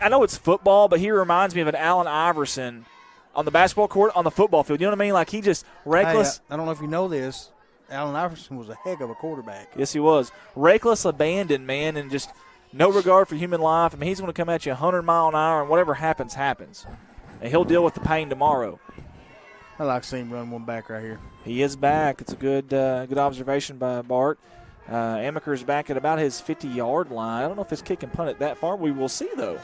Speaker 3: I know it's football, but he reminds me of an Allen Iverson on the basketball court, on the football field. You know what I mean? Like he just reckless.
Speaker 6: Hey, I don't know if you know this. Allen Iverson was a heck of a quarterback.
Speaker 3: Yes, he was. Reckless abandon, man, and just no regard for human life. I mean, he's going to come at you 100 mile an hour, and whatever happens, happens. And he'll deal with the pain tomorrow.
Speaker 6: I like seeing him run one back right here.
Speaker 3: He is back. It's a good observation by Bart. Amaker's back at about his 50-yard line. I don't know if his kick can punt it that far. We will see, though.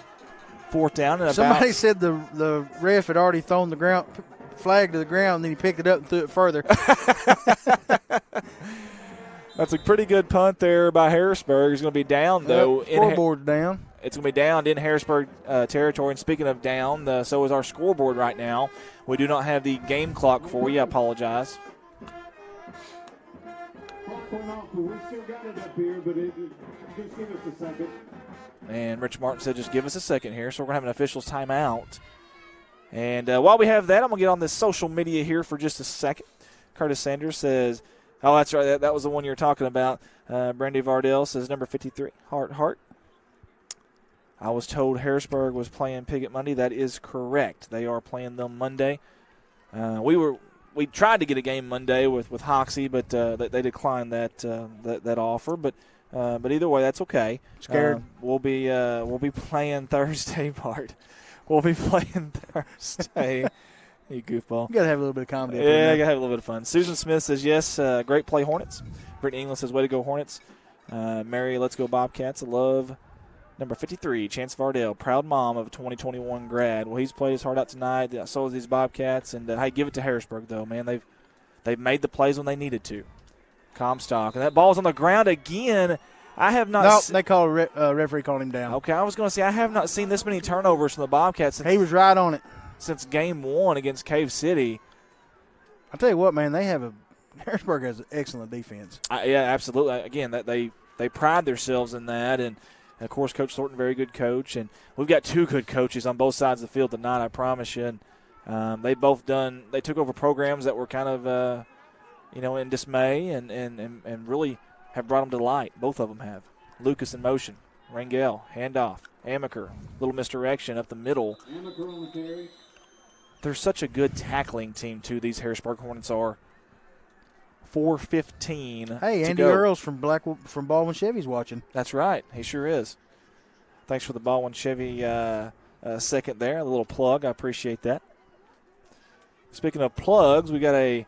Speaker 3: 4th down and about.
Speaker 6: Somebody said the ref had already thrown the flag to the ground, and then he picked it up and threw it further.
Speaker 3: That's a pretty good punt there by Harrisburg. He's going to be down, though.
Speaker 6: Scoreboard's down.
Speaker 3: It's going to be down in Harrisburg territory. And speaking of down, so is our scoreboard right now. We do not have the game clock for you. I apologize.
Speaker 7: point off, but we still got it up here, but just give us a second.
Speaker 3: And Rich Martin said just give us a second here, so we're going to have an officials timeout. And while we have that, I'm going to get on this social media here for just a second. Curtis Sanders says, oh, that's right, that was the one you were talking about. Brandy Vardell says number 53, Hart. I was told Harrisburg was playing Piggott Monday. That is correct. They are playing them Monday. We tried to get a game Monday with Hoxie, but they declined that offer. But either way, that's okay.
Speaker 6: Scared.
Speaker 3: We'll be playing Thursday, Bart. We'll be playing Thursday. You goofball.
Speaker 6: You got to have a little bit of comedy.
Speaker 3: Yeah, you got to have a little bit of fun. Susan Smith says, yes, great play, Hornets. Brittany England says, way to go, Hornets. Mary, let's go, Bobcats. I love number 53, Chance Vardell, proud mom of a 2021 grad. Well, he's played his heart out tonight. So has these Bobcats. And, hey, give it to Harrisburg, though, man. They've made the plays when they needed to. Comstock. And that ball's on the ground again. I have not
Speaker 6: No, they called referee called him down.
Speaker 3: Okay, I was going to say, I have not seen this many turnovers from the Bobcats
Speaker 6: He was right on it.
Speaker 3: since game 1 against Cave City.
Speaker 6: I'll tell you what, man, Harrisburg has an excellent defense.
Speaker 3: Yeah, absolutely. Again, that they pride themselves in that. And, of course, Coach Thornton, very good coach. And we've got two good coaches on both sides of the field tonight, I promise you. And they took over programs that were kind of, in dismay and really have brought them to light. Both of them have. Lucas in motion. Rangel, handoff. Amaker, little misdirection up the middle.
Speaker 7: Amaker on the carry.
Speaker 3: They're such a good tackling team, too, these Harrisburg Hornets are. 4:15
Speaker 6: Hey,
Speaker 3: to
Speaker 6: Andy
Speaker 3: go.
Speaker 6: Earls from Baldwin Chevy's watching.
Speaker 3: That's right. He sure is. Thanks for the Baldwin Chevy second there. A little plug. I appreciate that. Speaking of plugs, we got a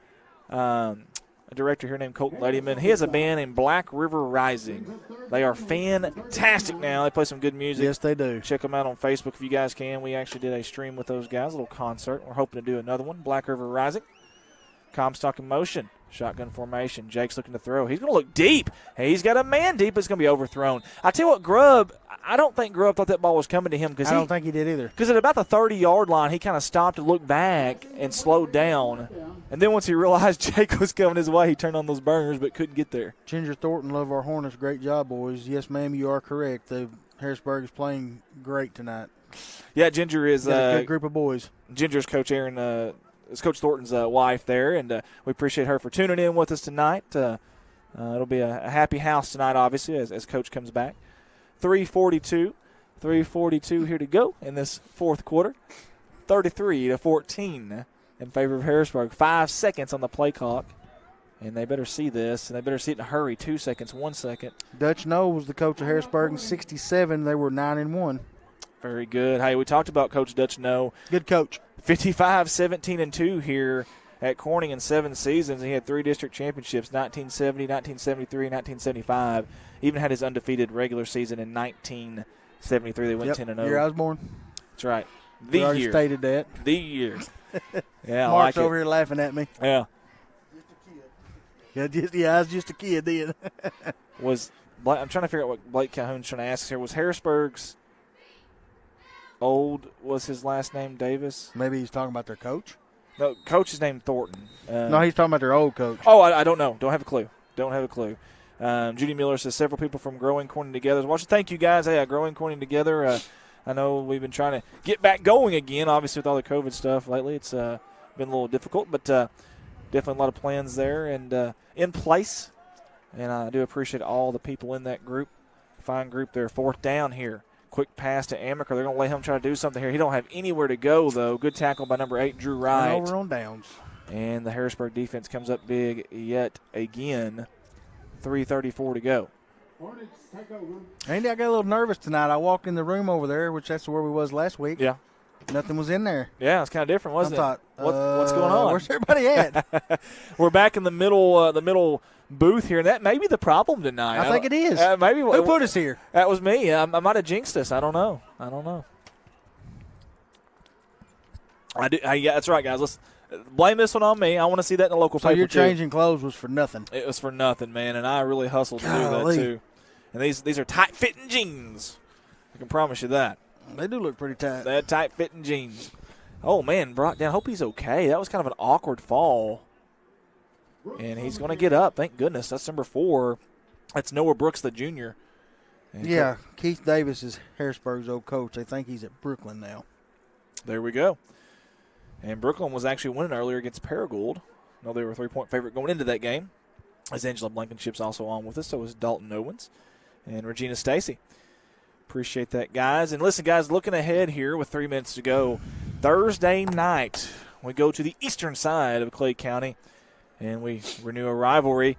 Speaker 3: director here named Colton Ladyman. He has a band named Black River Rising. They are fantastic now. They play some good music.
Speaker 6: Yes, they do.
Speaker 3: Check them out on Facebook if you guys can. We actually did a stream with those guys, a little concert. We're hoping to do another one. Black River Rising. Comstock in motion. Shotgun formation. Jake's looking to throw. He's going to look deep. Hey, he's got a man deep. It's going to be overthrown. I tell you what, Grubb, I don't think Grubb thought that ball was coming to him.
Speaker 6: I don't think he did either.
Speaker 3: Because at about the 30-yard line, he kind of stopped to look back and slowed down. And then once he realized Jake was coming his way, he turned on those burners but couldn't get there.
Speaker 6: Ginger Thornton, love our Hornets. Great job, boys. Yes, ma'am, you are correct. Harrisburg is playing great tonight.
Speaker 3: Yeah, Ginger is
Speaker 6: a good group of boys.
Speaker 3: Ginger's Coach Aaron is Coach Thornton's wife there, and we appreciate her for tuning in with us tonight. It'll be a happy house tonight, obviously, as Coach comes back. 3:42 here to go in this fourth quarter. 33-14 in favor of Harrisburg. 5 seconds on the play clock, and they better see this, and they better see it in a hurry. 2 seconds, 1 second.
Speaker 6: Dutch Noel was the coach of Harrisburg in '67. They were 9-1.
Speaker 3: Very good. Hey, we talked about Coach Dutch Noel.
Speaker 6: Good coach.
Speaker 3: 55-17-2 here at Corning in 7 seasons. He had 3 district championships, 1970, 1973, 1975. Even had his undefeated regular season in 1973. They went 10-0.
Speaker 6: Year I was born.
Speaker 3: That's right.
Speaker 6: We already stated that.
Speaker 3: The year. Yeah,
Speaker 6: Mark's
Speaker 3: I like
Speaker 6: over here laughing at me.
Speaker 3: Yeah.
Speaker 6: I was just a kid then.
Speaker 3: I'm trying to figure out what Blake Calhoun's trying to ask here. Was Harrisburg's was his last name Davis?
Speaker 6: Maybe he's talking about their coach.
Speaker 3: No, coach is named Thornton.
Speaker 6: No, he's talking about their old coach.
Speaker 3: Oh, I don't know. Don't have a clue. Judy Miller says several people from Growing Corning Together. Thank you guys. Hey, Growing Corning Together. I know we've been trying to get back going again. Obviously, with all the COVID stuff lately, it's been a little difficult, but definitely a lot of plans there and in place. And I do appreciate all the people in that group. Fine group there. 4th down here. Quick pass to Amaker. They're going to let him try to do something here. He don't have anywhere to go, though. Good tackle by number 8, Drew Wright.
Speaker 6: Over on downs.
Speaker 3: And the Harrisburg defense comes up big yet again. 3:34 to go.
Speaker 6: Andy, I got a little nervous tonight. I walked in the room over there, which that's where we was last week.
Speaker 3: Yeah.
Speaker 6: Nothing was in there.
Speaker 3: Yeah, it's kind of different, wasn't
Speaker 6: I thought,
Speaker 3: it? What's going on?
Speaker 6: Where's everybody at?
Speaker 3: We're back in the middle booth here, and that may be the problem tonight.
Speaker 6: I think it is.
Speaker 3: Maybe
Speaker 6: Who put us here?
Speaker 3: That was me. I might have jinxed us. I don't know. Yeah, that's right, guys. Let's blame this one on me. I want to see that in the local paper.
Speaker 6: So your changing clothes was for nothing.
Speaker 3: It was for nothing, man, and I really hustled to do that too. And these are tight-fitting jeans. I can promise you that.
Speaker 6: They do look pretty tight.
Speaker 3: They're tight-fitting jeans. Oh, man, brought down. Hope he's okay. That was kind of an awkward fall. And he's going to get up. Thank goodness. That's number 4. That's Noah Brooks, the junior. And
Speaker 6: yeah, Keith Davis is Harrisburg's old coach. They think he's at Brooklyn now.
Speaker 3: There we go. And Brooklyn was actually winning earlier against Paragould. No, they were a 3-point favorite going into that game. As Angela Blankenship's also on with us, so is Dalton Owens and Regina Stacy. Appreciate that, guys. And listen, guys, looking ahead here with 3 minutes to go, Thursday night we go to the eastern side of Clay County, and we renew a rivalry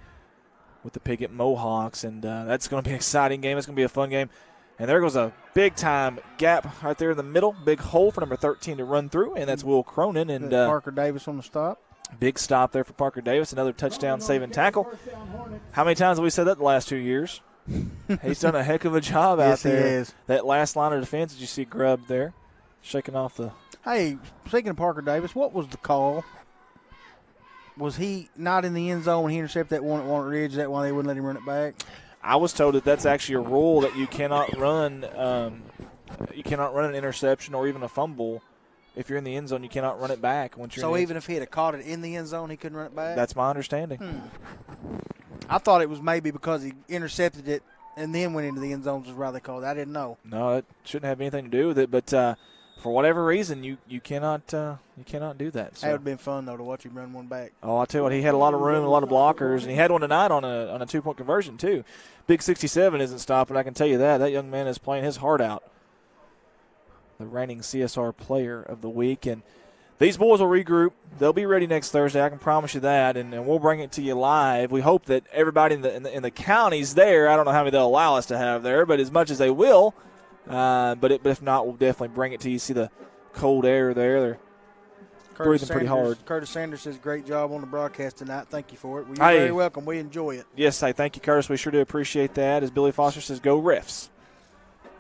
Speaker 3: with the Piggott Mohawks, and that's going to be an exciting game. It's going to be a fun game. And there goes a big-time gap right there in the middle, big hole for number 13 to run through, and that's Will Cronin. And
Speaker 6: Parker Davis on the stop.
Speaker 3: Big stop there for Parker Davis, another touchdown saving tackle. How many times have we said that the last 2 years? He's done a heck of a job out there.
Speaker 6: Yes, he is.
Speaker 3: That last line of defense, did you see Grubb there shaking off the –
Speaker 6: Hey, speaking of Parker Davis, what was the call? Was he not in the end zone when he intercepted that one at Walnut Ridge? Is that why they wouldn't let him run it back?
Speaker 3: I was told that that's actually a rule that you cannot run an interception or even a fumble. If you're in the end zone, you cannot run it back. Once you're
Speaker 6: so even if he had caught it in the end zone, he couldn't run it back?
Speaker 3: That's my understanding.
Speaker 6: I thought it was maybe because he intercepted it and then went into the end zone is why they called it. I didn't know.
Speaker 3: No, it shouldn't have anything to do with it. But for whatever reason, you cannot do that. So.
Speaker 6: That would have been fun, though, to watch him run one back.
Speaker 3: Oh, I'll tell you what, he had a lot of room, a lot of blockers, and he had one tonight on a 2-point conversion, too. Big 67 isn't stopping, I can tell you that. That young man is playing his heart out. The reigning CSR player of the week. And these boys will regroup. They'll be ready next Thursday, I can promise you that, and we'll bring it to you live. We hope that everybody in the county's there. I don't know how many they'll allow us to have there, but as much as they will. But if not, we'll definitely bring it to you. See the cold air there. They're breathing pretty hard.
Speaker 6: Curtis Sanders says great job on the broadcast tonight. Thank you for it. Well, you're very welcome. We enjoy it.
Speaker 3: Yes, thank you, Curtis. We sure do appreciate that. As Billy Foster says, go Riffs.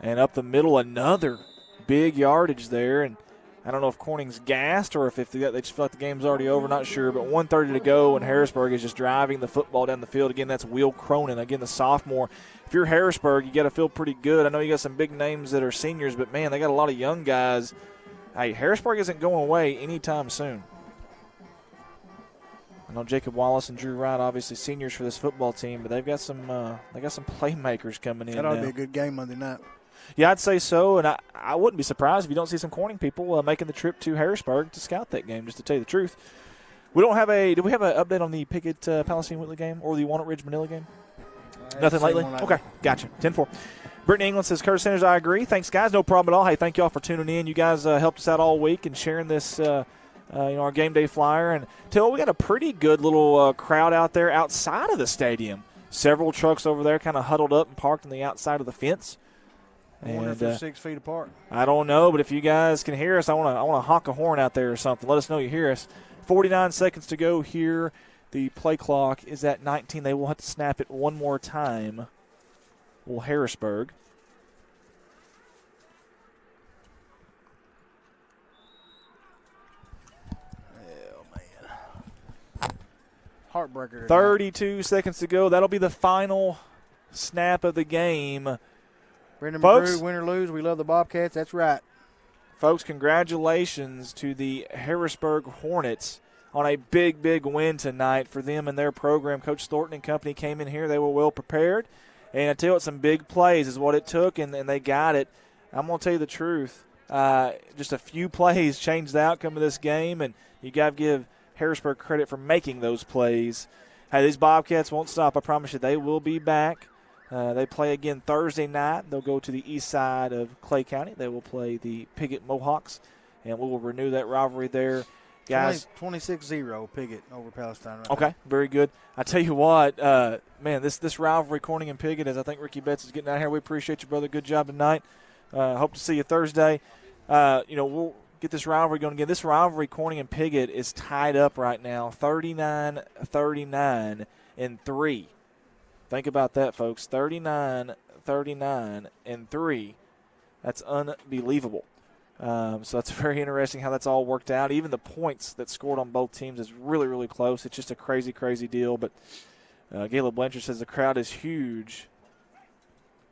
Speaker 3: And up the middle, another big yardage there. And I don't know if Corning's gassed or if they just feel like the game's already over. Not sure. But 1:30 to go, and Harrisburg is just driving the football down the field. Again, that's Will Cronin, again, the sophomore. If you're Harrisburg, you got to feel pretty good. I know you got some big names that are seniors, but, man, they got a lot of young guys. Hey, Harrisburg isn't going away anytime soon. I know Jacob Wallace and Drew Wright, obviously seniors for this football team, but they've got some playmakers coming in.
Speaker 6: That ought to be a good game Monday night.
Speaker 3: Yeah, I'd say so, and I wouldn't be surprised if you don't see some Corning people making the trip to Harrisburg to scout that game, just to tell you the truth. We don't have do we have an update on the Pickett Palestine Whitley game or the Walnut Ridge Manila game? Nothing lately? Okay, gotcha. 10-4. Brittany England says, Curtis Sanders, I agree. Thanks, guys. No problem at all. Hey, thank you all for tuning in. You guys helped us out all week and sharing this, our game day flyer. And Till, we got a pretty good little crowd out there outside of the stadium. Several trucks over there kind of huddled up and parked on the outside of the fence.
Speaker 6: I wonder if they're 6 feet apart.
Speaker 3: I don't know, but if you guys can hear us, I want to honk a horn out there or something. Let us know you hear us. 49 seconds to go here. The play clock is at 19. They will have to snap it one more time. Will Harrisburg.
Speaker 6: Oh, man. Heartbreaker.
Speaker 3: 32 seconds to go. That'll be the final snap of the game.
Speaker 6: Brendan
Speaker 3: Folks,
Speaker 6: McGrew, win or lose, we love the Bobcats. That's right.
Speaker 3: Folks, congratulations to the Harrisburg Hornets on a big, big win tonight for them and their program. Coach Thornton and company came in here. They were well prepared. And I tell you what, some big plays is what it took, and they got it. I'm going to tell you the truth. Just a few plays changed the outcome of this game, and you got to give Harrisburg credit for making those plays. Hey, these Bobcats won't stop. I promise you they will be back. They play again Thursday night. They'll go to the east side of Clay County. They will play the Piggott Mohawks, and we will renew that rivalry there. Guys,
Speaker 6: 26-0 Piggott over Palestine. Right
Speaker 3: okay,
Speaker 6: now.
Speaker 3: Very good. I tell you what, man, this rivalry, Corning and Piggott, as I think Ricky Betts is getting out here. We appreciate you, brother. Good job tonight. Hope to see you Thursday. We'll get this rivalry going again. This rivalry, Corning and Piggott, is tied up right now, 39-39 in 3. Think about that, folks. 39-39 in 3. That's unbelievable. So that's very interesting how that's all worked out. Even the points that scored on both teams is really, really close. It's just a crazy, crazy deal. But Caleb Blanchard says the crowd is huge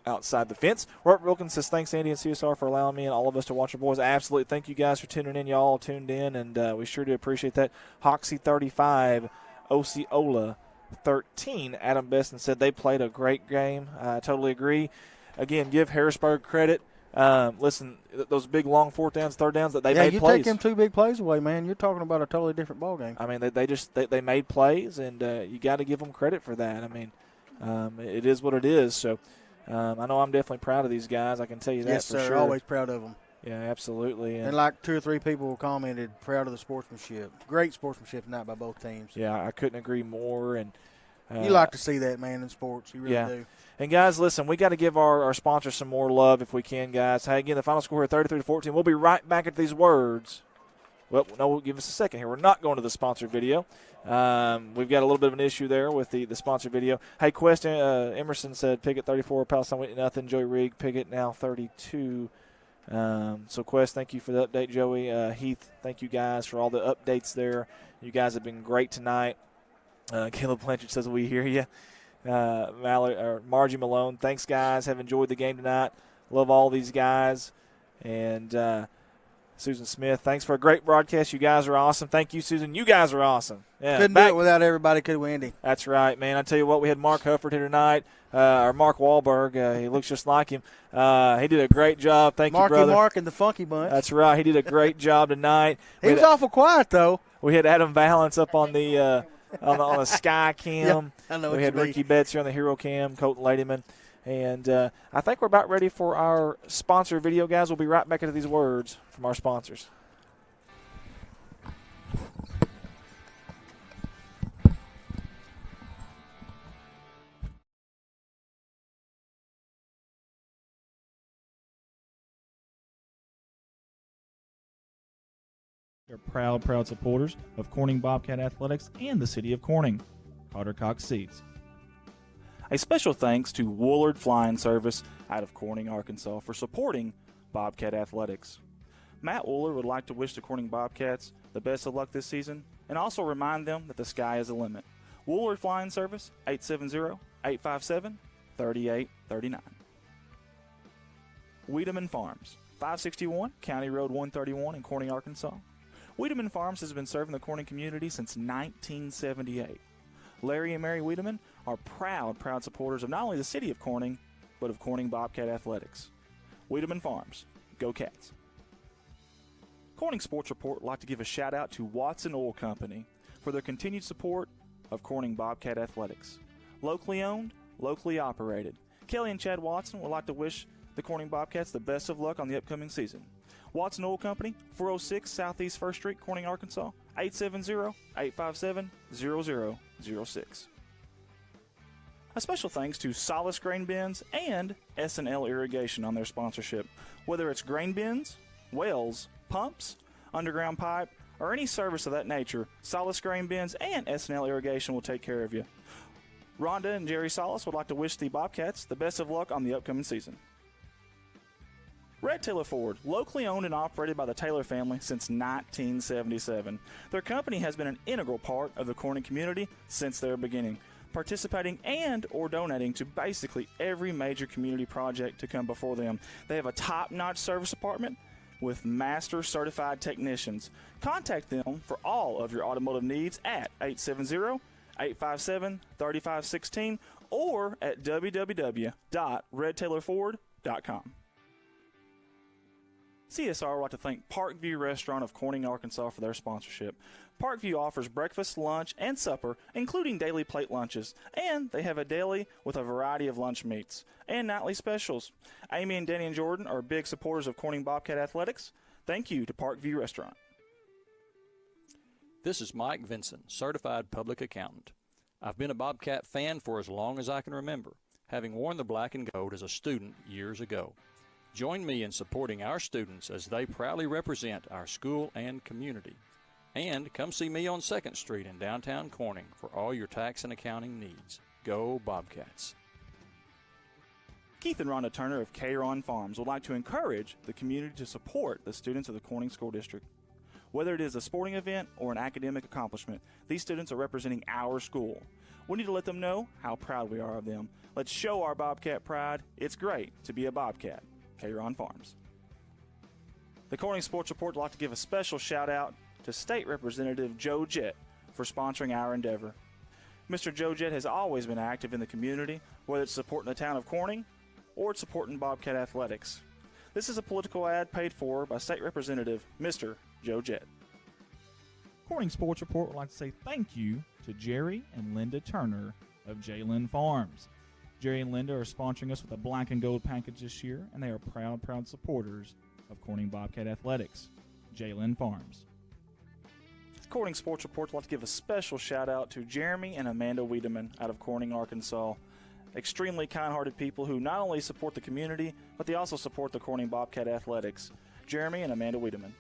Speaker 3: outside the fence. Robert Wilkins says, thanks, Andy and CSR, for allowing me and all of us to watch our boys. Absolutely. Thank you guys for tuning in. Y'all tuned in, and we sure do appreciate that. Hoxie 35, Osceola 13. Adam Besson said they played a great game. I totally agree. Again, give Harrisburg credit. Listen, those big long fourth downs, third downs that they made
Speaker 6: you
Speaker 3: plays.
Speaker 6: take them 2 big plays away, man. You're talking about a totally different ball game.
Speaker 3: I mean, they made plays, and you got to give them credit for that. I mean, it is what it is. So I know I'm definitely proud of these guys. I can tell you that
Speaker 6: yes,
Speaker 3: for
Speaker 6: sir.
Speaker 3: sure.
Speaker 6: Always proud of them.
Speaker 3: Yeah, absolutely.
Speaker 6: And like 2 or 3 people commented, proud of the sportsmanship. Great sportsmanship tonight by both teams.
Speaker 3: Yeah, I couldn't agree more. And
Speaker 6: you like to see that, man, in sports. You really do.
Speaker 3: And, guys, listen, we got to give our sponsors some more love if we can, guys. Hey, again, the final score here, 33-14. We'll be right back at these words. Well, no, give us a second here. We're not going to the sponsor video. We've got a little bit of an issue there with the sponsor video. Hey, Quest Emerson said Pickett 34, Palestine Whitney nothing. Joey Rigg, Pickett now 32. So, Quest, thank you for the update, Joey. Heath, thank you guys for all the updates there. You guys have been great tonight. Caleb Blanchard says we hear you. Margie Malone, thanks, guys. Have enjoyed the game tonight. Love all these guys. And Susan Smith, thanks for a great broadcast. You guys are awesome. Thank you, Susan. You guys are awesome. Yeah,
Speaker 6: couldn't do it without everybody, could we, Andy?
Speaker 3: That's right, man. I tell you what, we had Mark Hufford here tonight, or Mark Wahlberg. He looks just like him. He did a great job. Thank you, brother.
Speaker 6: Mark and the Funky Bunch.
Speaker 3: That's right. He did a great job tonight.
Speaker 6: He was awful quiet, though.
Speaker 3: We had Adam Valance up on the on the Sky Cam.
Speaker 6: Yeah, I know
Speaker 3: we had Ricky Betts here on the Hero Cam, Colton Ladyman. And I think we're about ready for our sponsor video, guys. We'll be right back into these words from our sponsors.
Speaker 1: They're proud supporters of Corning Bobcat Athletics and the city of Corning. Carter Cox Seats.
Speaker 3: A special thanks to Woolard Flying Service out of Corning, Arkansas for supporting Bobcat Athletics. Matt Woolard would like to wish the Corning Bobcats the best of luck this season and also remind them that the sky is the limit. Woolard Flying Service, 870-857-3839. Wiedemann Farms, 561 County Road 131 in Corning, Arkansas. Wiedemann Farms has been serving the Corning community since 1978. Larry and Mary Wiedemann are proud supporters of not only the city of Corning, but of Corning Bobcat Athletics. Wiedemann Farms, go Cats. Corning Sports Report would like to give a shout out to Watson Oil Company for their continued support of Corning Bobcat Athletics. Locally owned, locally operated. Kelly and Chad Watson would like to wish the Corning Bobcats the best of luck on the upcoming season. Watson Oil Company, 406 Southeast 1st Street, Corning, Arkansas, 870-857-0006. A special thanks to Solace Grain Bins and S&L Irrigation on their sponsorship. Whether it's grain bins, wells, pumps, underground pipe, or any service of that nature, Solace Grain Bins and S&L Irrigation will take care of you. Rhonda and Jerry Solace would like to wish the Bobcats the best of luck on the upcoming season. Red Taylor Ford, locally owned and operated by the Taylor family since 1977. Their company has been an integral part of the Corning community since their beginning, participating and or donating to basically every major community project to come before them. They have a top-notch service department with master certified technicians. Contact them for all of your automotive needs at 870-857-3516 or at www.redtaylorford.com. CSR would like to thank Parkview Restaurant of Corning, Arkansas for their sponsorship. Parkview offers breakfast, lunch, and supper, including daily plate lunches, and they have a daily with a variety of lunch meats and nightly specials. Amy and Danny and Jordan are big supporters of Corning Bobcat Athletics. Thank you to Parkview Restaurant.
Speaker 2: This is Mike Vinson, Certified Public Accountant. I've been a Bobcat fan for as long as I can remember, having worn the black and gold as a student years ago. Join me in supporting our students as they proudly represent our school and community. And come see me on 2nd Street in downtown Corning for all your tax and accounting needs. Go Bobcats.
Speaker 3: Keith and Rhonda Turner of K-Ron Farms would like to encourage the community to support the students of the Corning School District. Whether it is a sporting event or an academic accomplishment, these students are representing our school. We need to let them know how proud we are of them. Let's show our Bobcat pride. It's great to be a Bobcat. K-Ron Farms. The Corning Sports Report would like to give a special shout out to State Representative Joe Jett for sponsoring our endeavor. Mr. Joe Jett has always been active in the community, whether it's supporting the town of Corning or it's supporting Bobcat athletics. This is a political ad paid for by State Representative Mr. Joe Jett.
Speaker 1: Corning Sports Report would like to say thank you to Jerry and Linda Turner of J. Lynn Farms. Jerry and Linda are sponsoring us with a black and gold package this year, and they are proud supporters of Corning Bobcat athletics. J. Lynn Farms.
Speaker 3: Corning Sports Report would like to give a special shout out to Jeremy and Amanda Wiedemann out of Corning, Arkansas. Extremely kind-hearted people who not only support the community, but they also support the Corning Bobcat athletics. Jeremy and Amanda Wiedemann.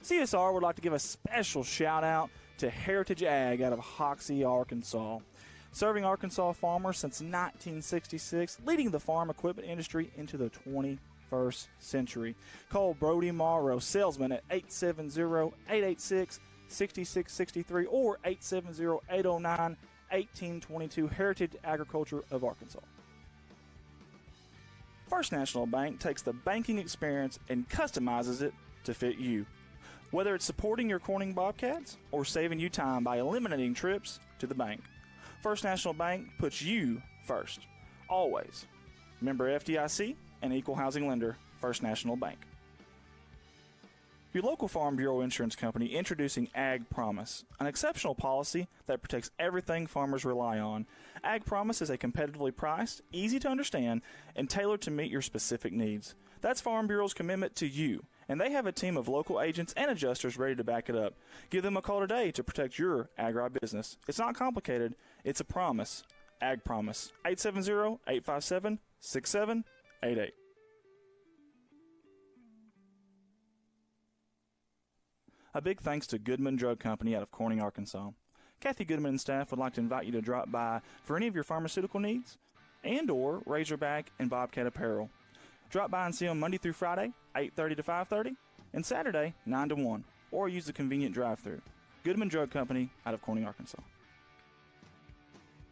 Speaker 3: CSR would like to give a special shout out to Heritage Ag out of Hoxie, Arkansas. Serving Arkansas farmers since 1966, leading the farm equipment industry into the 21st century. Call Brody Morrow, salesman at 870-886-6663 or 870-809-1822, Heritage Agriculture of Arkansas. First National Bank takes the banking experience and customizes it to fit you. Whether it's supporting your Corning Bobcats or saving you time by eliminating trips to the bank, First National Bank puts you first. Always. Member FDIC and equal housing lender, First National Bank. Your local Farm Bureau insurance company introducing Ag Promise, an exceptional policy that protects everything farmers rely on. Ag Promise is a competitively priced, easy to understand, and tailored to meet your specific needs. That's Farm Bureau's commitment to you, and they have a team of local agents and adjusters ready to back it up. Give them a call today to protect your agribusiness. It's not complicated. It's a promise. Ag Promise. 870-857-6788. A big thanks to Goodman Drug Company out of Corning, Arkansas. Kathy Goodman and staff would like to invite you to drop by for any of your pharmaceutical needs and or Razorback and Bobcat apparel. Drop by and see them Monday through Friday, 8:30 to 5:30, and Saturday, 9 to 1, or use the convenient drive-thru. Goodman Drug Company out of Corning, Arkansas.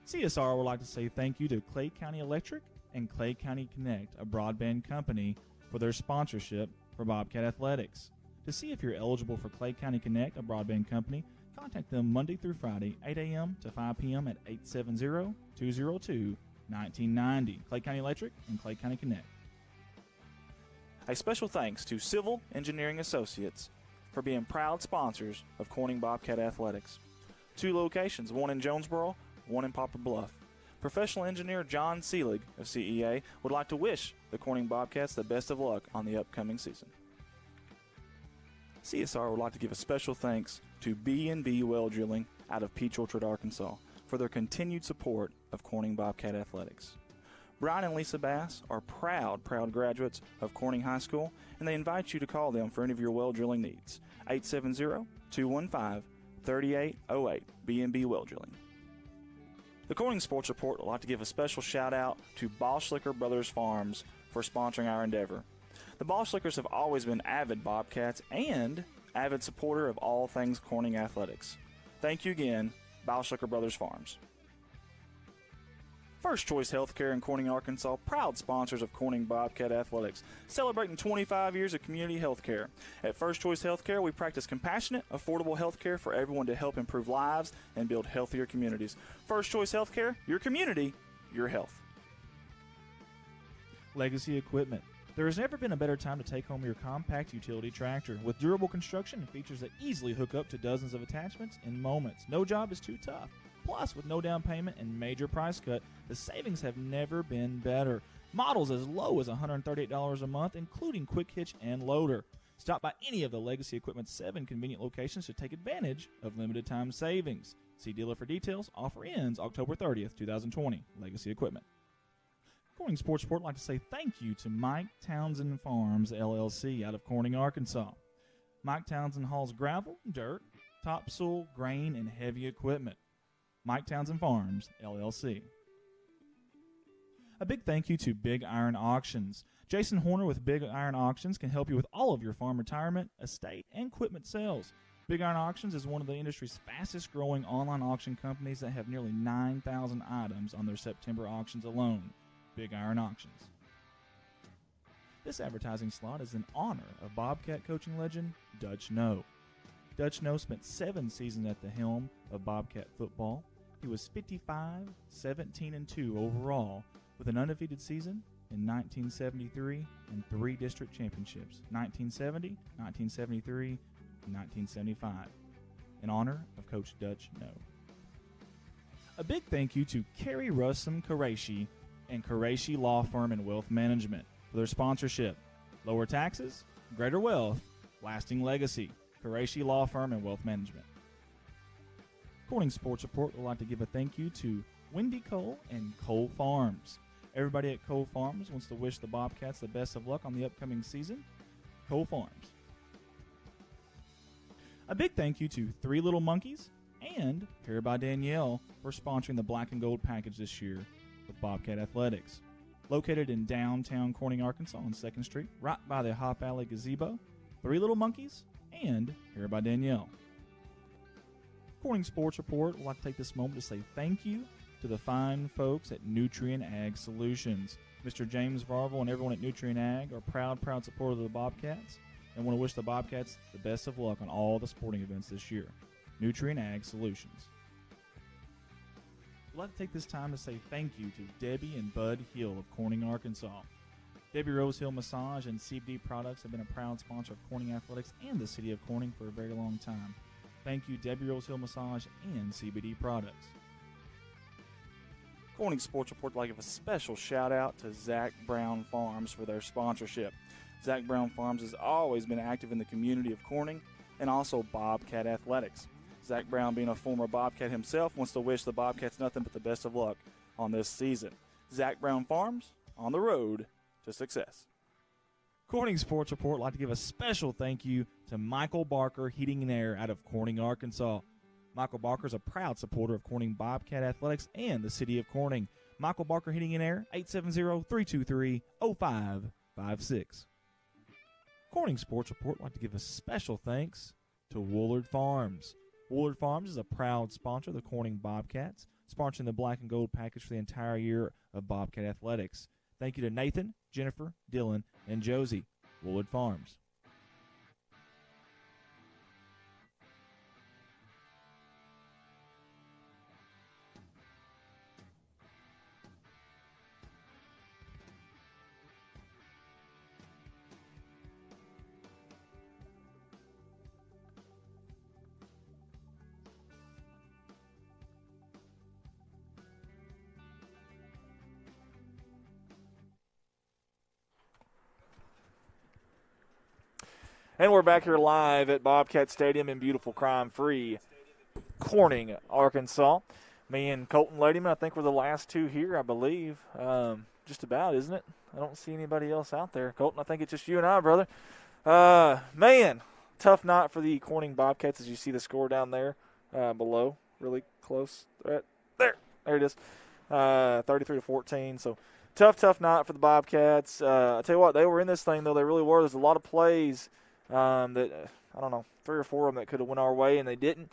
Speaker 1: CSR would like to say thank you to Clay County Electric and Clay County Connect, a broadband company, for their sponsorship for Bobcat Athletics. To see if you're eligible for Clay County Connect, a broadband company, contact them Monday through Friday, 8 a.m. to 5 p.m. at 870-202-1990. Clay County Electric and Clay County Connect.
Speaker 3: A special thanks to Civil Engineering Associates for being proud sponsors of Corning Bobcat Athletics. 2 locations, one in Jonesboro, one in Poplar Bluff. Professional engineer John Seelig of CEA would like to wish the Corning Bobcats the best of luck on the upcoming season. CSR would like to give a special thanks to B&B Well Drilling out of Peach Orchard, Arkansas for their continued support of Corning Bobcat Athletics. Brian and Lisa Bass are proud graduates of Corning High School, and they invite you to call them for any of your well drilling needs. 870-215-3808, B&B Well Drilling. The Corning Sports Report would like to give a special shout out to Boschlicker Brothers Farms for sponsoring our endeavor. The Boschlickers have always been avid Bobcats and avid supporter of all things Corning athletics. Thank you again, Boschlicker Brothers Farms. First Choice Healthcare in Corning, Arkansas, proud sponsors of Corning Bobcat Athletics, celebrating 25 years of community health care. At First Choice Healthcare, we practice compassionate, affordable health care for everyone to help improve lives and build healthier communities. First Choice Healthcare, your community, your health.
Speaker 1: Legacy Equipment. There has never been a better time to take home your compact utility tractor. With durable construction and features that easily hook up to dozens of attachments in moments. No job is too tough. Plus, with no down payment and major price cut, the savings have never been better. Models as low as $138 a month, including quick hitch and loader. Stop by any of the Legacy Equipment's 7 convenient locations to take advantage of limited time savings. See dealer for details. Offer ends October 30th, 2020. Legacy Equipment. Corning Sports Report would like to say thank you to Mike Townsend Farms, LLC, out of Corning, Arkansas. Mike Townsend hauls gravel, dirt, topsoil, grain, and heavy equipment. Mike Townsend Farms, LLC. A big thank you to Big Iron Auctions. Jason Horner with Big Iron Auctions can help you with all of your farm retirement, estate, and equipment sales. Big Iron Auctions is one of the industry's fastest growing online auction companies that have nearly 9,000 items on their September auctions alone. Big Iron Auctions. This advertising slot is in honor of Bobcat coaching legend Dutch No. Dutch No spent 7 seasons at the helm of Bobcat football. He was 55, 17-2 overall, with an undefeated season in 1973 and 3 district championships, 1970, 1973, and 1975, in honor of Coach Dutch No. A big thank you to Carrie Russum Qureshi and Qureshi Law Firm and Wealth Management for their sponsorship. Lower taxes, greater wealth, lasting legacy. Qureshi Law Firm and Wealth Management. Corning Sports Report would like to give a thank you to Wendy Cole and Cole Farms. Everybody at Cole Farms wants to wish the Bobcats the best of luck on the upcoming season. Cole Farms. A big thank you to Three Little Monkeys and Hair by Danielle for sponsoring the Black and Gold package this year with Bobcat Athletics. Located in downtown Corning, Arkansas on 2nd Street, right by the Hop Alley Gazebo, Three Little Monkeys and Hair by Danielle. Corning Sports Report would like to take this moment to say thank you to the fine folks at Nutrient Ag Solutions. Mr. James Varvel and everyone at Nutrient Ag are proud supporters of the Bobcats and want to wish the Bobcats the best of luck on all the sporting events this year. Nutrient Ag Solutions. I'd like to take this time to say thank you to Debbie and Bud Hill of Corning, Arkansas. Debbie Rose Hill Massage and CBD Products have been a proud sponsor of Corning Athletics and the city of Corning for a very long time. Thank you, Debbie Rose Hill Massage and CBD Products.
Speaker 3: Corning Sports Report would like to give a special shout out to Zach Brown Farms for their sponsorship. Zach Brown Farms has always been active in the community of Corning and also Bobcat Athletics. Zach Brown, being a former Bobcat himself, wants to wish the Bobcats nothing but the best of luck on this season. Zach Brown Farms, on the road to success.
Speaker 1: Corning Sports Report would like to give a special thank you to Michael Barker Heating and Air out of Corning, Arkansas. Michael Barker is a proud supporter of Corning Bobcat Athletics and the city of Corning. Michael Barker Heating and Air, 870-323-0556. Corning Sports Report would like to give a special thanks to Woolard Farms. Woolard Farms is a proud sponsor of the Corning Bobcats, sponsoring the Black and Gold package for the entire year of Bobcat Athletics. Thank you to Nathan, Jennifer, Dylan, and Josie. Woolard Farms.
Speaker 3: And we're back here live at Bobcat Stadium in beautiful crime-free Corning, Arkansas. Me and Colton Ladyman, I think we're the last two here, I believe. Just about, isn't it? I don't see anybody else out there. Colton, I think it's just you and I, brother. Man, tough night for the Corning Bobcats as you see the score down there below. Really close. Right there. There it is. 33-14. So tough night for the Bobcats. I tell you what, they were in this thing, though. They really were. There's a lot of plays that, I don't know, 3 or 4 of them that could have went our way, and they didn't.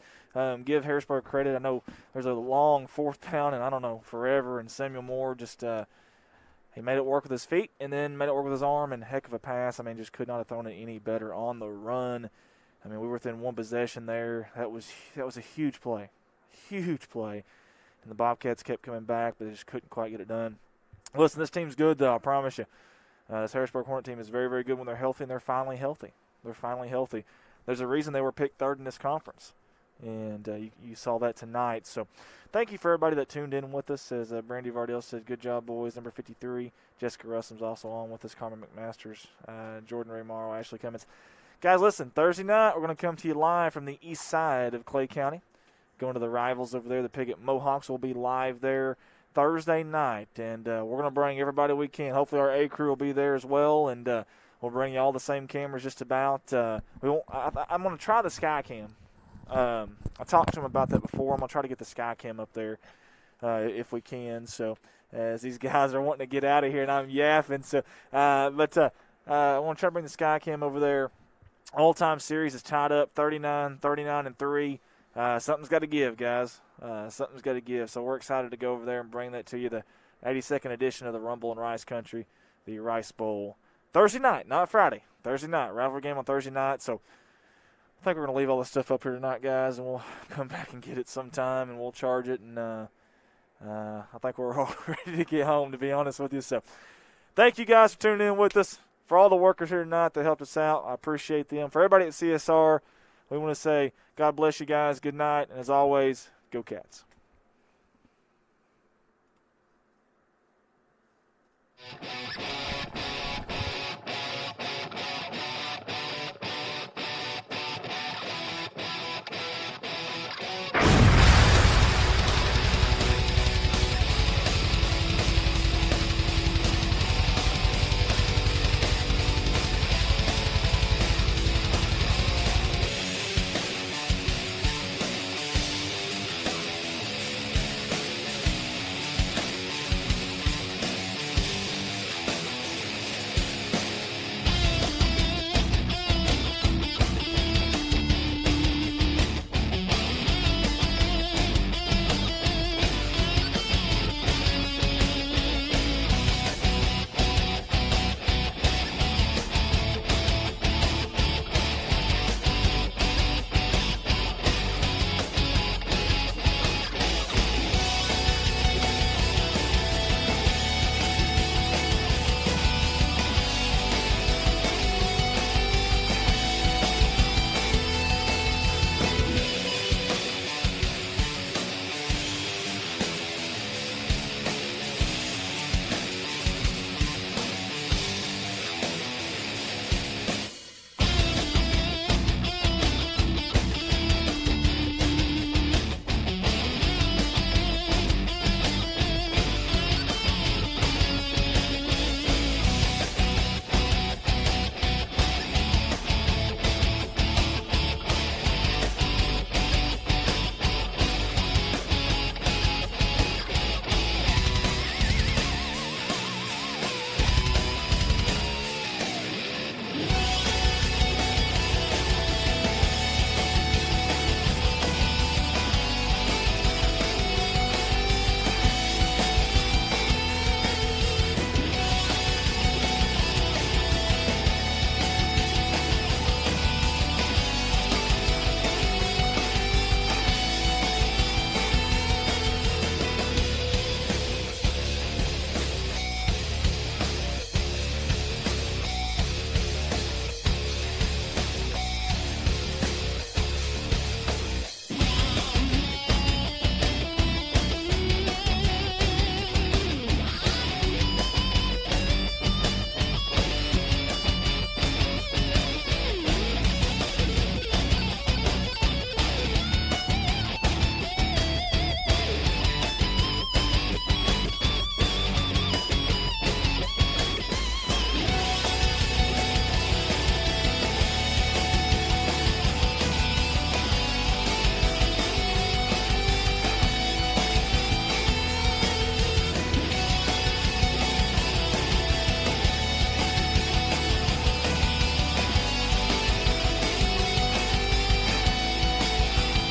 Speaker 3: Give Harrisburg credit. I know there's a long 4th down, and I don't know, forever, and Samuel Moore just he made it work with his feet and then made it work with his arm, and heck of a pass. I mean, just could not have thrown it any better on the run. I mean, we were within 1 possession there. That was a huge play. Huge play. And the Bobcats kept coming back, but they just couldn't quite get it done. Listen, this team's good, though, I promise you. This Harrisburg Hornet team is very, very good when they're healthy, and they're finally healthy. They're finally healthy. There's a reason they were picked 3rd in this conference, and you saw that tonight. So thank you for everybody that tuned in with us. As Brandy Vardell said, good job, boys. Number 53, Jessica Russum's also on with us, Carmen McMasters, Jordan Ray Morrow, Ashley Cummins. Guys, listen, Thursday night we're going to come to you live from the east side of Clay County. Going to the rivals over there. The Piggott Mohawks will be live there Thursday night, and we're going to bring everybody we can. Hopefully our A crew will be there as well, and we'll bring you all the same cameras just about. I'm going to try the Skycam. I talked to him about that before. I'm going to try to get the Skycam up there if we can. So as these guys are wanting to get out of here, and I'm yapping. So, I want to try to bring the Skycam over there. All-time series is tied up 39-3. Something's got to give, guys. Something's got to give. So we're excited to go over there and bring that to you, the 82nd edition of the Rumble in Rice Country, the Rice Bowl. Thursday night, not Friday. Thursday night. Rivalry game on Thursday night. So
Speaker 1: I think we're going to leave all this stuff up here tonight, guys, and we'll come back and get it sometime, and we'll charge it. And I think we're all ready to get home, to be honest with you. So thank you guys for tuning in with us. For all the workers here tonight that helped us out, I appreciate them. For everybody at CSR, we want to say God bless you guys. Good night. And as always, go Cats.